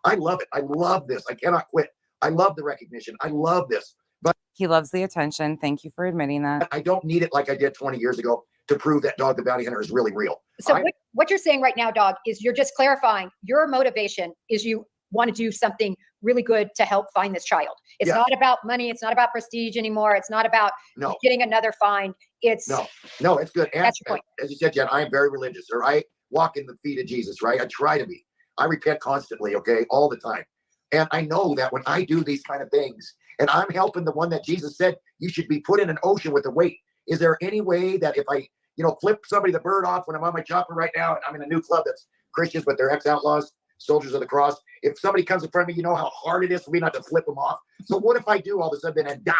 I love it. I love this. I cannot quit. I love the recognition. I love this. But He loves the attention. Thank you for admitting that. I don't need it like I did 20 years ago to prove that Dog the Bounty Hunter is really real. So what you're saying right now, Dog, is you're just clarifying your motivation is you want to do something really good to help find this child. It's Yeah. not about money. It's not about prestige anymore. It's not about No, getting another find. It's no, it's good. And That's your point. as you said, Jen, I am very religious, or I walk in the feet of Jesus, right? I try to be. I repent constantly, okay, all the time. And I know that when I do these kind of things, and I'm helping the one that Jesus said you should be put in an ocean with a weight. Is there any way that if I, flip somebody the bird off when I'm on my chopper right now, and I'm in a new club that's Christians, but they're ex-outlaws, soldiers of the cross. If somebody comes in front of me, you know how hard it is for me not to flip them off. So what if I do all of a sudden and die?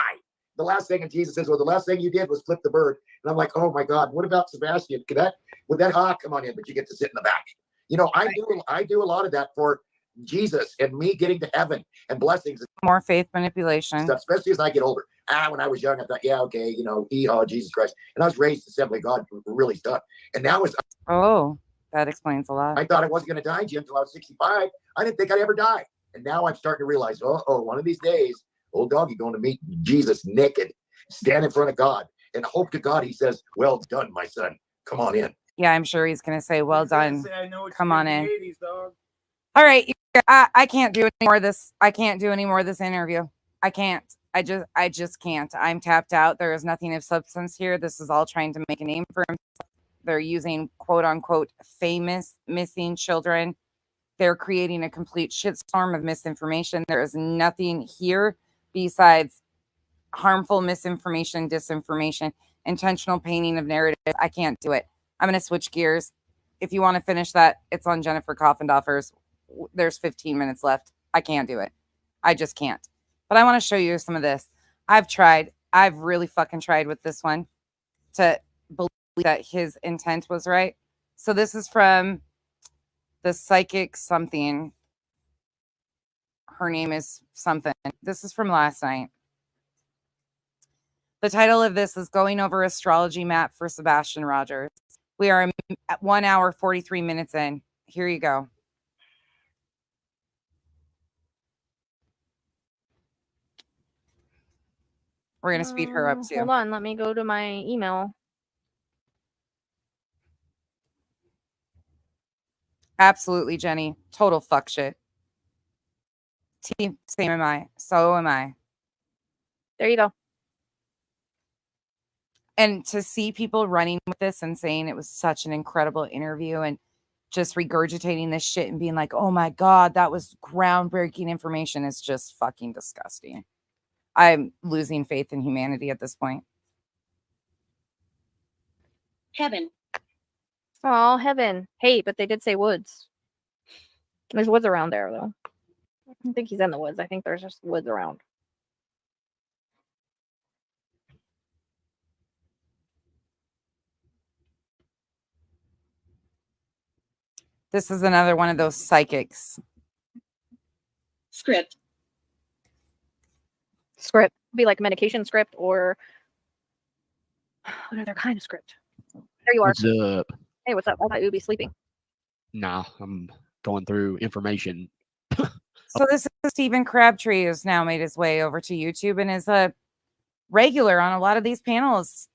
The last thing, and Jesus says, well, the last thing you did was flip the bird. And I'm like, oh my God, what about Sebastian? Would that come on in, but you get to sit in the back. I do a lot of that for Jesus and me getting to heaven and blessings and More faith manipulation. stuff, especially as I get older. When I was young, I thought, yeah, okay, Jesus Christ. And I was raised Assembly of God, really stuck. And now Oh, that explains a lot. I thought I wasn't going to die, Jim, until I was 65. I didn't think I'd ever die. And now I'm starting to realize, one of these days, old doggy going to meet Jesus naked, stand in front of God, and hope to God he says, well done, my son. Come on in. Yeah, I'm sure he's going to say, well done. I know what Come you on did in. the 80s, dog. All right. I can't do any more of this. I can't do any more of this interview. I can't. I just can't. I'm tapped out. There is nothing of substance here. This is all trying to make a name for himself. They're using quote unquote famous missing children. They're creating a complete shitstorm of misinformation. There is nothing here besides harmful misinformation, disinformation, intentional painting of narrative. I can't do it. I'm going to switch gears. If you want to finish that, it's on Jennifer Coffendoffer's. There's 15 minutes left. I can't do it. I just can't. But I want to show you some of this. I've tried. I've really fucking tried with this one to believe that his intent was right. So this is from the psychic something. Her name is something. This is from last night. The title of this is Going Over Astrology Map for Sebastian Rogers. We are at 1 hour, 43 minutes in. Here you go. We're gonna speed her up too. Hold on, let me go to my email. Absolutely, Jenny. Total fuck shit. Same am I. So am I. There you go. And to see people running with this and saying it was such an incredible interview and just regurgitating this shit and being like, oh my God, that was groundbreaking information is just fucking disgusting. I'm losing faith in humanity at this point. Heaven. Oh, heaven. Hey, but they did say woods. There's woods around there, though. I don't think he's in the woods. I think there's just woods around. This is another one of those psychics. Script. Script. Be like medication script or what other kind of script? There you are. What's up? Hey, what's up? I thought you would be sleeping. Nah, I'm going through information. So this is Stephen Crabtree, who's now made his way over to YouTube and is a regular on a lot of these panels.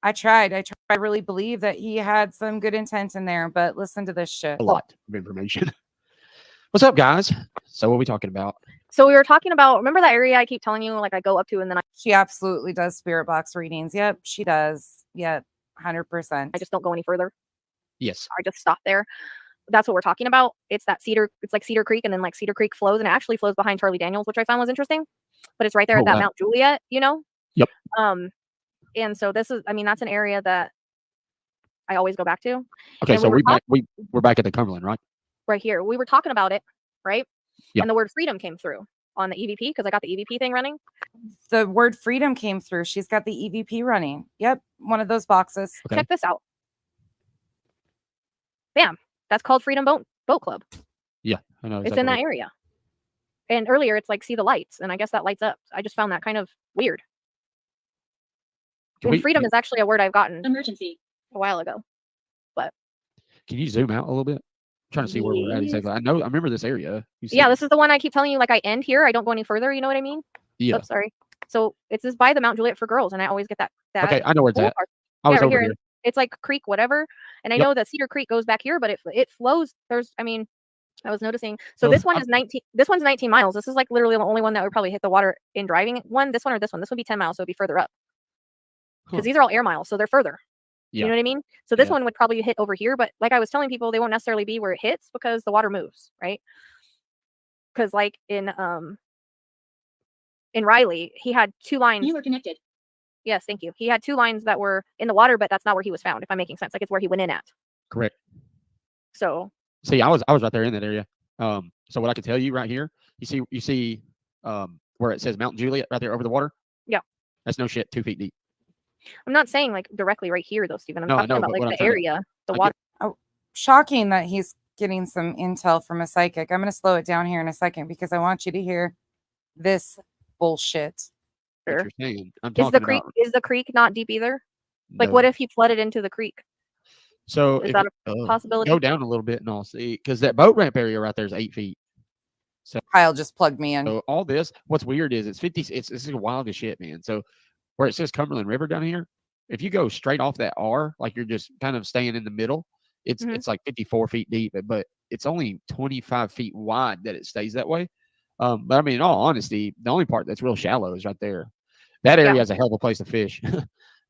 I tried to really believe that he had some good intent in there, but listen to this shit. A lot of information. What's up, guys? So what are we talking about? So we were talking about, remember that area I keep telling you, like I go up to and then She absolutely does spirit box readings. Yep, she does. Yep, 100%. I just don't go any further. Yes. I just stop there. That's what we're talking about. It's that it's like Cedar Creek, and then like Cedar Creek flows, and it actually flows behind Charlie Daniels, which I found was interesting. But it's right there at that Mount Juliet, you know? Yep. And so this is, I mean, that's an area that I always go back to. Okay, And so we we're back at the Cumberland, right? right here. We were talking about it, right? Yep. And the word freedom came through on the EVP because I got the EVP thing running. The word freedom came through. She's got the EVP running. Yep, one of those boxes. Okay. Check this out. Bam. That's called Freedom Boat Club. Yeah, I know. It's in that area. And earlier it's like see the lights, and I guess that lights up. I just found that kind of weird. And freedom is actually a word I've gotten Emergency. a while ago. But can you zoom out a little bit? I'm trying to see where we're at exactly. I remember this area. Yeah, this is the one I keep telling you, like I end here. I don't go any further. You know what I mean? Yeah. Oops, sorry. So it's this by the Mount Juliet for girls, and I always get that. Okay, I know where it's at. I was right over here. It's like creek, whatever. And I know that Cedar Creek goes back here, but it flows. I was noticing. So this one is 19. This one's 19 miles. This is like literally the only one that would probably hit the water in driving. This one or this one. This would be 10 miles, so it'd be further up. Because these are all air miles, so they're further. Yeah. You know what I mean? So this one would probably hit over here, but like I was telling people, they won't necessarily be where it hits because the water moves, right? Because like in Riley, he had 2 lines. You were connected. Yes, thank you. He had 2 lines that were in the water, but that's not where he was found, if I'm making sense. Like it's where he went in at. Correct. So see, I was right there in that area. So what I can tell you right here, you see where it says Mount Juliet right there over the water? Yeah. That's no shit 2 feet deep. I'm not saying like directly right here though, Stephen. I'm talking about like the area, the water. Oh, shocking that he's getting some intel from a psychic. I'm going to slow it down here in a second because I want you to hear this bullshit. Sure. I'm is the creek not deep either? Like what if he flooded into the creek? So is that a possibility? Go down a little bit and I'll see, because that boat ramp area right there is 8 feet. So Kyle just plugged me in. So all this, what's weird is it's 50. This is wild as shit, man. So where it says Cumberland River down here, if you go straight off that R, like you're just kind of staying in the middle, it's like 54 feet deep, but it's only 25 feet wide that it stays that way. But I mean, in all honesty, the only part that's real shallow is right there. That area is a hell of a place to fish.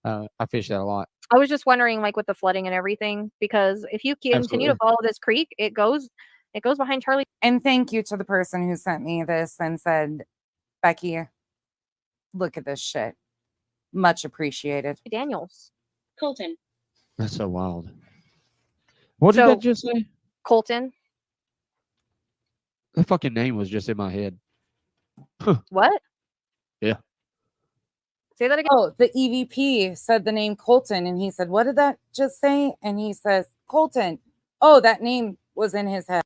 I fish that a lot. I was just wondering, like with the flooding and everything, because if you continue to follow this creek, it goes behind Charlie. And thank you to the person who sent me this and said, Becky, look at this shit. Much appreciated. Daniels. Colton. That's so wild. What did that just say? Colton. The fucking name was just in my head. What? Yeah. Say that again. Oh, the EVP said the name Colton, and he said, what did that just say? And he says, Colton. Oh, that name was in his head.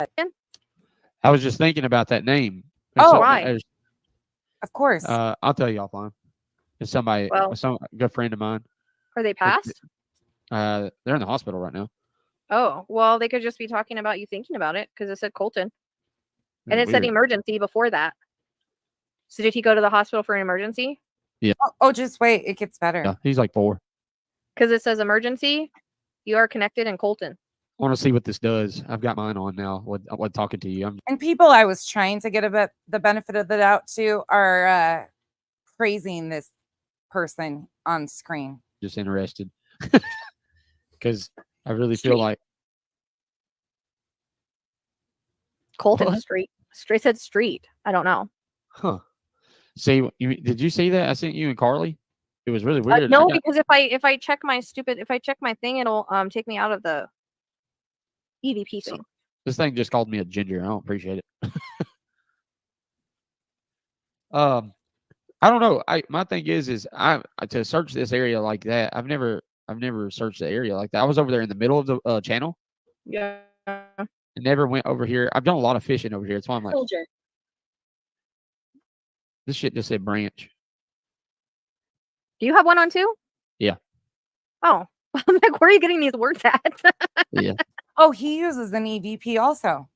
I was just thinking about that name. Oh, right. Of course. I'll tell you offline. It's somebody, some good friend of mine. Are they passed? They're in the hospital right now. Oh, well, they could just be talking about you thinking about it because it said Colton. And it said emergency before that. So did he go to the hospital for an emergency? Oh, just wait. It gets better. Yeah, he's like 4. Because it says emergency. You are connected in Colton. I want to see what this does. I've got mine on now. What talking to you? And people I was trying to get the benefit of the doubt to are praising this person on screen. Just interested because I really feel Street. like Colton What? Street. Straight said street. I don't know. Huh. See, did you see that? I sent you and Carly. It was really weird. No, because if I check my thing, it'll take me out of the EVP thing. This thing just called me a ginger. I don't appreciate it. I don't know. My thing is I to search this area like that. I've never searched the area like that. I was over there in the middle of the channel. Yeah. And never went over here. I've done a lot of fishing over here. That's why I'm like, Soldier. this shit just said branch. Do you have one on too? Yeah. Oh, I'm like, where are you getting these words at? Yeah. Oh, he uses an EVP also.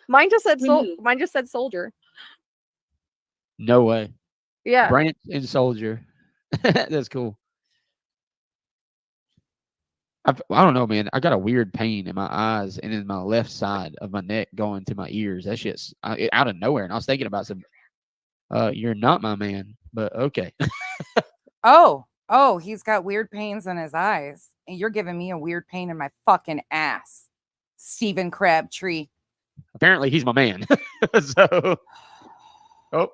Mine just said Remove. mine just said soldier. No way. Yeah. Branch and soldier. That's cool. I don't know, man. I got a weird pain in my eyes and in my left side of my neck going to my ears. That shit's out of nowhere. And I was thinking about some. You're not my man, but okay. Oh, he's got weird pains in his eyes. And you're giving me a weird pain in my fucking ass. Stephen Crabtree. Apparently, he's my man. So, oh,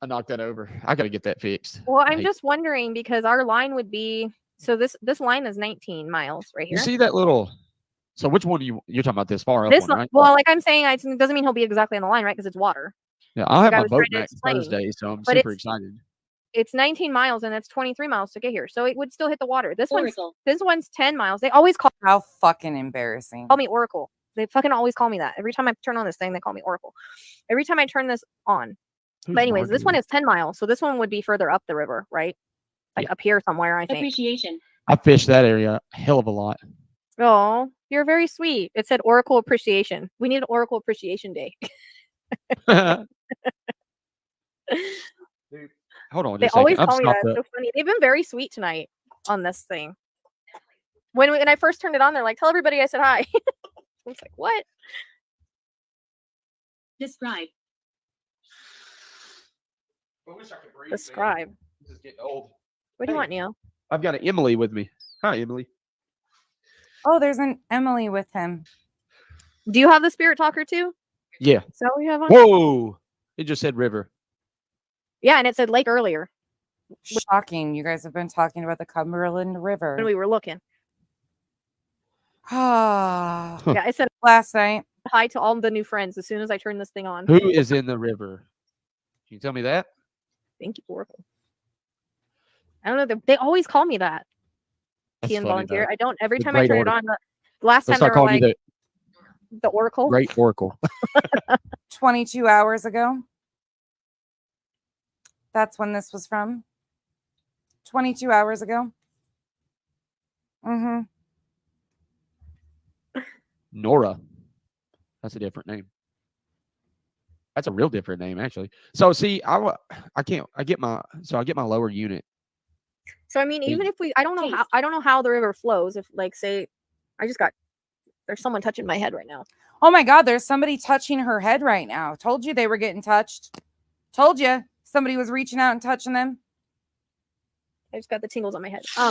I knocked that over. I got to get that fixed. Well, I'm just wondering because our line would be this line is 19 miles right here. You see that little? So which one you're talking about? This far up This one, right? well, like I'm saying, it doesn't mean he'll be exactly on the line, right? Because it's water. Yeah, I'll have I my was boat trying to back explain, Thursday, so I'm but super excited. It's 19 miles and it's 23 miles to get here, so it would still hit the water. This Oracle. one's 10 miles. They always call How fucking embarrassing. me Oracle. They fucking always call me that. Every time I turn on this thing, they call me Oracle. Every time I turn this on. But anyways, this one is 10 miles, so this one would be further up the river, right? Like up here somewhere, I think. Appreciation. I fished that area a hell of a lot. Oh, you're very sweet. It said Oracle Appreciation. We need an Oracle Appreciation Day. Dude, hold on They just a always second. call me that. It's so funny. They've been very sweet tonight on this thing. When I first turned it on, they're like, "Tell everybody I said hi." I was like, "What?" Describe. Describe. This is getting old. What do you want, Neil? I've got an Emily with me. Hi, Emily. Oh, there's an Emily with him. Do you have the Spirit Talker too? Yeah. Is that what you have on? Whoa. It just said river. Yeah, and it said lake earlier Shocking. You guys have been talking about the Cumberland River. when we were looking. Ah, Yeah, I said last night. hi to all the new friends as soon as I turned this thing on. Who is in the river? Can you tell me that? Thank you, Oracle. I don't know. They always call me that. That's Key and funny, volunteer. though. I don't. Every The time I great turn order. it on, the last time Let's they start were calling like you the Oracle. the Great Oracle. 22 hours ago. That's when this was from. 22 hours ago. Mm-hmm. Nora. That's a different name. That's a real different name, actually. So see, I get my lower unit. So I mean, even if I don't know how the river flows. If like say, there's someone touching my head right now. Oh my God, there's somebody touching her head right now. Told you they were getting touched. Told you somebody was reaching out and touching them. I just got the tingles on my head. I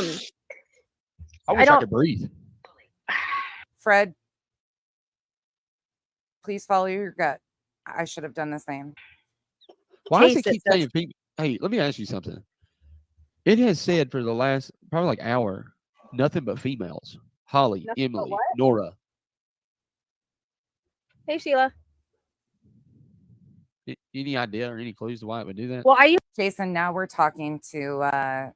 wish I could breathe. Fred, please follow your gut. I should have done the same. Why does it Taste it, keep saying pink? Hey, let me ask you something. It has said for the last probably like hour, nothing but females. Holly, Nothing but Emily, what? Nora. Hey Sheila. Any idea or any clues to why it would do that? Well, Jason, now we're talking to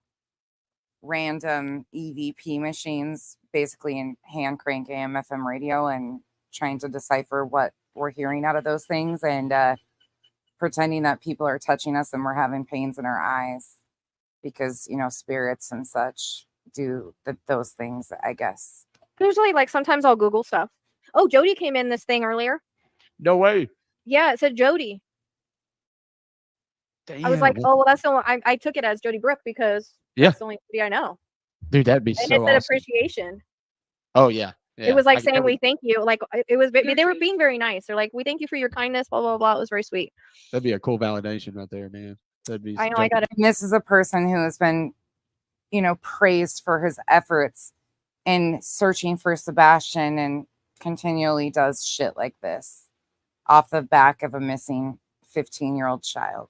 random EVP machines, basically in hand crank AM/FM radio, and trying to decipher what we're hearing out of those things, and pretending that people are touching us and we're having pains in our eyes because, you know, spirits and such do those things, I guess. usually like sometimes I'll Google stuff. Oh, Jody came in this thing earlier. No way. Yeah, it said Jody. Damn, I was like, that- oh, well, that's the only, I took it as Jody Brooke because Yeah. that's the only city I know. dude, that'd be And so it said awesome. appreciation. Oh yeah, yeah. It was like I saying, never- we thank you. Like, it was, they were being very nice. They're like, we thank you for your kindness, blah, blah, blah. It was very sweet. That'd be a cool validation right there, man. That'd be. I know, I got it. And this is a person who has been, praised for his efforts in searching for Sebastian and continually does shit like this off the back of a missing 15-year-old child.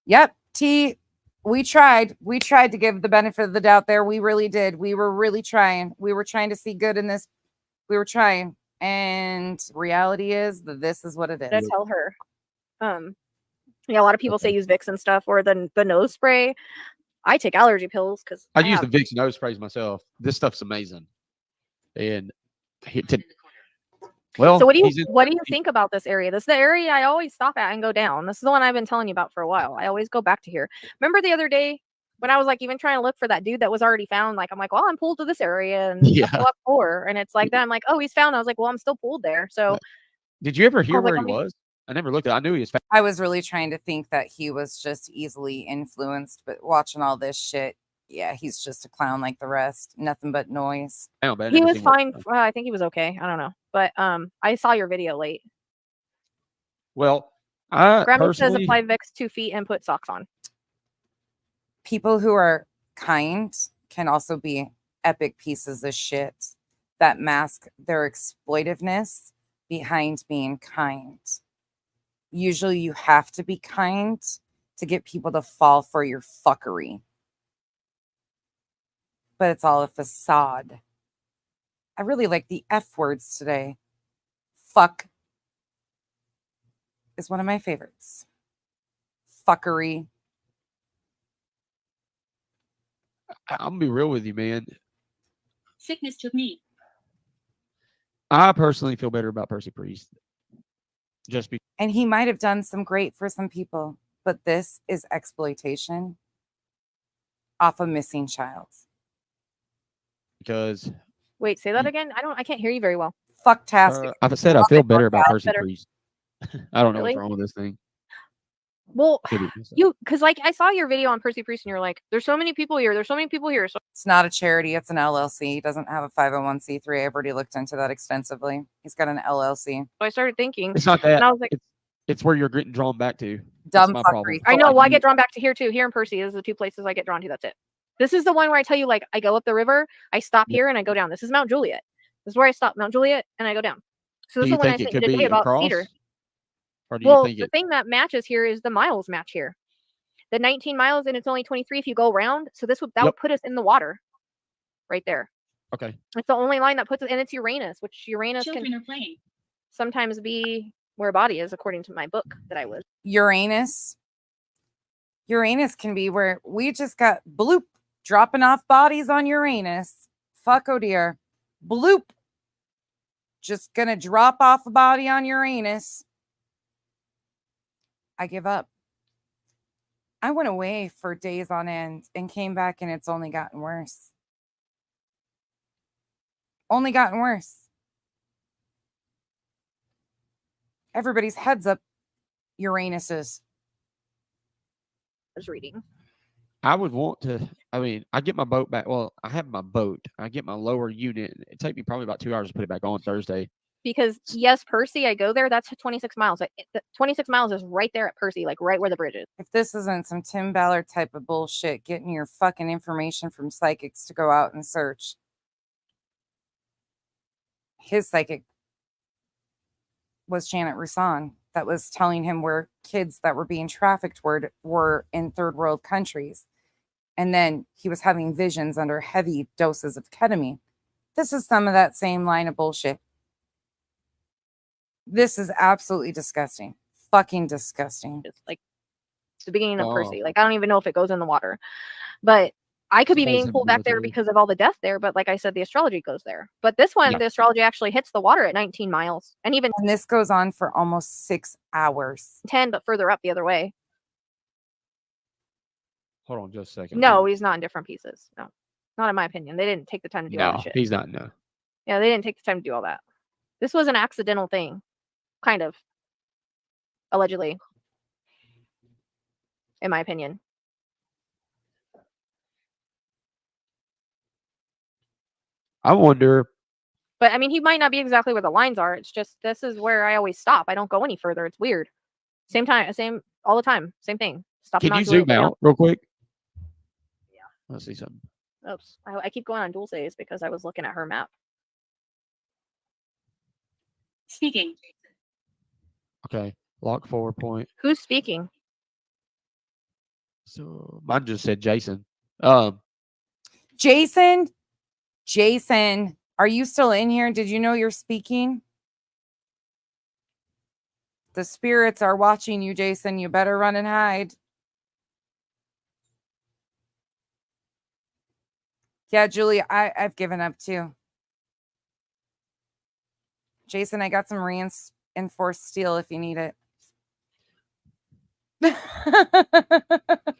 Yep, T, we tried. We tried to give the benefit of the doubt there. We really did. We were really trying. We were trying to see good in this. We were trying. And reality is that this is what it To is. tell her. Yeah, a lot of people say use Vicks and stuff, or the nose spray. I take allergy pills because I use the Vicks nose sprays myself. This stuff's amazing. And well, so what do you think about this area? This is the area I always stop at and go down. This is the one I've been telling you about for a while. I always go back to here. Remember the other day when I was like even trying to look for that dude that was already found? Like I'm like, well, I'm pulled to this area and Yeah. that's block 4. And it's like then I'm like, oh, he's found. I was like, well, I'm still pulled there. So did you ever hear was like, where he was? I never looked at it. I knew he was found. I was really trying to think that he was just easily influenced, but watching all this shit, yeah, he's just a clown like the rest. Nothing but noise. But I he never was seen where- fine. I think he was okay. I don't know. But I saw your video late. Well, I Grandma says personally, apply Vicks 2 feet and put socks on. People who are kind can also be epic pieces of shit that mask their exploitiveness behind being kind. Usually you have to be kind to get people to fall for your fuckery. But it's all a facade. I really like the F words today. Fuck is one of my favorites. Fuckery. I'm gonna be real with you, man. Sickness took me. I personally feel better about Percy Priest. Just because And he might have done some great for some people, but this is exploitation off a missing child. Wait, say that again. I can't hear you very well. Fucktastic. I've said I feel better about out Percy better. Priest. I don't know Really? what's wrong with this thing. Well, Could be messed up. because like I saw your video on Percy Priest and you're like, there's so many people here. There's so many people here. So It's not a charity. It's an LLC. He doesn't have a 501c3. I've already looked into that extensively. He's got an LLC. I started thinking, It's not that. and I was like, It's where you're getting drawn back to. Dumb my fuckery. problem. I know. Well, I get drawn back to here too. Here in Percy is the 2 places I get drawn to. That's it. This is the one where I tell you, like, I go up the river, I stop here, and I go down. This is Mount Juliet. This is where I stop, Mount Juliet, and I go down. So Do this you is when I think it think could today be about across? Cedar. Or do you Well, think the it? thing that matches here is the miles match here. The 19 miles and it's only 23 if you go around. So that Yep. would put us in the water, right there. Okay. It's the only line that puts it, and it's Uranus, which Uranus Children can are playing. sometimes be where a body is, according to my book that I was. Uranus can be where we just got bloop dropping off bodies on Uranus. Fuck, oh dear. Bloop. Just gonna drop off a body on Uranus. I give up. I went away for days on end and came back and it's only gotten worse. Only gotten worse. Everybody's heads up Uranuses. I was reading. I would want to. I mean, I get my boat back. Well, I have my boat. I get my lower unit. It take me probably about 2 hours to put it back on Thursday. Because yes, Percy, I go there. That's 26 miles. 26 miles is right there at Percy, like right where the bridge is. If this isn't some Tim Ballard type of bullshit, getting your fucking information from psychics to go out and search. His psychic was Janet Roussan that was telling him where kids that were being trafficked were in third world countries. And then he was having visions under heavy doses of ketamine. This is some of that same line of bullshit. This is absolutely disgusting. Fucking disgusting. It's like the beginning of Oh. Percy. Like I don't even know if it goes in the water, but I could be Goes being in pulled back there military. because of all the death there. But like I said, the astrology goes there. But this one, Yeah. the astrology actually hits the water at 19 miles and even And this goes on for almost 6 hours. 10, but further up the other way. Hold on just a second. No, he's not in different pieces. No, not in my opinion. They didn't take the time to do all No, that shit. he's not. No. Yeah, they didn't take the time to do all that. This was an accidental thing, kind of, allegedly. in my opinion. I wonder. But I mean, he might not be exactly where the lines are. It's just this is where I always stop. I don't go any further. It's weird. Same time, same all the time, same thing. Stop. Can you zoom out real quick? Yeah. Let's see something. Oops, I keep going on dual saves because I was looking at her map. Speaking. Okay, lock forward point. Who's speaking? So mine just said Jason. Jason, are you still in here? Did you know you're speaking? The spirits are watching you, Jason. You better run and hide. Yeah, Julie, I've given up too. Jason, I got some reinforced steel if you need it.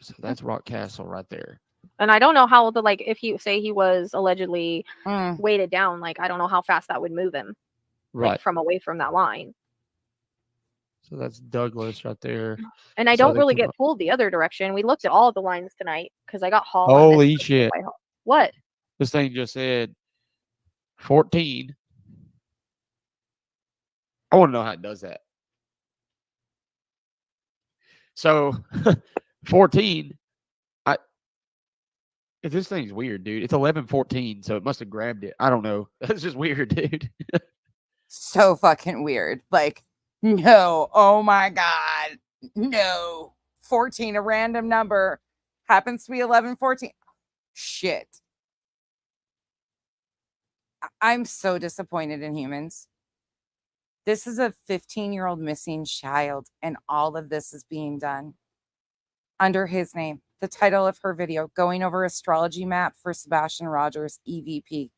So that's Rock Castle right there. And I don't know how if you say he was allegedly weighted down, like I don't know how fast that would move him, right, like, from away from that line. So that's Douglas right there. And I don't really get pulled the other direction. We looked at all of the lines tonight because I got Hall. Holy shit! What? This thing just said 14. I want to know how it does that. So 14. If this thing's weird, dude. It's 11:14, so it must have grabbed it. I don't know. That's just weird, dude. So fucking weird. Like, no. Oh my God. No. 14, a random number. Happens to be 11:14. Shit. I'm so disappointed in humans. This is a 15-year-old missing child, and all of this is being done under his name. The title of her video, Going Over Astrology Map for Sebastian Rogers, EVP.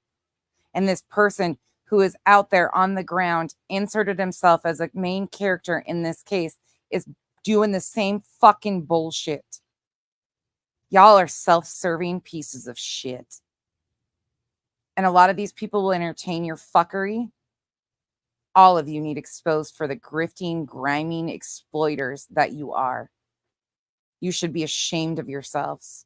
And this person who is out there on the ground, inserted himself as a main character in this case, is doing the same fucking bullshit. Y'all are self-serving pieces of shit. And a lot of these people will entertain your fuckery. All of you need exposed for the grifting, grinding exploiters that you are. You should be ashamed of yourselves.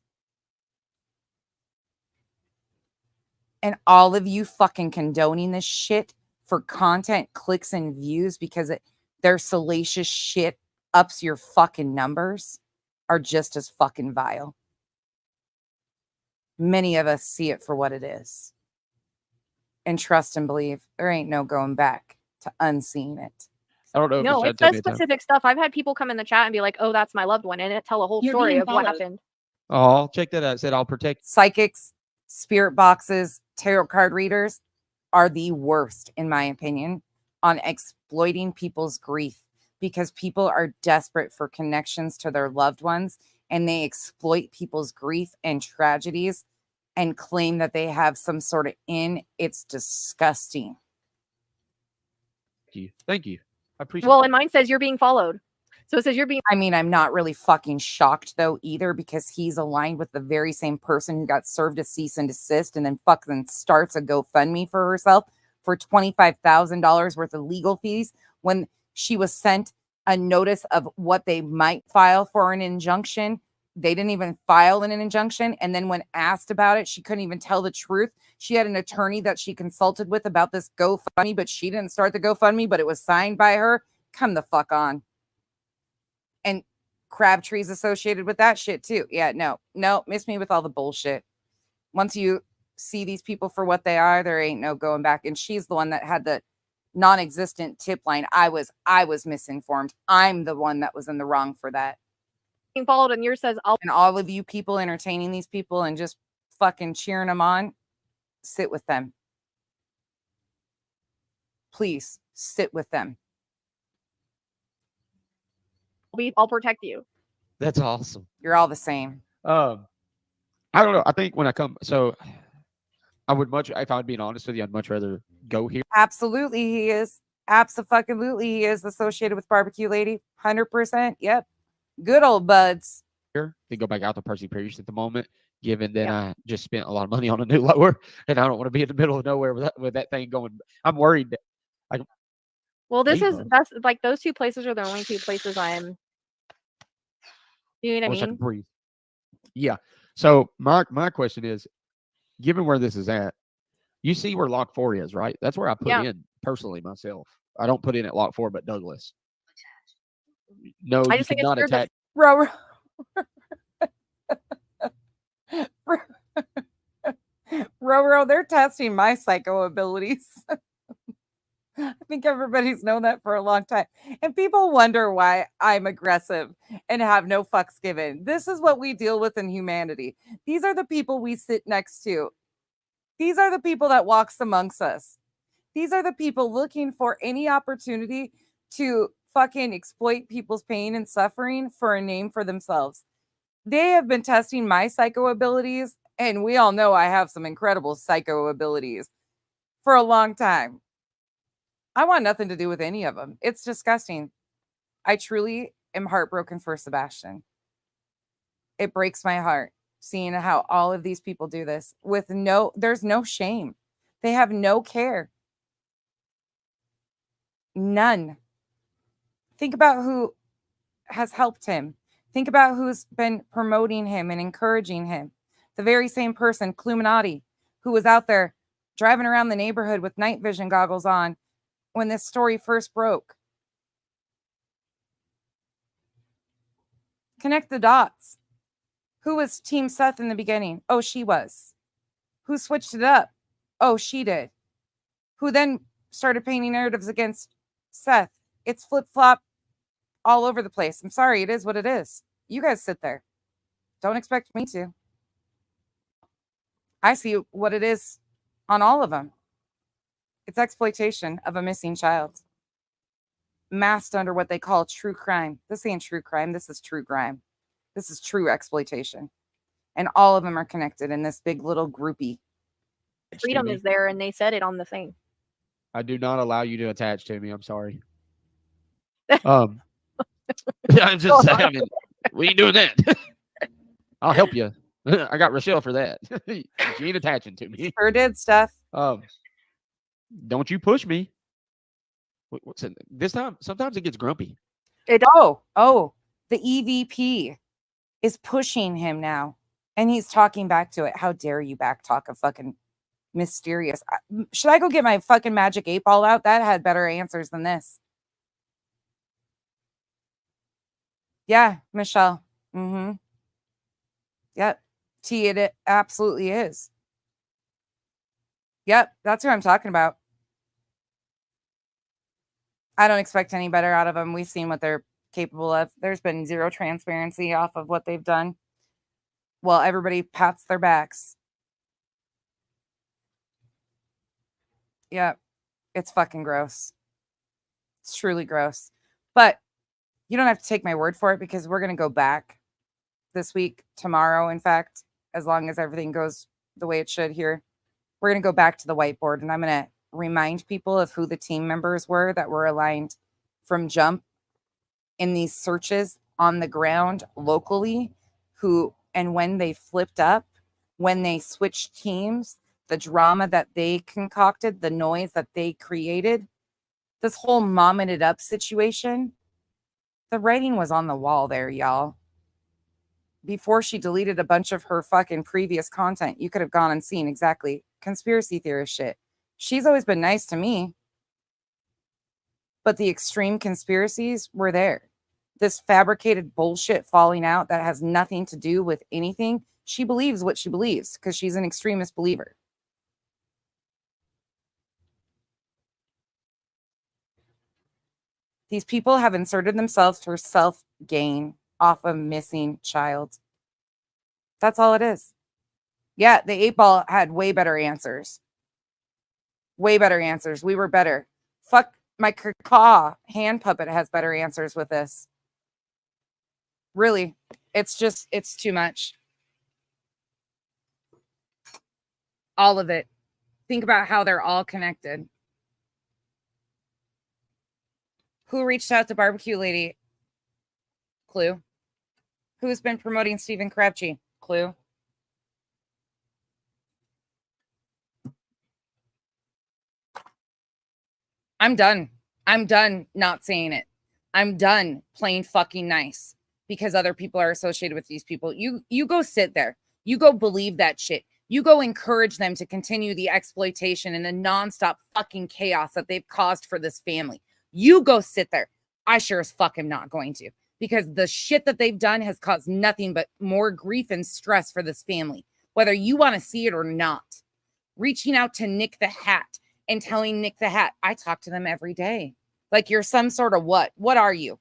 And all of you fucking condoning this shit for content, clicks, and views because their salacious shit ups your fucking numbers are just as fucking vile. Many of us see it for what it is. And trust and believe, there ain't no going back to unseeing it. I don't know. No, it says specific stuff. I've had people come in the chat and be like, "Oh, that's my loved one," and it tell a whole story of what happened. Oh, check that out. It said, "I'll protect." Psychics, spirit boxes, tarot card readers are the worst, in my opinion, on exploiting people's grief because people are desperate for connections to their loved ones, and they exploit people's grief and tragedies and claim that they have some sort of It's disgusting. Thank you. I appreciate Well, and mine says you're being followed. So it says you're being. I mean, I'm not really fucking shocked though either, because he's aligned with the very same person who got served a cease and desist and then fucking starts a GoFundMe for herself for $25,000 worth of legal fees when she was sent a notice of what they might file for an injunction. They didn't even file an injunction. And then when asked about it, she couldn't even tell the truth. She had an attorney that she consulted with about this GoFundMe, but she didn't start the GoFundMe, but it was signed by her. Come the fuck on. And Crabtree's associated with that shit too. Yeah, no, miss me with all the bullshit. Once you see these people for what they are, there ain't no going back. And she's the one that had the non-existent tip line. I was misinformed. I'm the one that was in the wrong for that. Being followed, and yours says and all of you people entertaining these people and just fucking cheering them on, sit with them. Please sit with them. I'll protect you. That's awesome. You're all the same. I don't know. I think when I come, so I would much, if I would be honest with you, I'd much rather go here. Absolutely, he is. Absolutely, he is associated with Barbecue Lady. 100%. Yep. Good old buds. Here, they go back out to Percy Pierce at the moment, given that I just spent a lot of money on a new lower, and I don't want to be in the middle of nowhere with that thing going. I'm worried that that's like those two places are the only two places I'm You know I what wish I I mean? could breathe. Yeah. So my question is, given where this is at, you see where Lock 4 is, right? That's where I put Yeah. in personally myself. I don't put in at Lock 4, but Douglas. No, I you just think could it's not weird that attach. Ro, Ro, they're testing my psycho abilities. I think everybody's known that for a long time. And people wonder why I'm aggressive and have no fucks given. This is what we deal with in humanity. These are the people we sit next to. These are the people that walks amongst us. These are the people looking for any opportunity to fucking exploit people's pain and suffering for a name for themselves. They have been testing my psycho abilities, and we all know I have some incredible psycho abilities for a long time. I want nothing to do with any of them. It's disgusting. I truly am heartbroken for Sebastian. It breaks my heart seeing how all of these people do this with there's no shame. They have no care. None. Think about who has helped him. Think about who's been promoting him and encouraging him. The very same person, Cluminati, who was out there driving around the neighborhood with night vision goggles on when this story first broke. Connect the dots. Who was Team Seth in the beginning? Oh, she was. Who switched it up? Oh, she did. Who then started painting narratives against Seth? It's flip flop all over the place. I'm sorry, it is what it is. You guys sit there. Don't expect me to. I see what it is on all of them. It's exploitation of a missing child, masked under what they call true crime. This ain't true crime. This is true crime. This is true exploitation. And all of them are connected in this big little groupie. Freedom is there, and they said it on the thing. I do not allow you to attach to me. I'm sorry. I'm just saying. I mean, we ain't doing that. I'll help you. I got Rochelle for that. She ain't attaching to me. Sure did, Steph. Don't you push me. This time, sometimes it gets grumpy. The EVP is pushing him now, and he's talking back to it. How dare you backtalk a fucking mysterious? Should I go get my fucking magic 8-ball out? That had better answers than this. Yeah, Michelle. Mm-hmm. Yep. T, it absolutely is. Yep, that's who I'm talking about. I don't expect any better out of them. We've seen what they're capable of. There's been zero transparency off of what they've done. Well, everybody pats their backs. Yep. It's fucking gross. It's truly gross. But you don't have to take my word for it, because we're going to go back this week, tomorrow, in fact, as long as everything goes the way it should here. We're going to go back to the whiteboard, and I'm going to remind people of who the team members were that were aligned from jump in these searches on the ground locally, who and when they flipped up, when they switched teams, the drama that they concocted, the noise that they created, this whole momming it up situation. The writing was on the wall there, y'all. Before she deleted a bunch of her fucking previous content, you could have gone and seen exactly conspiracy theorist shit. She's always been nice to me, but the extreme conspiracies were there. This fabricated bullshit falling out that has nothing to do with anything. She believes what she believes because she's an extremist believer. These people have inserted themselves for self-gain off a missing child. That's all it is. Yeah, the 8-ball had way better answers. Way better answers. We were better. Fuck, my caw hand puppet has better answers with this. Really, it's too much. All of it. Think about how they're all connected. Who reached out to Barbecue Lady? Clue. Who's been promoting Stephen Crabtree? Clue. I'm done. I'm done not saying it. I'm done playing fucking nice. because other people are associated with these people. You go sit there. You go believe that shit. You go encourage them to continue the exploitation and the nonstop fucking chaos that they've caused for this family. You go sit there. I sure as fuck am not going to, because the shit that they've done has caused nothing but more grief and stress for this family, whether you want to see it or not. Reaching out to Nick the Hat and telling Nick the Hat, I talk to them every day. Like you're some sort of what? What are you?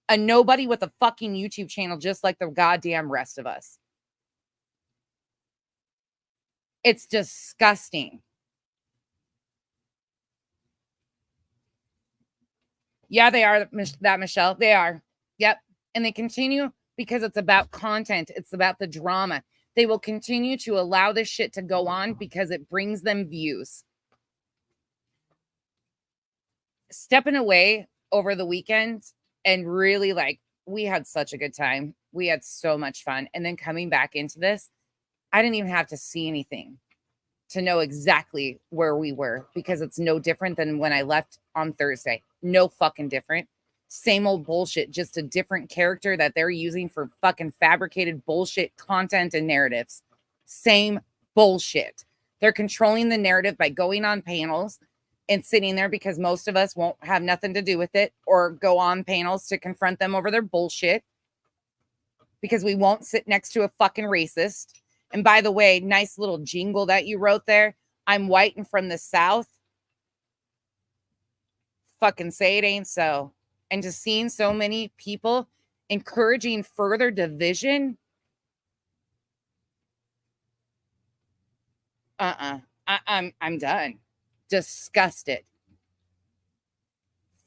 A nobody with a fucking YouTube channel just like the goddamn rest of us. It's disgusting. Yeah, they are that, Michelle. They are. Yep. And they continue because it's about content. It's about the drama. They will continue to allow this shit to go on because it brings them views. Stepping away over the weekend and really like, we had such a good time. We had so much fun. And then coming back into this, I didn't even have to see anything to know exactly where we were, because it's no different than when I left on Thursday. No fucking different. Same old bullshit, just a different character that they're using for fucking fabricated bullshit content and narratives. Same bullshit. They're controlling the narrative by going on panels and sitting there because most of us won't have nothing to do with it, or go on panels to confront them over their bullshit because we won't sit next to a fucking racist. And by the way, nice little jingle that you wrote there. I'm white and from the South. Fucking say it ain't so. And just seeing so many people encouraging further division. I'm done. Disgusted.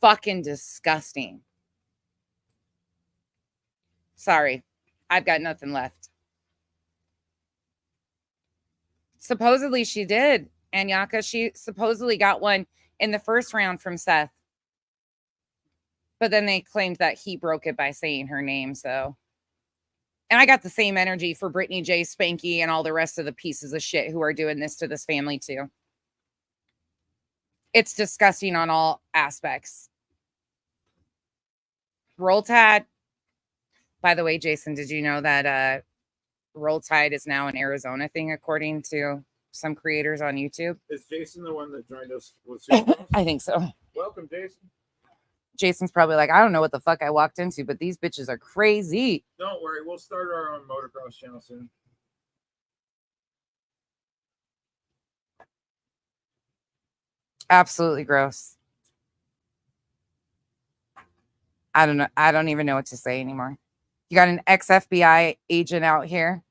Fucking disgusting. Sorry. I've got nothing left. Supposedly she did, Anyaka. She supposedly got one in the first round from Seth. But then they claimed that he broke it by saying her name, so. And I got the same energy for Brittany J. Spanky and all the rest of the pieces of shit who are doing this to this family too. It's disgusting on all aspects. Roll Tide. By the way, Jason, did you know that Roll Tide is now an Arizona thing, according to some creators on YouTube? Is Jason the one that joined us with I think so. Welcome, Jason. Jason's probably like, I don't know what the fuck I walked into, but these bitches are crazy. Don't worry, we'll start our own motocross channel soon. Absolutely gross. I don't know. I don't even know what to say anymore. You got an ex-FBI agent out here.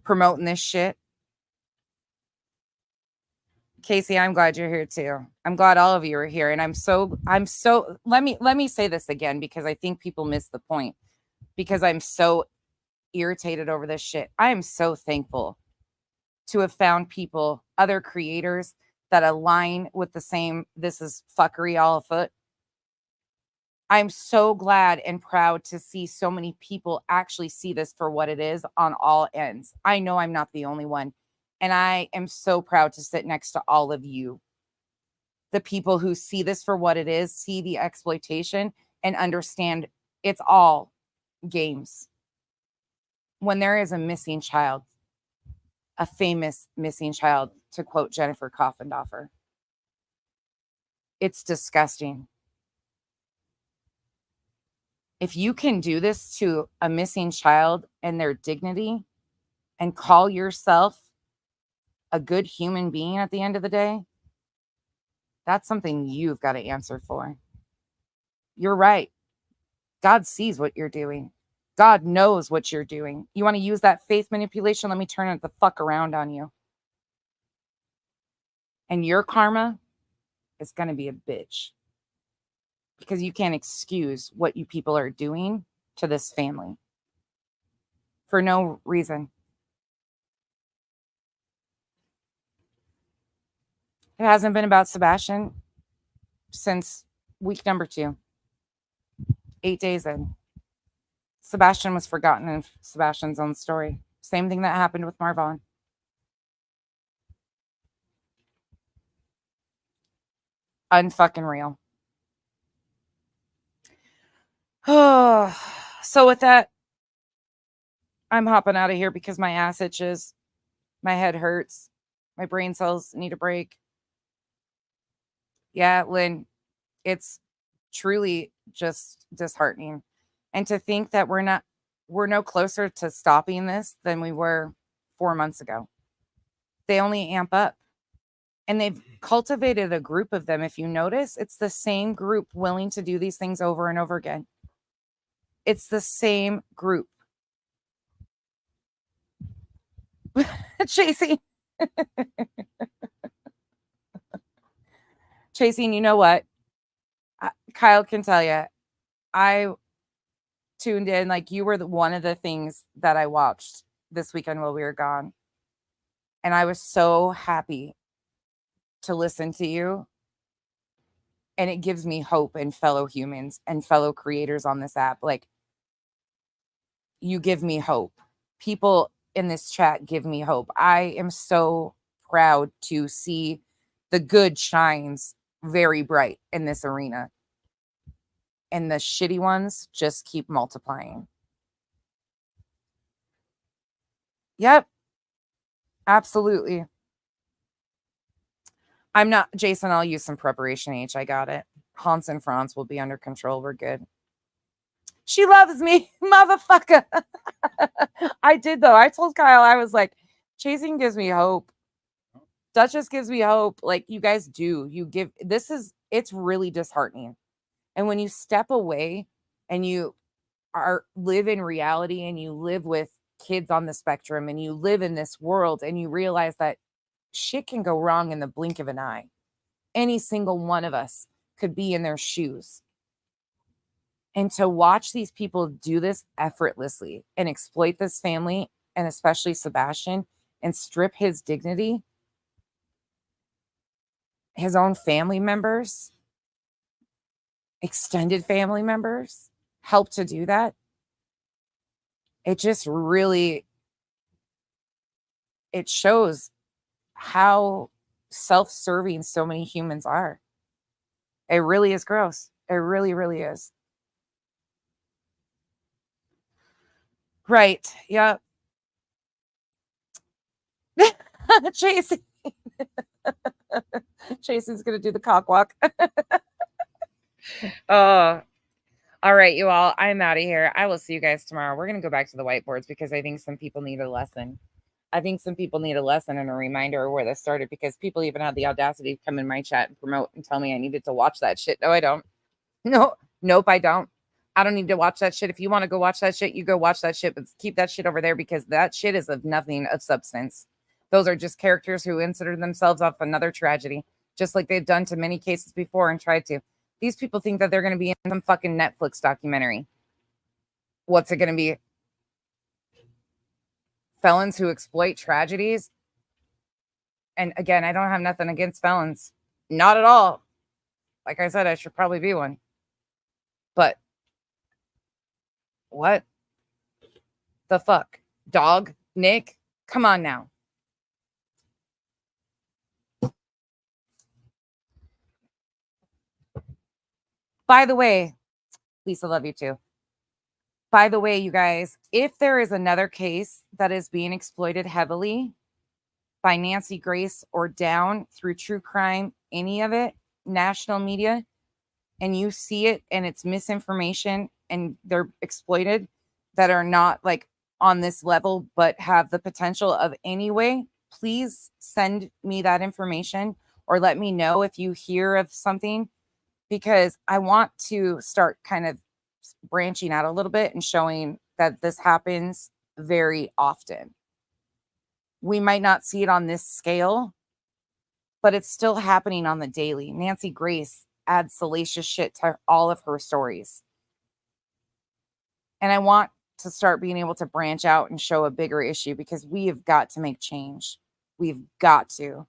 Promoting this shit. Casey, I'm glad you're here too. I'm glad all of you are here. And I'm so, let me say this again, because I think people miss the point, because I'm so irritated over this shit. I am so thankful to have found people, other creators that align with the same, this is fuckery all afoot. I'm so glad and proud to see so many people actually see this for what it is on all ends. I know I'm not the only one. And I am so proud to sit next to all of you. The people who see this for what it is, see the exploitation, and understand it's all games. When there is a missing child, a famous missing child, to quote Jennifer Coffendoffer, it's disgusting. If you can do this to a missing child and their dignity and call yourself a good human being at the end of the day, that's something you've got to answer for. You're right. God sees what you're doing. God knows what you're doing. You want to use that faith manipulation? Let me turn it the fuck around on you. And your karma is going to be a bitch. Because you can't excuse what you people are doing to this family. For no reason. It hasn't been about Sebastian since week number 2. 8 days in. Sebastian was forgotten in Sebastian's own story. Same thing that happened with Marvon. Unfucking real. Oh, so with that, I'm hopping out of here because my ass itches, my head hurts, my brain cells need a break. Yeah, Lynn, it's truly just disheartening. And to think that we're no closer to stopping this than we were 4 months ago. They only amp up. And they've cultivated a group of them. If you notice, it's the same group willing to do these things over and over again. It's the same group. Chasing. Chasing, you know what? Kyle can tell you, I tuned in, like you were one of the things that I watched this weekend while we were gone. And I was so happy to listen to you. And it gives me hope in fellow humans and fellow creators on this app. Like, you give me hope. People in this chat give me hope. I am so proud to see the good shines very bright in this arena. And the shitty ones just keep multiplying. Yep. Absolutely. I'm not, Jason, I'll use some preparation H. I got it. Hans and Franz will be under control. We're good. She loves me, motherfucker. I did, though. I told Kyle, I was like, chasing gives me hope. Duchess gives me hope. Like, you guys do. It's really disheartening. And when you step away and you live in reality and you live with kids on the spectrum and you live in this world and you realize that shit can go wrong in the blink of an eye. Any single one of us could be in their shoes. And to watch these people do this effortlessly and exploit this family, and especially Sebastian, and strip his dignity, his own family members, extended family members, help to do that. It just really, it shows how self-serving so many humans are. It really is gross. It really, really is. Right. Yep. Chasing. Chasing's going to do the cock walk. Oh, all right, you all. I'm out of here. I will see you guys tomorrow. We're going to go back to the whiteboards because I think some people need a lesson. I think some people need a lesson and a reminder of where this started, because people even had the audacity to come in my chat and promote and tell me I needed to watch that shit. No, I don't. Nope, I don't. I don't need to watch that shit. If you want to go watch that shit, you go watch that shit, but keep that shit over there, because that shit is of nothing of substance. Those are just characters who inserted themselves off another tragedy, just like they've done to many cases before and tried to. These people think that they're going to be in some fucking Netflix documentary. What's it going to be? Felons who exploit tragedies? And again, I don't have nothing against felons. Not at all. Like I said, I should probably be one. But what the fuck? Dog? Nick? Come on now. By the way, Lisa, love you too. By the way, you guys, if there is another case that is being exploited heavily by Nancy Grace or down through true crime, any of it, national media, and you see it and it's misinformation and they're exploited, that are not like on this level but have the potential of anyway, please send me that information or let me know if you hear of something, because I want to start kind of branching out a little bit and showing that this happens very often. We might not see it on this scale, but it's still happening on the daily. Nancy Grace adds salacious shit to all of her stories. And I want to start being able to branch out and show a bigger issue, because we have got to make change. We've got to.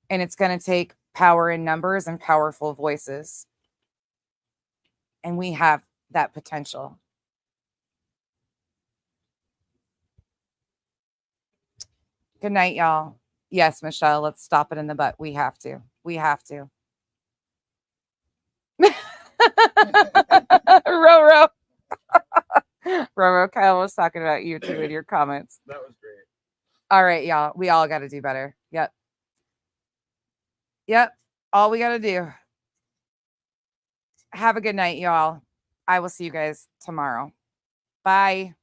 And it's going to take power in numbers and powerful voices. And we have that potential. Good night, y'all. Yes, Michelle, let's stop it in the butt. We have to. We have to. Row, Romo. Kyle was talking about you too in your comments. That was great. All right, y'all. We all got to do better. Yep. Yep. All we got to do. Have a good night, y'all. I will see you guys tomorrow. Bye.